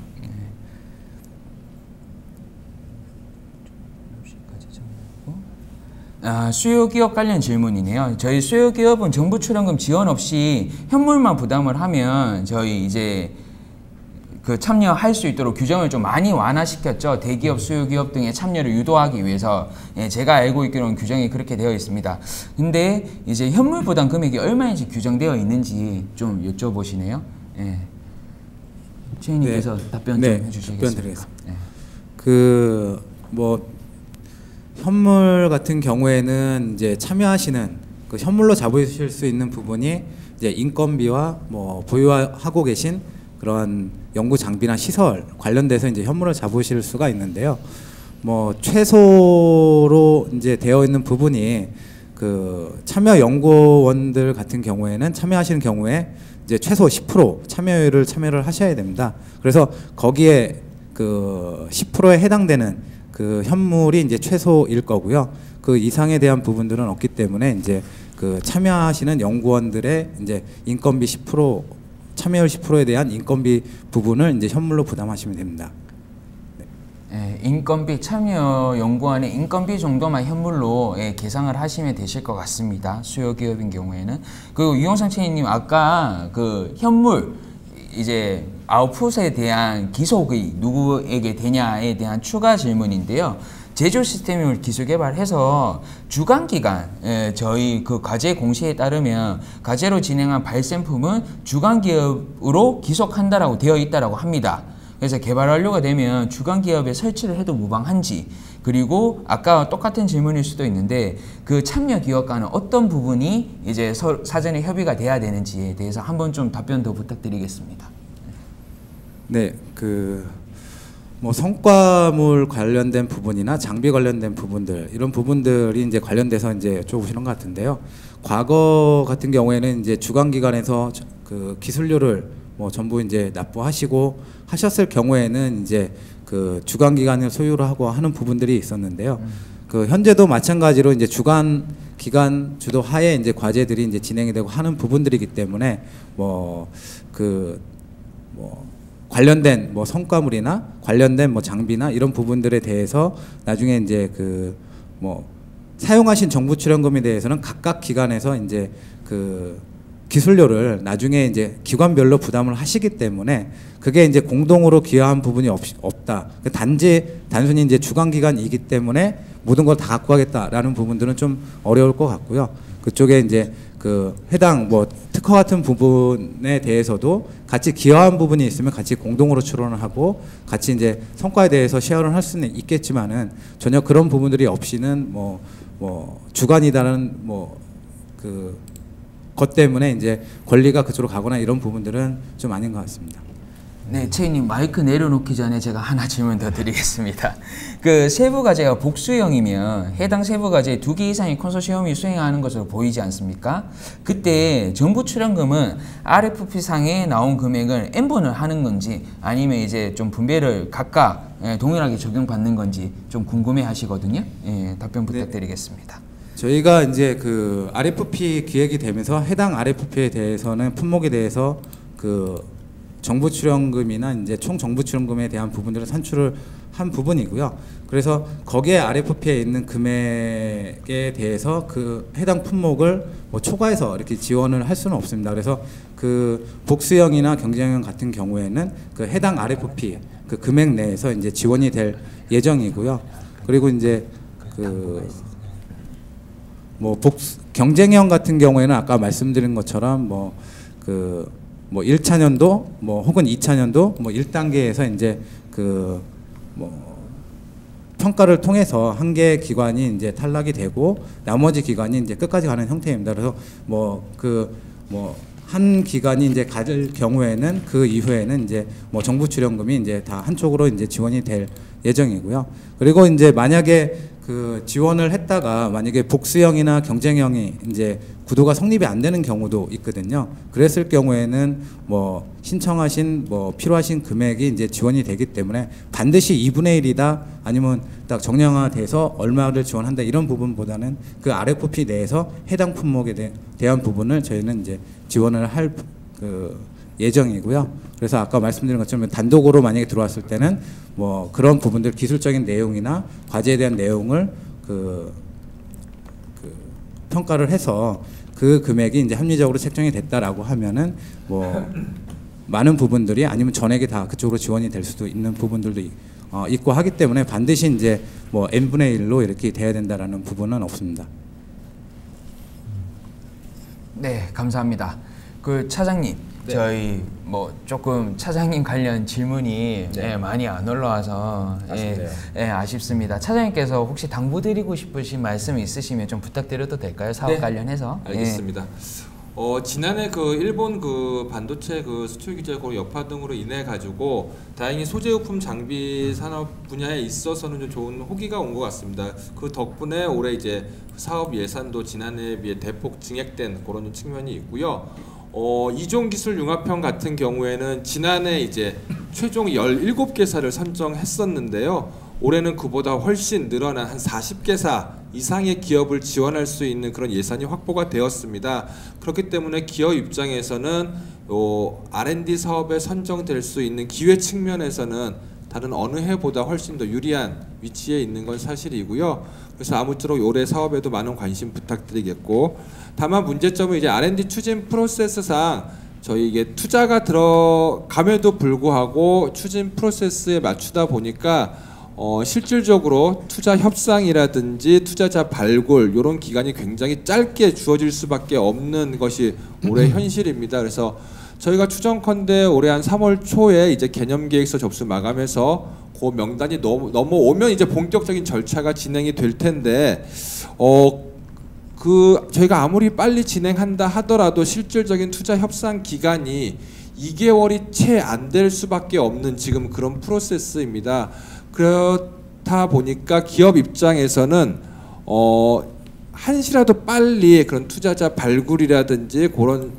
수요기업 관련 질문이네요. 저희 수요기업은 정부 출연금 지원 없이 현물만 부담을 하면 저희 이제 그 참여할 수 있도록 규정을 좀 많이 완화시켰죠. 대기업, 수요기업 등의 참여를 유도하기 위해서. 제가 알고 있기로는 규정이 그렇게 되어 있습니다. 근데 이제 현물 부담 금액이 얼마인지 규정되어 있는지 좀 여쭤보시네요. 최인님께서 답변 좀 해주시겠습니까? 답변 드리겠습니다. 뭐 현물 같은 경우에는 이제 참여하시는 그 현물로 잡으실 수 있는 부분이 이제 인건비와 뭐 보유하고 계신 그런 연구 장비나 시설 관련돼서 이제 현물을 잡으실 수가 있는데요. 뭐 최소로 이제 되어 있는 부분이 그 참여 연구원들 같은 경우에는 참여하시는 경우에 이제 최소 10% 참여를 하셔야 됩니다. 그래서 거기에 그 10%에 해당되는 그 현물이 이제 최소일 거고요. 그 이상에 대한 부분들은 없기 때문에 이제 그 참여하시는 연구원들의 이제 인건비 10% 참여율 10%에 대한 인건비 부분을 이제 현물로 부담하시면 됩니다. 인건비 참여 연구원의 인건비 정도만 현물로 계상을 하시면 되실 것 같습니다. 수요기업인 경우에는. 그리고 유영상 채인님 아까 그 현물 이제 아웃풋에 대한 기속이 누구에게 되냐에 대한 추가 질문인데요. 제조 시스템을 기술 개발해서 주간기간 저희 그 과제 공시에 따르면 과제로 진행한 발생품은 주간기업으로 기속한다라고 되어 있다라고 합니다. 그래서 개발 완료가 되면 주간기업에 설치를 해도 무방한지, 그리고 아까 똑같은 질문일 수도 있는데 그 참여 기업과는 어떤 부분이 이제 사전에 협의가 돼야 되는지에 대해서 한번 좀 답변 더 부탁드리겠습니다. 네, 뭐 성과물 관련된 부분이나 장비 관련된 부분들, 이런 부분들이 이제 관련돼서 이제 여쭤보시는 것 같은데요. 과거 같은 경우에는 이제 주관기관에서 그 기술료를 뭐 전부 이제 납부하시고 하셨을 경우에는 이제 그 주관기관을 소유를 하고 하는 부분들이 있었는데요. 그 현재도 마찬가지로 이제 주관기관 주도 하에 이제 과제들이 이제 진행이 되고 하는 부분들이기 때문에 관련된 뭐 성과물이나 관련된 뭐 장비나 이런 부분들에 대해서 나중에 이제 뭐 사용하신 정부 출연금에 대해서는 각각 기관에서 이제 그 기술료를 나중에 이제 기관별로 부담을 하시기 때문에 그게 이제 공동으로 기여한 부분이 없다. 단순히 이제 주관기관이기 때문에 모든 걸 다 갖고 가겠다라는 부분들은 좀 어려울 것 같고요. 그쪽에 이제 그 해당 뭐 특허 같은 부분에 대해서도 같이 기여한 부분이 있으면 같이 공동으로 출원을 하고 같이 이제 성과에 대해서 쉐어를 할 수는 있겠지만은 전혀 그런 부분들이 없이는 뭐 주관이다라는 것 때문에 이제 권리가 그쪽으로 가거나 이런 부분들은 좀 아닌 것 같습니다. 네, 채인님 마이크 내려놓기 전에 제가 하나 질문 더 드리겠습니다. 그 세부과제가 복수형이면 해당 세부과제 2개 이상의 컨소시엄이 수행하는 것으로 보이지 않습니까? 그때 정부 출연금은 RFP상에 나온 금액을 N번을 하는 건지 아니면 이제 좀 분배를 각각 동일하게 적용받는 건지 좀 궁금해 하시거든요. 답변 부탁드리겠습니다. 네. 저희가 이제 그 RFP 기획이 되면서 해당 RFP에 대해서는 품목에 대해서 그 정부 출연금이나 이제 총 정부 출연금에 대한 부분들을 산출을 한 부분이고요. 그래서 거기에 RFP에 있는 금액에 대해서 그 해당 품목을 뭐 초과해서 이렇게 지원을 할 수는 없습니다. 그래서 그 복수형이나 경쟁형 같은 경우에는 그 해당 RFP 그 금액 내에서 이제 지원이 될 예정이고요. 그리고 이제 그 뭐 경쟁형 같은 경우에는 아까 말씀드린 것처럼 뭐 1차년도 뭐 혹은 2차년도 뭐 1단계에서 이제 그 뭐 평가를 통해서 한 개 기관이 이제 탈락이 되고 나머지 기관이 이제 끝까지 가는 형태입니다. 그래서 한 기관이 이제 갈 경우에는 그 이후에는 이제 뭐 정부 출연금이 이제 다 한쪽으로 이제 지원이 될 예정이고요. 그리고 이제 만약에 그 지원을 했다가 만약에 복수형이나 경쟁형이 이제 구도가 성립이 안 되는 경우도 있거든요. 그랬을 경우에는 뭐 신청하신 뭐 필요하신 금액이 이제 지원이 되기 때문에 반드시 2분의 1이다 아니면 딱 정량화돼서 얼마를 지원한다 이런 부분보다는 그 RFP 내에서 해당 품목에 대한 부분을 저희는 이제 지원을 할 그 예정이고요. 그래서 아까 말씀드린 것처럼 단독으로 만약에 들어왔을 때는 뭐 그런 부분들 기술적인 내용이나 과제에 대한 내용을 평가를 해서 그 금액이 이제 합리적으로 책정이 됐다라고 하면은 뭐 많은 부분들이 아니면 전액이 다 그쪽으로 지원이 될 수도 있는 부분들도 있고 하기 때문에 반드시 이제 뭐 n분의 1로 이렇게 돼야 된다라는 부분은 없습니다. 네, 감사합니다. 그 차장님, 네. 저희 뭐 조금 차장님 관련 질문이 네. 많이 안 올라와서 아쉽습니다. 차장님께서 혹시 당부드리고 싶으신 말씀이 있으시면 좀 부탁드려도 될까요? 사업 네. 관련해서. 알겠습니다. 지난해 그 일본 그 반도체 그 수출 규제고 여파 등으로 인해 가지고 다행히 소재부품 장비 산업 분야에 있어서는 좀 좋은 호기가 온 것 같습니다. 그 덕분에 올해 이제 사업 예산도 지난해에 비해 대폭 증액된 그런 측면이 있고요. 이종 기술 융합형 같은 경우에는 지난해 이제 최종 17개사를 선정했었는데요. 올해는 그보다 훨씬 늘어난 한 40개사 이상의 기업을 지원할 수 있는 그런 예산이 확보가 되었습니다. 그렇기 때문에 기업 입장에서는 R&D 사업에 선정될 수 있는 기회 측면에서는 다른 어느 해보다 훨씬 더 유리한 위치에 있는 건 사실이고요. 그래서 아무쪼록 올해 사업에도 많은 관심 부탁드리겠고, 다만 문제점은 이제 R&D 추진 프로세스상 저희 이게 투자가 들어감에도 불구하고 추진 프로세스에 맞추다 보니까 실질적으로 투자 협상이라든지 투자자 발굴 이런 기간이 굉장히 짧게 주어질 수밖에 없는 것이 올해 현실입니다. 그래서 저희가 추정컨대 올해 한 3월 초에 이제 개념계획서 접수 마감해서 그 명단이 넘어오면 이제 본격적인 절차가 진행이 될 텐데 저희가 아무리 빨리 진행한다 하더라도 실질적인 투자 협상 기간이 2개월이 채 안 될 수밖에 없는 지금 그런 프로세스입니다. 그렇다 보니까 기업 입장에서는 한시라도 빨리 그런 투자자 발굴이라든지 그런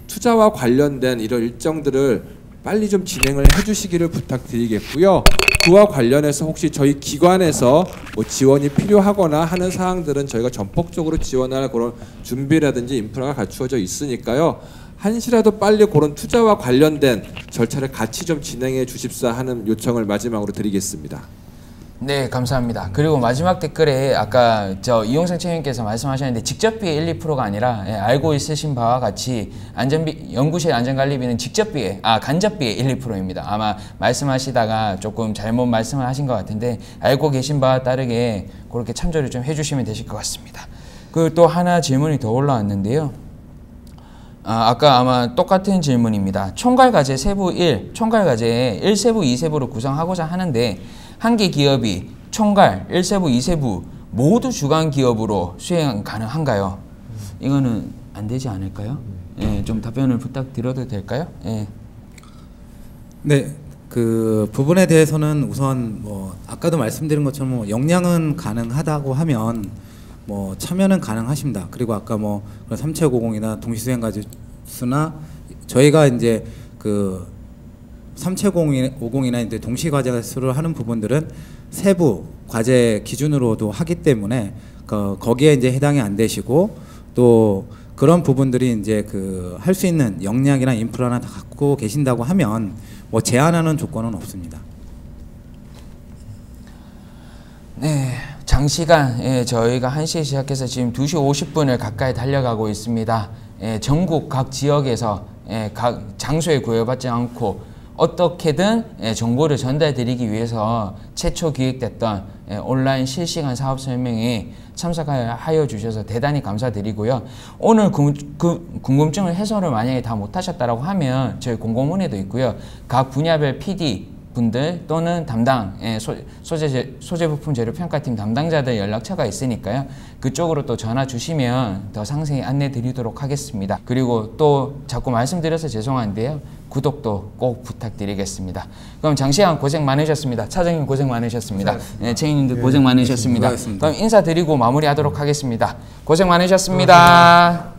투자와 관련된 이런 일정들을 빨리 좀 진행을 해주시기를 부탁드리겠고요. 그와 관련해서 혹시 저희 기관에서 뭐 지원이 필요하거나 하는 사항들은 저희가 전폭적으로 지원할 그런 준비라든지 인프라가 갖추어져 있으니까요. 한시라도 빨리 그런 투자와 관련된 절차를 같이 좀 진행해 주십사 하는 요청을 마지막으로 드리겠습니다. 네, 감사합니다. 그리고 마지막 댓글에 아까 이용상 채님께서 말씀하셨는데 직접비의 1, 2%가 아니라 알고 있으신 바와 같이 연구실 안전관리비는 간접비의 1, 2%입니다. 아마 말씀하시다가 조금 잘못 말씀을 하신 것 같은데 알고 계신 바와 따르게 그렇게 참조를 좀 해주시면 되실 것 같습니다. 그 또 하나 질문이 더 올라왔는데요. 아까 아마 똑같은 질문입니다. 총괄과제 세부 1, 총괄과제 1세부, 2세부로 구성하고자 하는데 한 개 기업이 총괄, 1세부, 2세부 모두 주관 기업으로 수행 가능한가요? 이거는 안 되지 않을까요? 예, 좀 답변을 부탁드려도 될까요? 예. 네, 그 부분에 대해서는 우선 뭐 아까도 말씀드린 것처럼 뭐 역량은 가능하다고 하면 뭐 참여는 가능하십니다. 그리고 아까 뭐 삼체고공이나 동시수행과제수나 저희가 이제 그 삼체고공이나 이제 동시과제수를 하는 부분들은 세부 과제 기준으로도 하기 때문에 거기에 이제 해당이 안 되시고 또 그런 부분들이 이제 그 할 수 있는 역량이나 인프라나 다 갖고 계신다고 하면 뭐 제한하는 조건은 없습니다. 네, 장시간 저희가 1시에 시작해서 지금 2시 50분을 가까이 달려가고 있습니다. 전국 각 지역에서 각 장소에 구애받지 않고 어떻게든 정보를 전달드리기 위해서 최초 기획됐던 온라인 실시간 사업 설명에 참석하여 주셔서 대단히 감사드리고요. 오늘 궁금증을 해소를 만약에 다 못하셨다고 하면 저희 공고문에도 있고요. 각 분야별 PD 분들 또는 담당 소재 부품 재료 평가팀 담당자들 연락처가 있으니까요. 그쪽으로 또 전화 주시면 더 상세히 안내 드리도록 하겠습니다. 그리고 또 자꾸 말씀드려서 죄송한데요. 구독도 꼭 부탁드리겠습니다. 그럼 장시간 고생 많으셨습니다. 차장님 고생 많으셨습니다. 네, 채인님들 고생 많으셨습니다. 수고하셨습니다. 그럼 인사드리고 마무리하도록 하겠습니다. 고생 많으셨습니다.